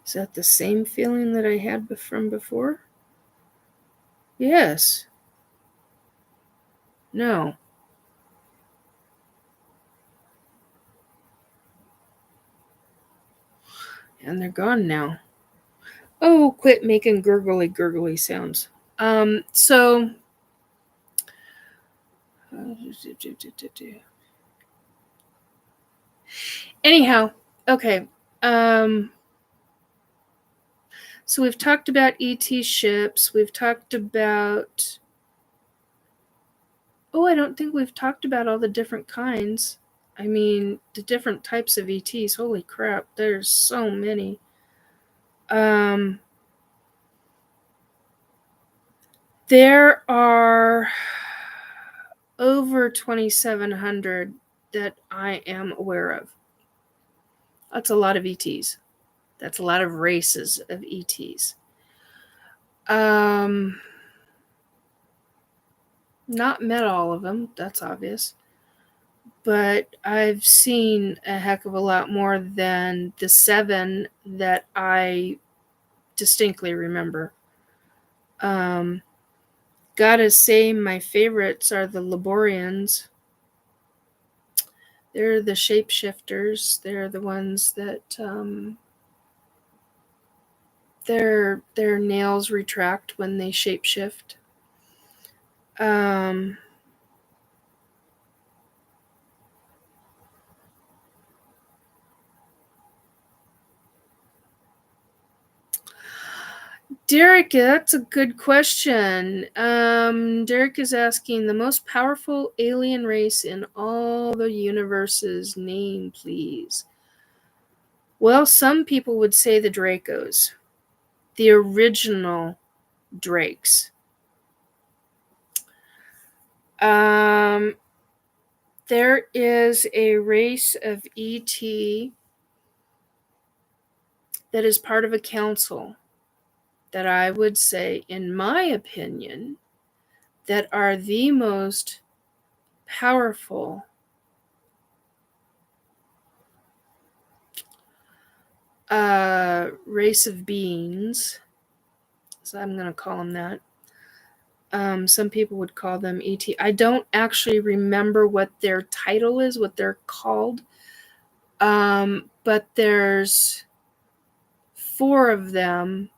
Is that the same feeling that I had from before? Yes. No. And they're gone now. Oh, quit making gurgly sounds. So anyhow, okay. So we've talked about ET ships. We've talked about. Oh, I don't think we've talked about all the different kinds. I mean, the different types of ETs. Holy crap, there's so many. There are over 2,700 that I am aware of. That's a lot of ETs. That's a lot of races of ETs. Not met all of them, that's obvious. But I've seen a heck of a lot more than the 7 that I distinctly remember. Gotta say, my favorites are the Laborians. They're the shapeshifters. They're the ones that their nails retract when they shapeshift. Derek, that's a good question. Derek is asking the most powerful alien race in all the universes. Name, please. Well, some people would say the Dracos, the original Drakes. There is a race of ET that is part of a council that I would say, in my opinion, that are the most powerful race of beings. So I'm going to call them that. Some people would call them ET. I don't actually remember what their title is, what they're called. But there's 4 of them.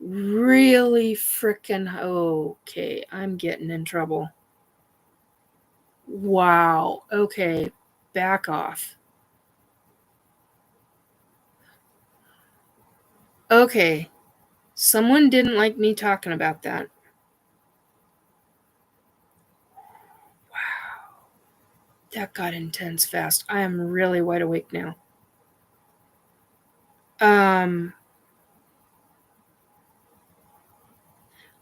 Really freaking okay. I'm getting in trouble. Wow. Okay. Back off. Okay. Someone didn't like me talking about that. Wow. That got intense fast. I am really wide awake now.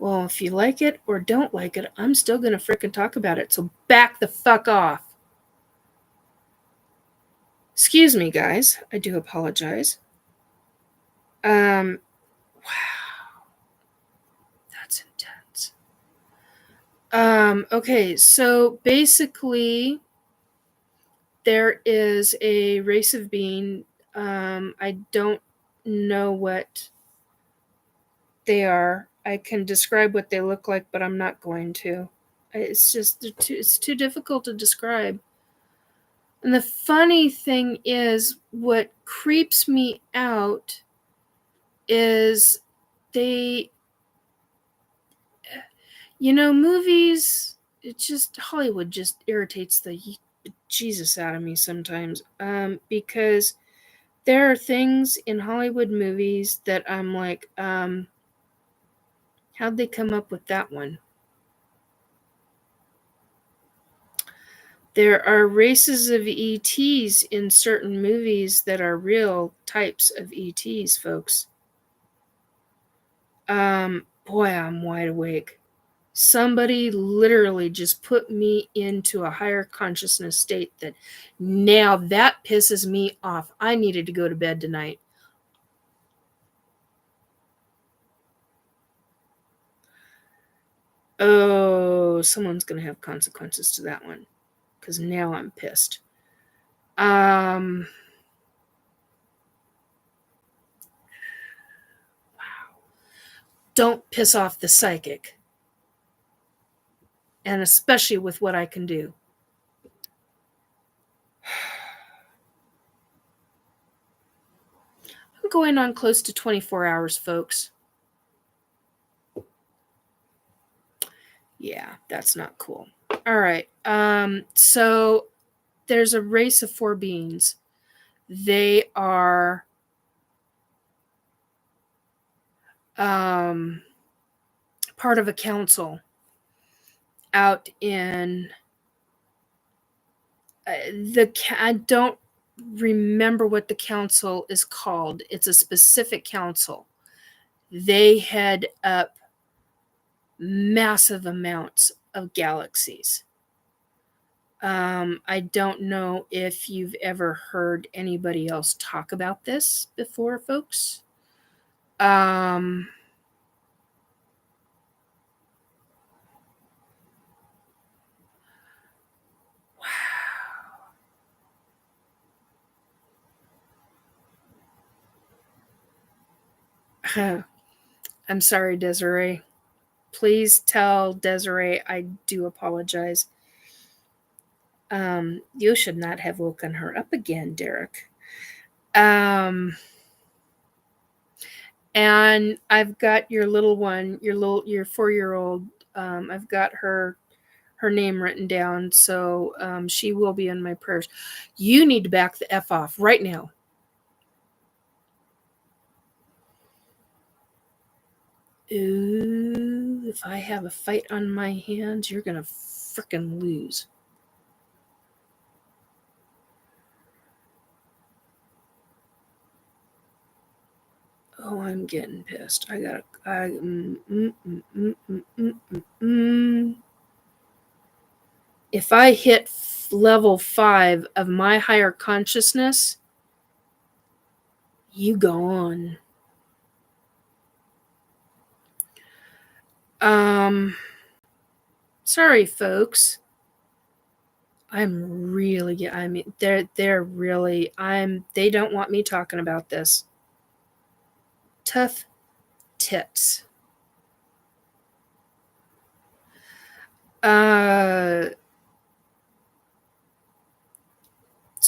Well, if you like it or don't like it, I'm still going to frickin' talk about it. So back the fuck off. Excuse me, guys. I do apologize. Wow. That's intense. Okay, so basically, there is a race of being. I don't know what they are. I can describe what they look like, but I'm not going to. It's just it's too difficult to describe. And the funny thing is, what creeps me out is they, movies, it just, Hollywood just irritates the Jesus out of me sometimes. Because there are things in Hollywood movies that I'm like, how'd they come up with that one? There are races of ETs in certain movies that are real types of ETs, folks. Boy, I'm wide awake. Somebody literally just put me into a higher consciousness state that now that pisses me off. I needed to go to bed tonight. Oh, someone's going to have consequences to that one because now I'm pissed. Wow. Don't piss off the psychic. And especially with what I can do. I'm going on close to 24 hours, folks. Yeah, that's not cool. All right. So there's a race of four beings. They are part of a council out in I don't remember what the council is called. It's a specific council. They head up massive amounts of galaxies. I don't know if you've ever heard anybody else talk about this before, folks. Um, wow. I'm sorry, Desiree. Please tell Desiree I do apologize. You should not have woken her up again, Derek. And I've got your little one, your 4-year-old. I've got her name written down, so she will be in my prayers. You need to back the F off right now. Ooh, if I have a fight on my hands, you're gonna frickin' lose. Oh, I'm getting pissed. If I hit level 5 of my higher consciousness, you go on. Sorry, folks. I'm really, I mean, they're really, they don't want me talking about this. Tough tits. So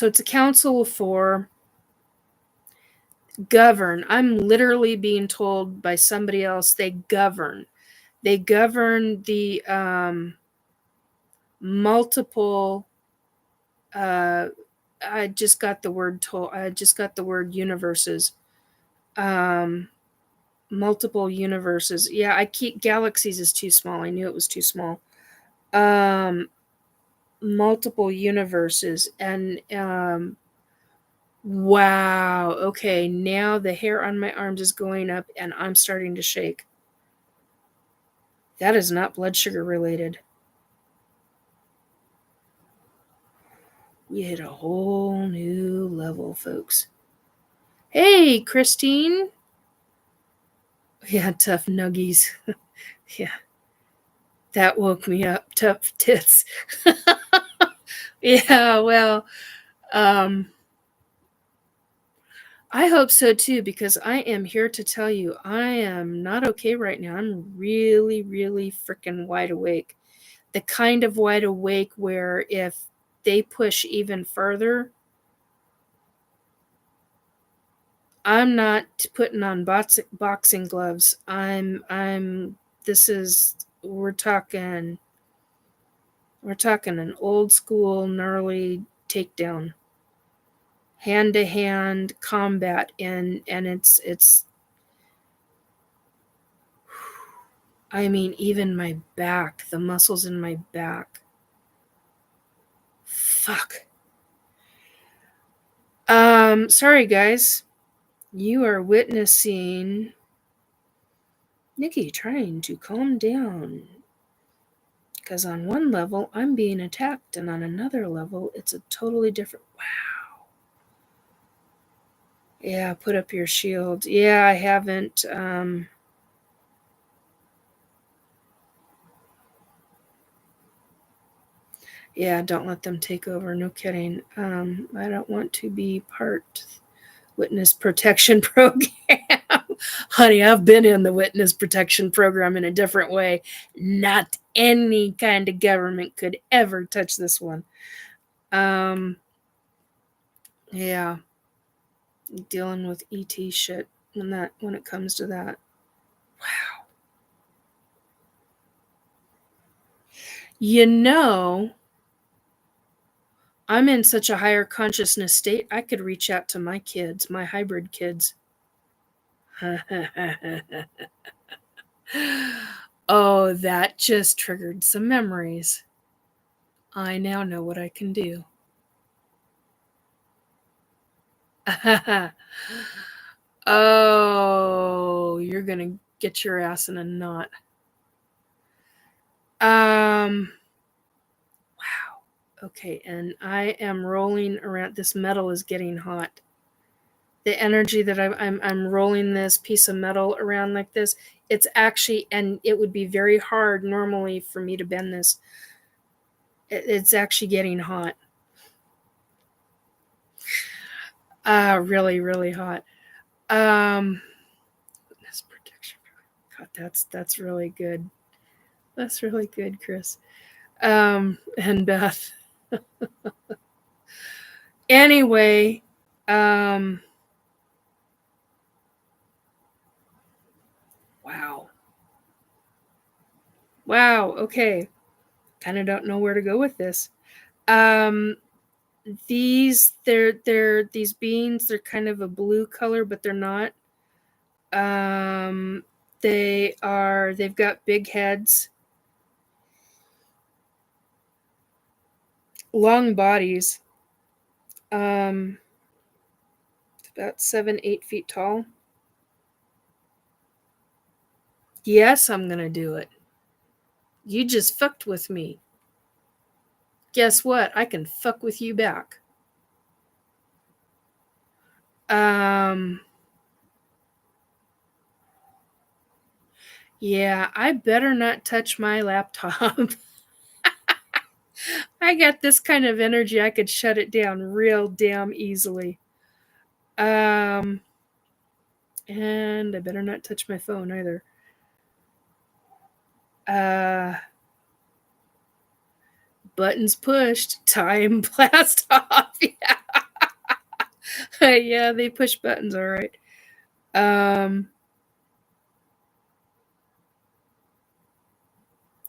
it's a council of 4. Govern. I'm literally being told by somebody else they govern. They govern the multiple. I just got the word told. I just got the word universes. Multiple universes. Yeah, I keep galaxies is too small. I knew it was too small. Multiple universes and wow. Okay, now the hair on my arms is going up and I'm starting to shake. That is not blood sugar related. We hit a whole new level, folks. Hey, Christine. Yeah, tough nuggies. Yeah. That woke me up. Tough tits. Yeah, well, I hope so too, because I am here to tell you I am not okay right now. I'm really, really freaking wide awake. The kind of wide awake where if they push even further, I'm not putting on boxing gloves. This is, we're talking an old school, gnarly takedown, hand to hand combat, and it's. I mean, even my back, the muscles in my back Fuck. Sorry guys. You are witnessing Nikki trying to calm down. Because on one level, I'm being attacked, and on another level, it's a totally different. Wow. Yeah, put up your shield. Yeah, I haven't. Yeah, don't let them take over. No kidding. I don't want to be part witness protection program. Honey, I've been in the witness protection program in a different way. Not any kind of government could ever touch this one. Yeah, dealing with ET shit when it comes to that. Wow. You know, I'm in such a higher consciousness state, I could reach out to my kids, my hybrid kids. Oh, that just triggered some memories. I now know what I can do. Oh, you're gonna get your ass in a knot. Wow. Okay, and I am rolling around. This metal is getting hot. The energy that I'm rolling this piece of metal around like this, it's actually, and it would be very hard normally for me to bend this. It's actually getting hot. Really, really hot. Witness protection. God, that's really good. That's really good, Chris. And Beth. Anyway, wow. Wow, okay. Kind of don't know where to go with this. Um they're these beans, they're kind of a blue color, but they're not. Um they've got big heads, long bodies. Um about 7, 8 feet tall. Yes, I'm gonna do it. You just fucked with me. Guess what? I can fuck with you back. Um, yeah, I better not touch my laptop. I got this kind of energy, I could shut it down real damn easily. Um, and I better not touch my phone either. Uh, buttons pushed, time blast off. Yeah, yeah, they push buttons, all right. Um,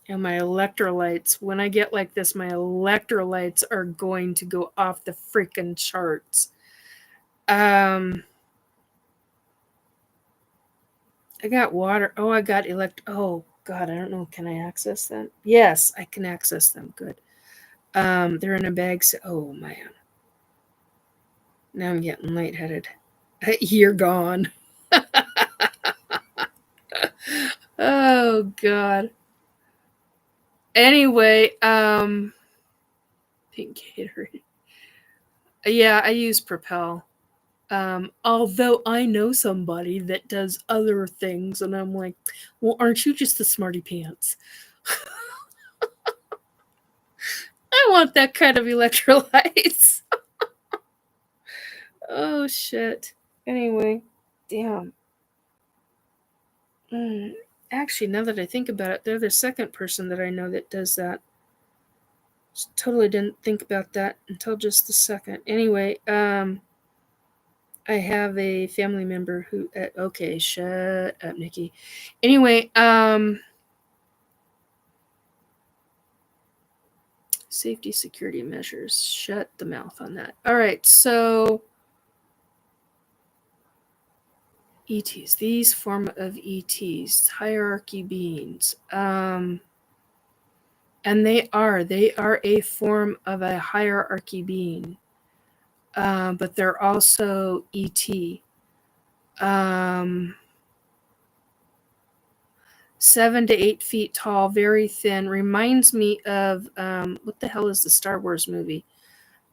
and my electrolytes, when I get like this, my electrolytes are going to go off the freaking charts. Um, I got water. Oh, I got Oh, God, I don't know. Can I access them? Yes, I can access them. Good. They're in a bag. Oh, man. Now I'm getting lightheaded. You're gone. Oh, God. Anyway, pink Gatorade. Yeah, I use Propel. Although I know somebody that does other things, and I'm like, well, aren't you just the smarty pants? I want that kind of electrolytes. Oh, shit. Anyway, damn. Mm. Actually, now that I think about it, they're the second person that I know that does that. Just totally didn't think about that until just the second. Anyway, I have a family member who. Okay, shut up, Nikki. Anyway, safety security measures. Shut the mouth on that. All right, so ETs. These form of ETs. Hierarchy beings. And they are a form of a hierarchy being. But they're also ET. Um, 7 to 8 feet tall, very thin. Reminds me of what the hell is the Star Wars movie?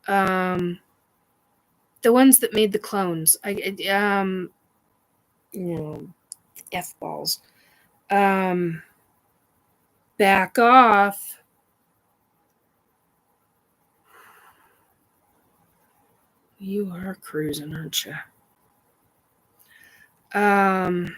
Um, the ones that made the clones. You know, f balls. Um, back off. You are cruising, aren't you? Um,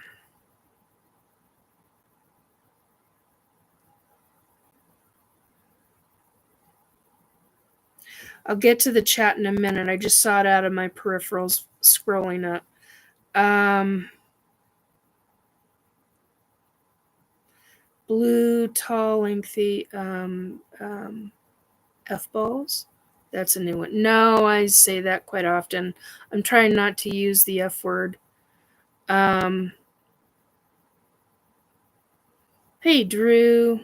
I'll get to the chat in a minute. I just saw it out of my peripherals scrolling up. Blue, tall, lengthy F balls. That's a new one. No, I say that quite often. I'm trying not to use the F word. Um, hey, Drew.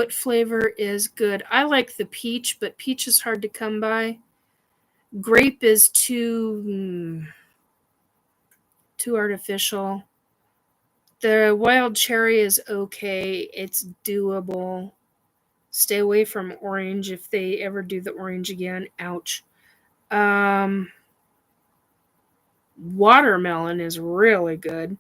What flavor is good? I like the peach, but peach is hard to come by. Grape is too artificial. The wild cherry is okay. It's doable. Stay away from orange if they ever do the orange again. Ouch. Um, watermelon is really good.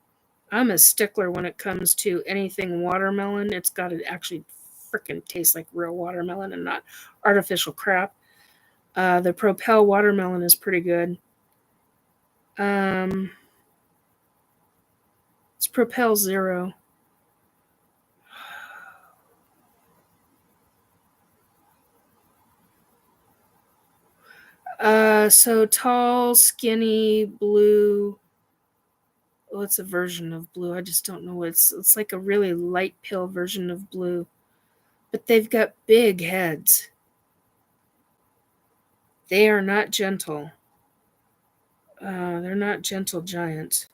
I'm a stickler when it comes to anything watermelon. It's got to actually freaking taste like real watermelon and not artificial crap. The Propel watermelon is pretty good. Um, it's Propel Zero. So tall, skinny, blue. Well, it's a version of blue. I just don't know what it's like a really light pale version of blue. But they've got big heads. They are not gentle. They're not gentle giants.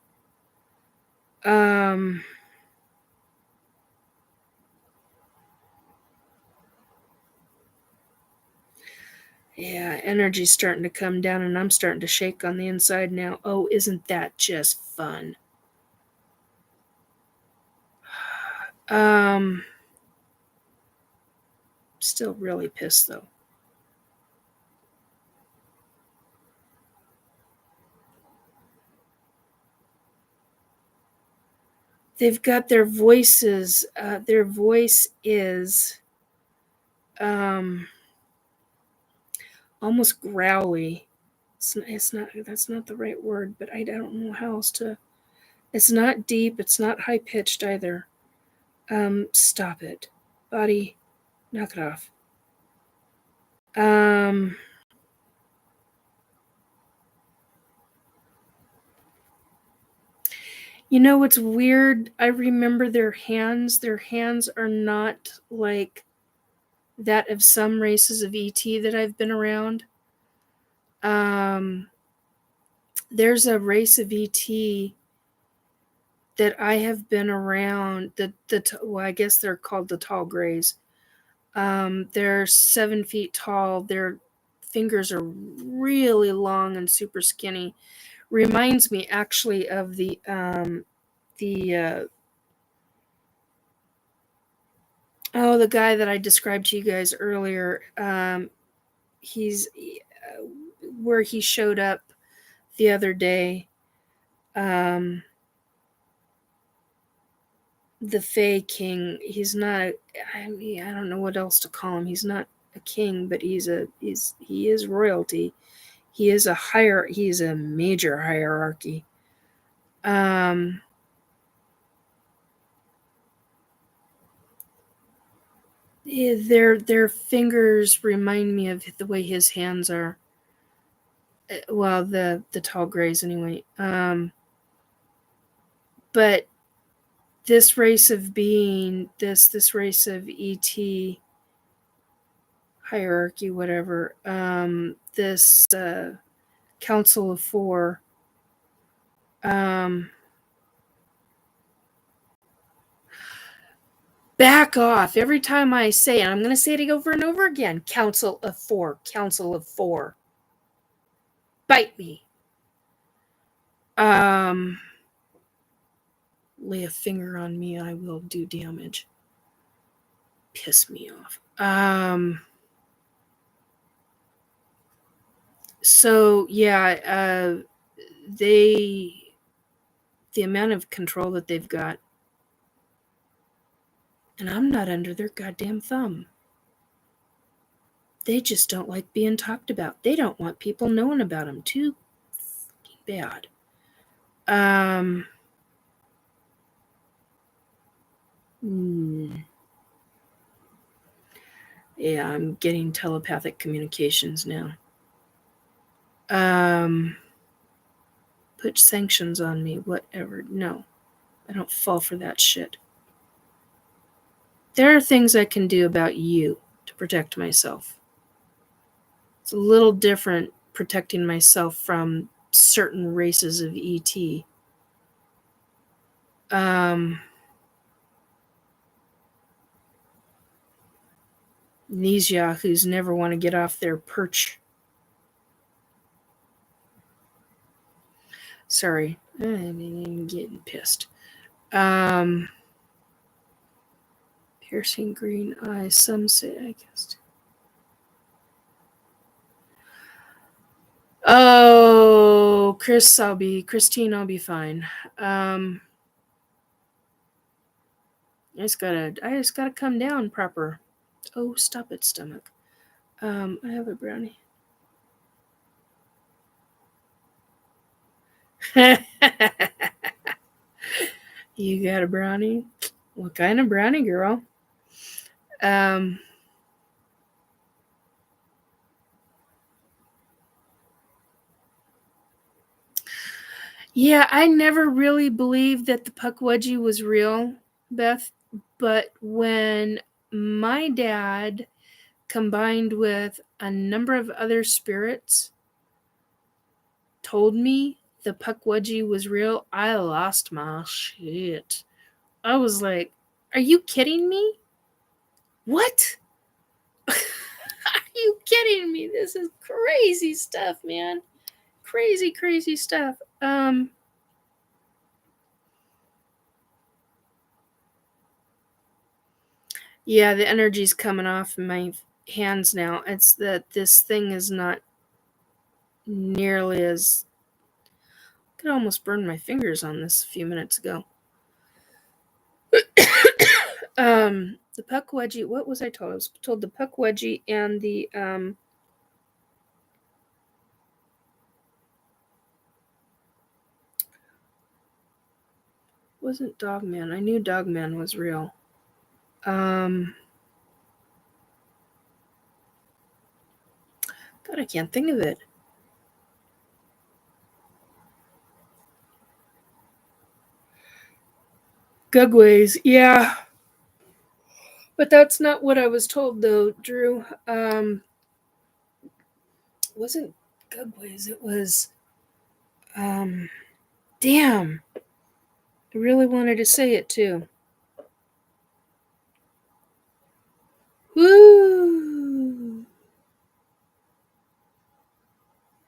Um, yeah, energy's starting to come down and I'm starting to shake on the inside now. Oh, isn't that just fun? Um, Still really pissed though. They've got their voices. Their voice is um, almost growly. It's not. That's not the right word, but I don't know how else to. It's not deep. It's not high pitched either. Stop it, buddy. Knock it off. Um, you know what's weird? I remember their hands. Their hands are not like that of some races of ET that I've been around. Um, there's a race of ET that I have been around. Well, I guess they're called the tall grays. They're 7 feet tall. Their fingers are really long and super skinny. Reminds me actually of the the guy that I described to you guys earlier. He's where he showed up the other day. Um, the Fey King. He's not. I mean, I don't know what else to call him. He's not a king, but he is royalty. He is a higher. He is a major hierarchy. Um, their fingers remind me of the way his hands are. Well, the tall grays anyway. But this race of being, this race of ET hierarchy, whatever. This Council of Four. Um, Back off. Every time I say it, I'm going to say it over and over again. Council of Four. Council of Four. Bite me. Lay a finger on me, I will do damage. Piss me off. So yeah, the amount of control that they've got, and I'm not under their goddamn thumb. They just don't like being talked about. They don't want people knowing about them. Too bad. Yeah, I'm getting telepathic communications now. Put sanctions on me, whatever. No, I don't fall for that shit. There are things I can do about you to protect myself. It's a little different protecting myself from certain races of ET. These yahoos never want to get off their perch. Sorry, I'm getting pissed. Piercing green eyes, some say, I guess. Oh, Christine, I'll be fine. I just gotta come down proper. Oh, stop it, stomach. I have a brownie. You got a brownie? What kind of brownie, girl? Yeah, I never really believed that the Pukwudgie was real, Beth. But when my dad combined with a number of other spirits told me the Pukwudgie was real, I lost my shit. I was like, are you kidding me? What? Are you kidding me? This is crazy stuff, man. Crazy, crazy stuff. Yeah, the energy's coming off my hands now. It's that this thing is not nearly as. I could almost burn my fingers on this a few minutes ago. The Pukwudgie. What was I told? I was told the Pukwudgie and the wasn't Dogman. I knew Dogman was real. God, I can't think of it. Gugways, yeah. But that's not what I was told, though, Drew. It wasn't Gugways. It was, damn. I really wanted to say it, too. Woo!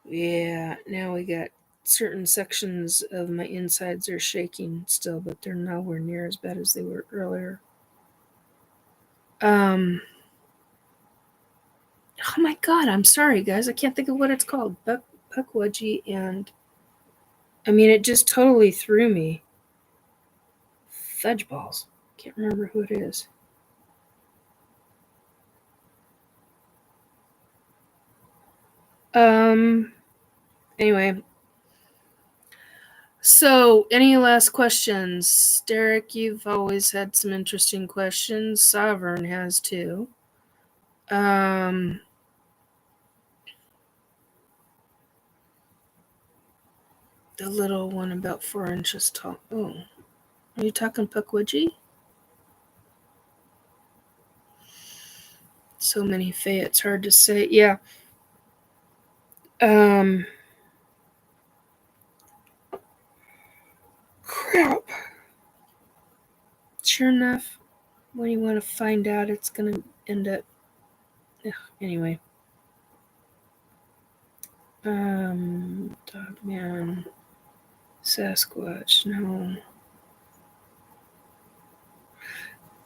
Yeah, now we got certain sections of my insides are shaking still, but they're nowhere near as bad as they were earlier. Oh my god, I'm sorry, guys. I can't think of what it's called. Pukwudgie, and I mean, it just totally threw me. Fudge balls. Can't remember who it is. Anyway. So, any last questions? Derek, you've always had some interesting questions. Sovereign has too. The little one about 4 inches tall. Oh, are you talking Pukwudgie? So many Faye, it's hard to say. Yeah. Crap. Sure enough, when you want to find out, it's going to end up. Ugh, anyway. Dogman. Sasquatch. No.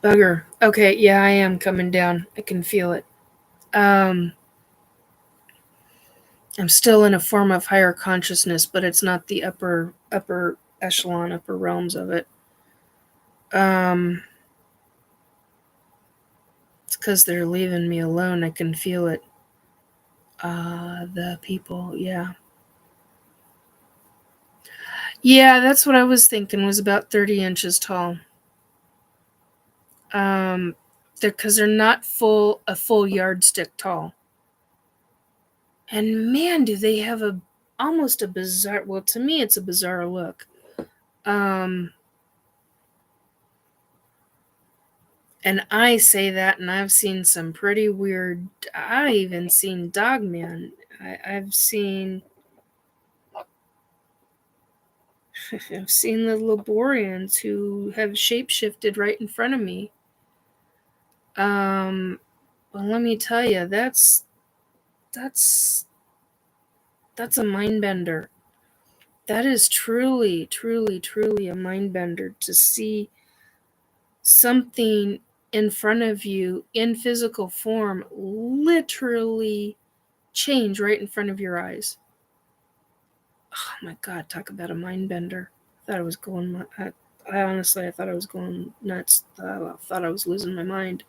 Bugger. Okay, yeah, I am coming down. I can feel it. I'm still in a form of higher consciousness, but it's not the upper echelon, upper realms of it. It's because they're leaving me alone. I can feel it. The people, yeah. Yeah, that's what I was thinking, was about 30 inches tall. Because they're not a full yardstick tall. And man, do they have almost a bizarre, well, to me, it's a bizarre look. And I say that, and I've seen some pretty weird, I even seen Dogman. I've seen I've seen the Laborians who have shapeshifted right in front of me. Well, let me tell you, that's a mind bender. That is truly, truly, truly a mind bender to see something in front of you in physical form literally change right in front of your eyes. Oh my God, talk about a mind bender. I thought I was going, I honestly, I thought I was going nuts. I thought I was losing my mind.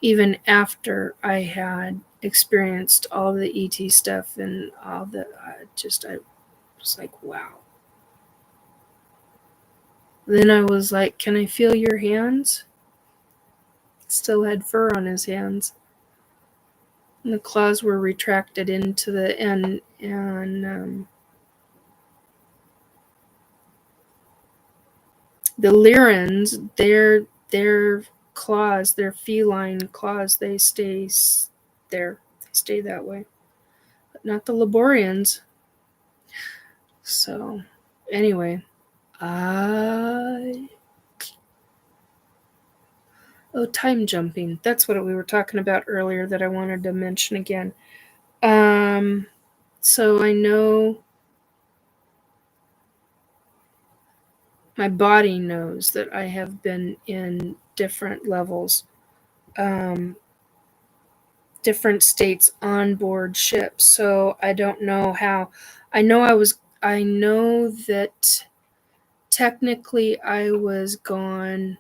Even after I had experienced all the ET stuff and all the, I was like, wow. Then I was like, can I feel your hands? Still had fur on his hands. And the claws were retracted into the end, and the Lyrans, their claws, their feline claws, they stay there. They stay that way. But not the Laborians. So, anyway, I... Oh, time jumping. That's what we were talking about earlier that I wanted to mention again. So I know my body knows that I have been in different levels, different states on board ships. So I don't know how. I know that technically I was gone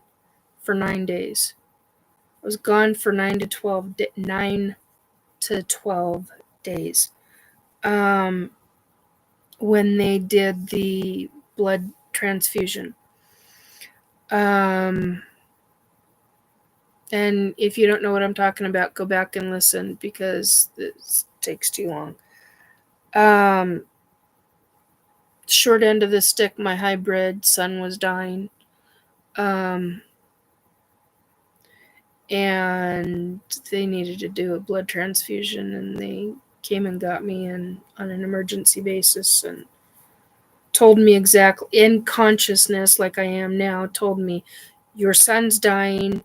for 9 days. I was gone for 9 to 12 days. When they did the blood transfusion. And if you don't know what I'm talking about, go back and listen because it takes too long. Short end of the stick, my hybrid son was dying. And they needed to do a blood transfusion, and they came and got me on an emergency basis and told me exactly, in consciousness like I am now, told me, your son's dying.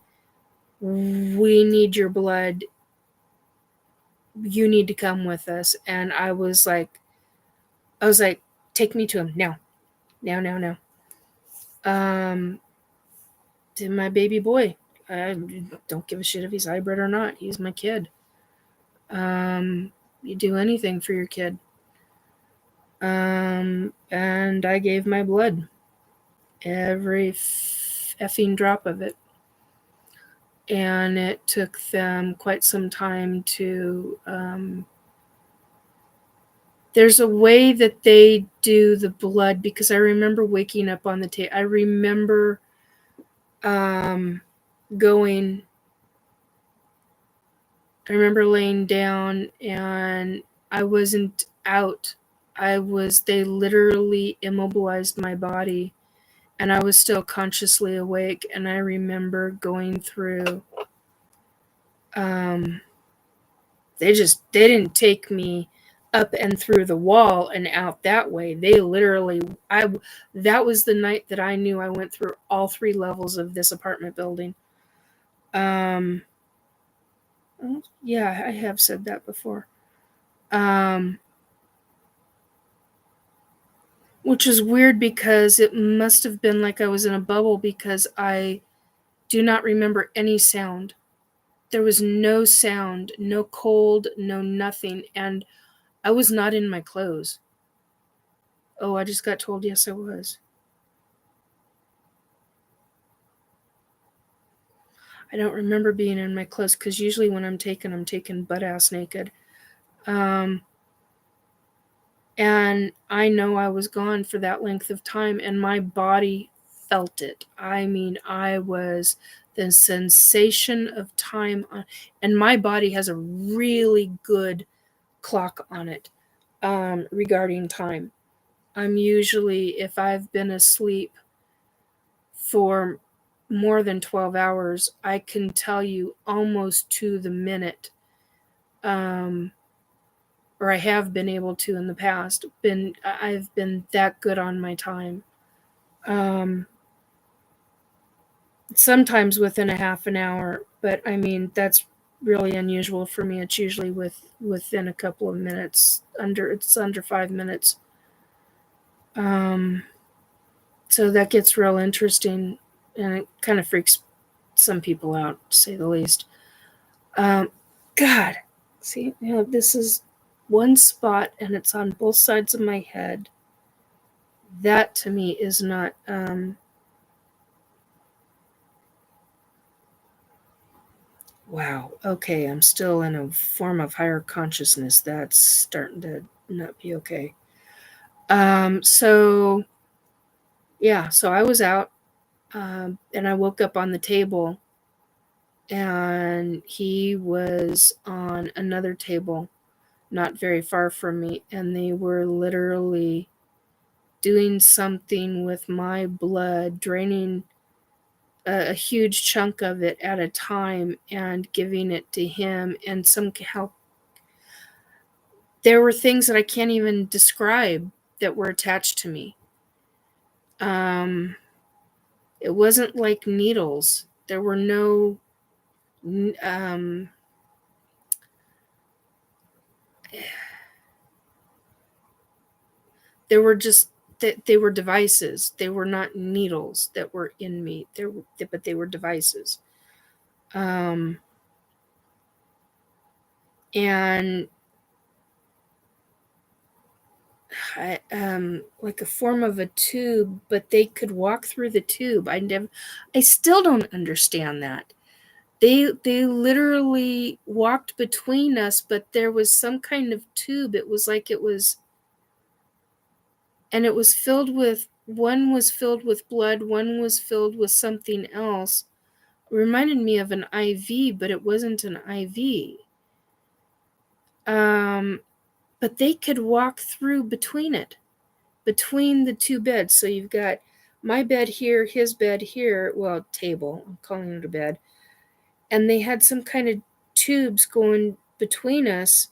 We need your blood. You need to come with us. And I was like, take me to him now. Now. To my baby boy. I don't give a shit if he's hybrid or not. He's my kid. You do anything for your kid. And I gave my blood. Every effing drop of it. And it took them quite some time to... there's a way that they do the blood, because I remember waking up on the table. I remember going... I remember laying down and I wasn't out. They literally immobilized my body and I was still consciously awake. And I remember going through, they didn't take me up and through the wall and out that way. They literally, that was the night that I knew I went through all 3 levels of this apartment building. Yeah, I have said that before. Um, which is weird because it must have been like I was in a bubble because I do not remember any sound. There was no sound, no cold, no nothing, and I was not in my clothes. Oh, I just got told yes, I was. I don't remember being in my clothes because usually when I'm taken butt ass naked. Um, and I know I was gone for that length of time, and my body felt it. I mean, I was the sensation of time on, and my body has a really good clock on it regarding time. I'm usually, if I've been asleep for more than 12 hours, I can tell you almost to the minute, um, or I have been able to in the past. I've been that good on my time. Um, Sometimes within a half an hour, but I mean that's really unusual for me. It's usually within a couple of minutes. Under 5 minutes. Um, so that gets real interesting, and it kind of freaks some people out, to say the least. Um, God, see, this is one spot, and it's on both sides of my head. That to me is not. Wow. Okay, I'm still in a form of higher consciousness. That's starting to not be okay. So yeah, so I was out, and I woke up on the table, and he was on another table, not very far from me, and they were literally doing something with my blood, draining a huge chunk of it at a time and giving it to him, and somehow there were things that I can't even describe that were attached to me. Um, it wasn't like needles. There were no. Um, there were just that they were devices. They were not needles that were in me. But they were devices. Um, and like a form of a tube, but they could walk through the tube. I still don't understand that. They literally walked between us, but there was some kind of tube. It was like it was, and it was filled with, one was filled with blood, one was filled with something else. It reminded me of an IV, but it wasn't an IV. But they could walk through between it, between the two beds. So you've got my bed here, his bed here, well, table, I'm calling it a bed. And they had some kind of tubes going between us,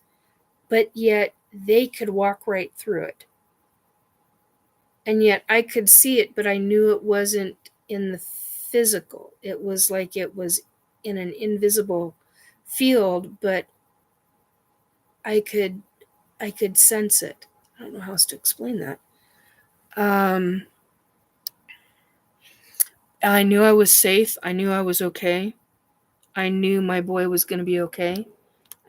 but yet they could walk right through it. And yet I could see it, but I knew it wasn't in the physical. It was like it was in an invisible field, but I could I could sense it. I don't know how else to explain that. Um, I knew I was safe. I knew I was okay. I knew my boy was going to be okay.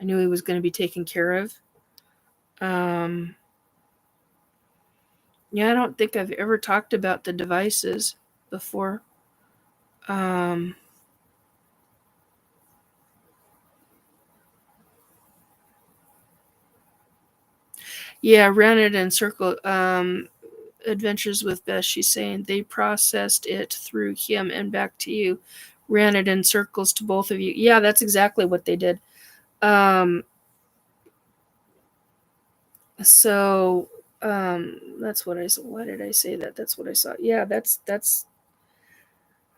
I knew he was going to be taken care of. Um, yeah, I don't think I've ever talked about the devices before. Um, yeah, ran it in circle. Adventures with Bess, she's saying they processed it through him and back to you. Ran it in circles to both of you. Yeah, that's exactly what they did. Um, so that's what I saw. Why did I say that? That's what I saw. Yeah, that's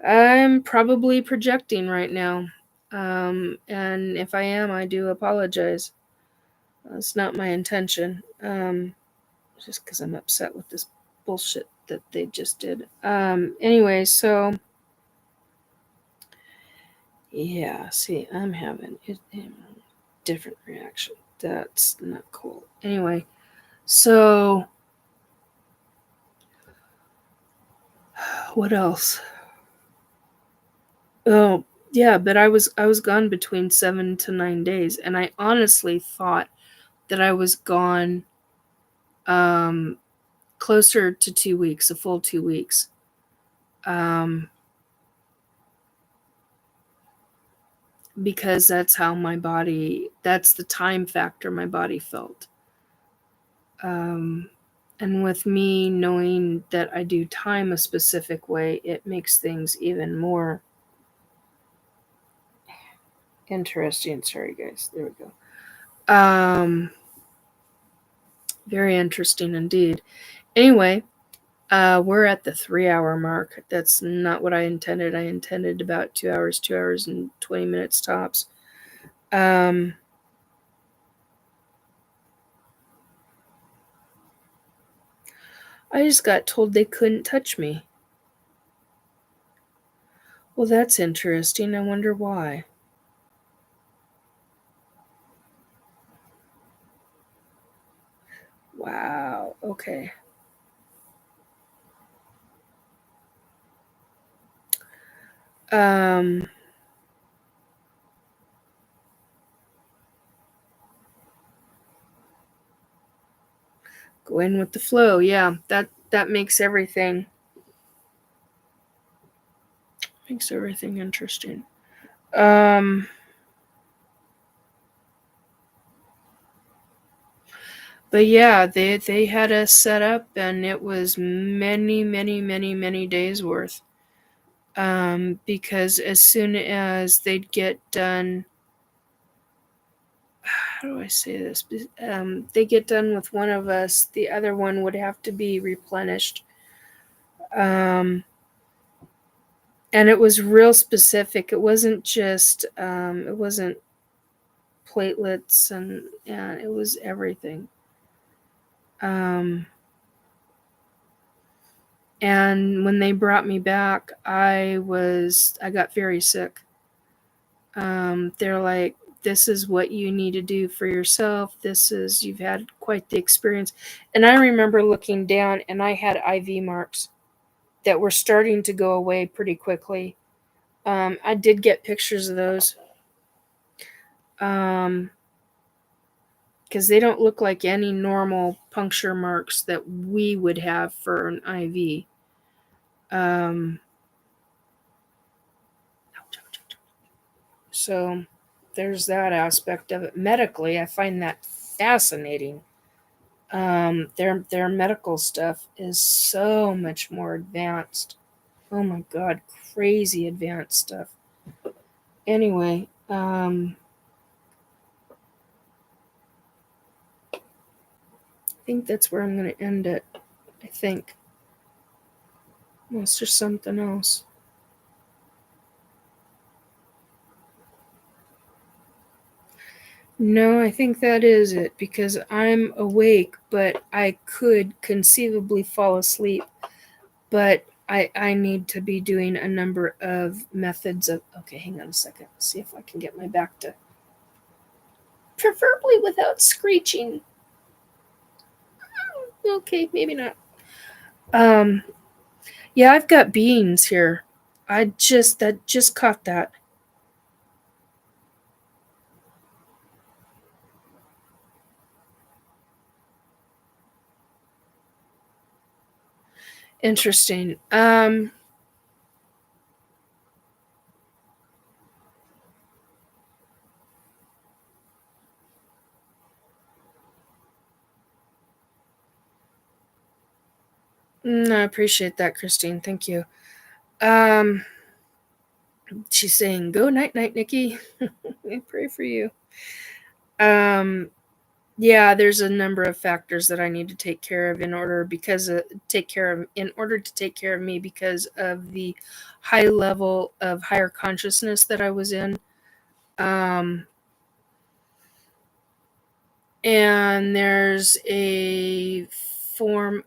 I'm probably projecting right now. And if I am, I do apologize. It's not my intention. Just because I'm upset with this bullshit that they just did. Anyway, so Yeah, see, I'm having a different reaction. That's not cool. Anyway, so what else? Oh, yeah, but I was gone between 7 to 9 days, and I honestly thought that I was gone um closer to 2 weeks, a full 2 weeks. Um because that's how my body, that's the time factor my body felt. Um and with me knowing that I do time a specific way, it makes things even more interesting. Sorry guys. There we go. Very interesting indeed. Anyway, we're at the 3 hour mark. That's not what I intended. I intended about 2 hours, 2 hours and 20 minutes tops. Um, I just got told they couldn't touch me. Well, that's interesting. I wonder why. Wow. Okay. Um, go in with the flow. Yeah, that makes everything interesting. Um, but yeah, they had us set up, and it was many, many, many, many days worth. Because as soon as they'd get done, how do I say this? They get done with one of us, the other one would have to be replenished. Um, and it was real specific. It wasn't just, it wasn't platelets, and it was everything. Um, and when they brought me back, I got very sick. They're like, this is what you need to do for yourself. You've had quite the experience. And I remember looking down, and I had IV marks that were starting to go away pretty quickly. I did get pictures of those. Because they don't look like any normal puncture marks that we would have for an IV. Um, so there's that aspect of it. Medically, I find that fascinating. Their medical stuff is so much more advanced. Oh my god, crazy advanced stuff. Anyway, I think that's where I'm gonna end it. I think. Unless there's something else. No, I think that is it because I'm awake, but I could conceivably fall asleep. But I need to be doing a number of methods of. Okay, hang on a second. See if I can get my back to. Preferably without screeching. Okay, maybe not. Um, yeah, I've got beans here. I just caught that. Interesting. I appreciate that, Christine. Thank you. Um, she's saying, "Go night night, Nikki." I pray for you. Um, yeah, there's a number of factors that I need to take care of in order to take care of me because of the high level of higher consciousness that I was in. Um, and form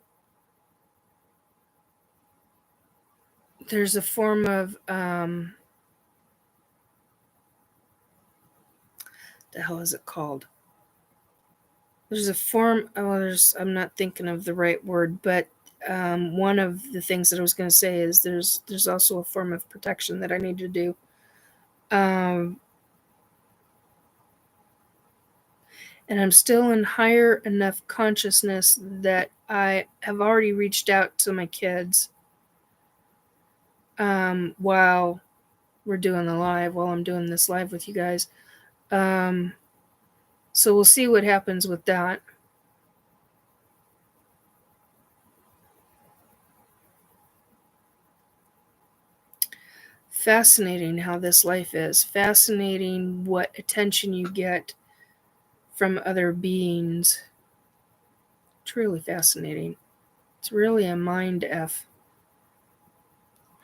there's a form of the hell is it called? There's a form. I'm not thinking of the right word, but one of the things that I was going to say is there's also a form of protection that I need to do. And I'm still in higher enough consciousness that I have already reached out to my kids while we're doing the live, while I'm doing this live with you guys. So we'll see what happens with that. Fascinating how this life is. Fascinating what attention you get from other beings. Truly fascinating. It's really a mind F.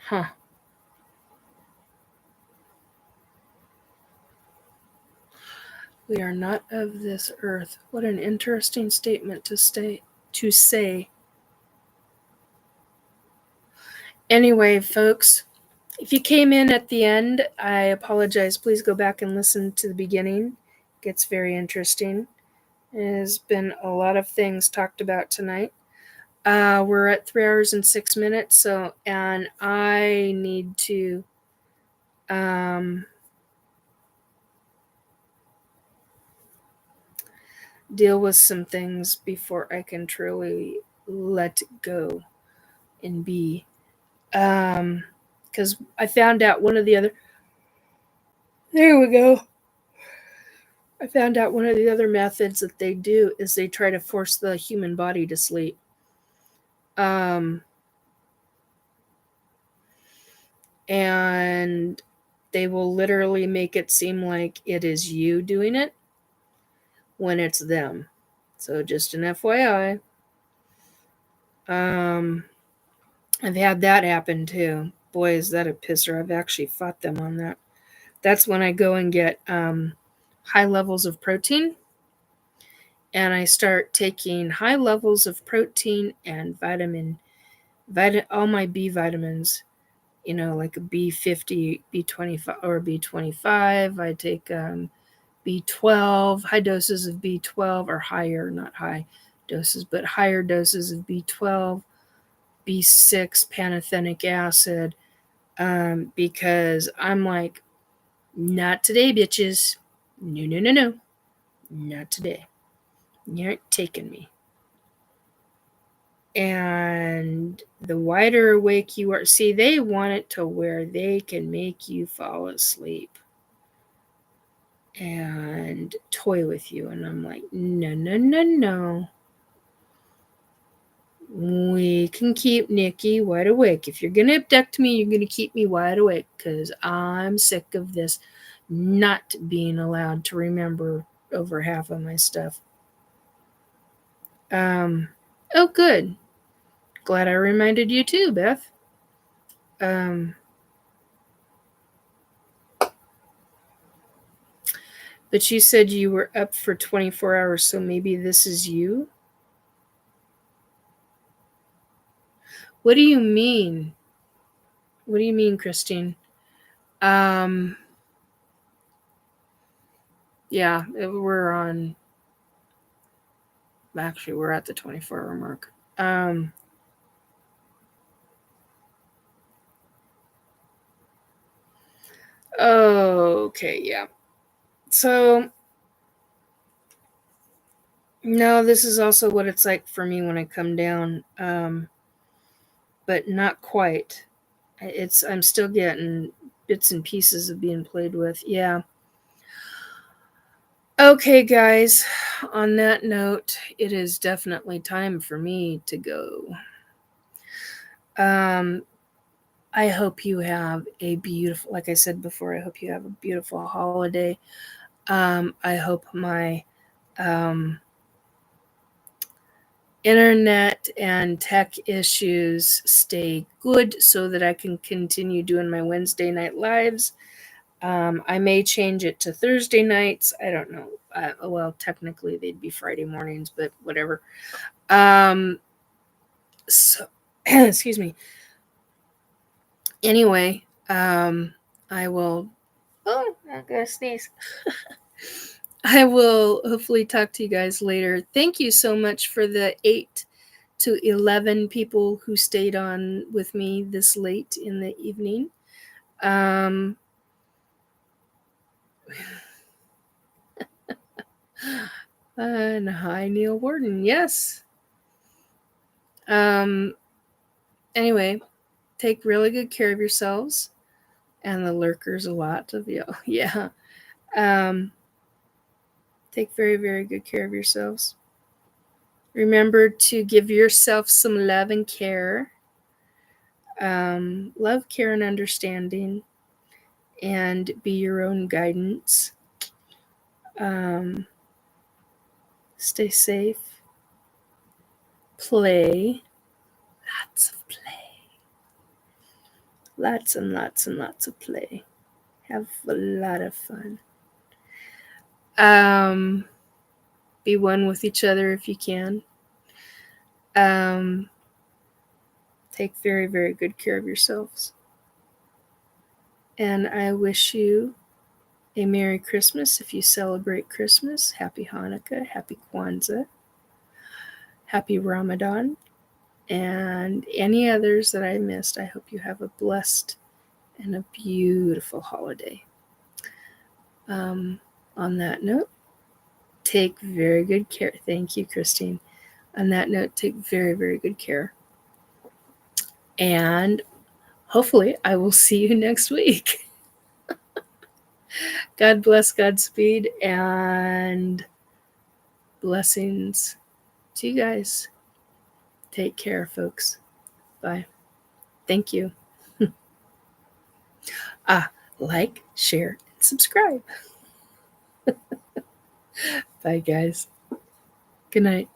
Huh. We are not of this earth. What an interesting statement to say. Anyway, folks, if you came in at the end, I apologize. Please go back and listen to the beginning. It gets very interesting. There's been a lot of things talked about tonight. We're at 3 hours and 6 minutes, and I need to deal with some things before I can truly let go and be. Because I found out one of the other. There we go. I found out one of the other methods that they do is they try to force the human body to sleep. And they will literally make it seem like it is you doing it when it's them. So just an FYI. I've had that happen too. Boy, is that a pisser. I've actually fought them on that. That's when I go and get high levels of protein. And I start taking high levels of protein and all my B vitamins, like a B50, B25, or B25. I take B12, high doses of B12, or higher, not high doses, but higher doses of B12, B6, pantothenic acid, because I'm like, not today, bitches. No. Not today. You aren't taking me. And the wider awake you are, see, they want it to where they can make you fall asleep and toy with you. And I'm like, no. We can keep Nikki wide awake. If you're going to abduct me, you're going to keep me wide awake, because I'm sick of this not being allowed to remember over half of my stuff. Oh, good. Glad I reminded you too, Beth. But you said you were up for 24 hours, so maybe this is you? What do you mean? What do you mean, Christine? Yeah, we're on. Actually, we're at the 24-hour mark. Okay, yeah. So, no, this is also what it's like for me when I come down, but not quite. I'm still getting bits and pieces of being played with. Yeah. Okay, guys. On that note, it is definitely time for me to go. I hope you have a beautiful, like I said before, I hope you have a beautiful holiday. I hope my internet and tech issues stay good so that I can continue doing my Wednesday night lives. I may change it to Thursday nights. I don't know. Well, technically they'd be Friday mornings, but whatever. So, excuse me. Anyway, I will. Oh, I'm gonna sneeze. I will hopefully talk to you guys later. Thank you so much for the 8 to 11 people who stayed on with me this late in the evening. Um, and hi, Neil Warden. Yes. Um, anyway, take really good care of yourselves and the lurkers, a lot of you. Yeah. Um, take very, very good care of yourselves. Remember to give yourself some love and care. Love, care, and understanding, and be your own guidance. Um, stay safe. Play. Lots of play. Lots and lots and lots of play. Have a lot of fun. Um, be one with each other if you can. Um, take very, very good care of yourselves. And I wish you a Merry Christmas if you celebrate Christmas. Happy Hanukkah. Happy Kwanzaa. Happy Ramadan. And any others that I missed, I hope you have a blessed and a beautiful holiday. On that note, take very good care. Thank you, Christine. On that note, take very, very good care. And hopefully, I will see you next week. God bless, Godspeed, and blessings to you guys. Take care, folks. Bye. Thank you. Like, share, and subscribe. Bye, guys. Good night.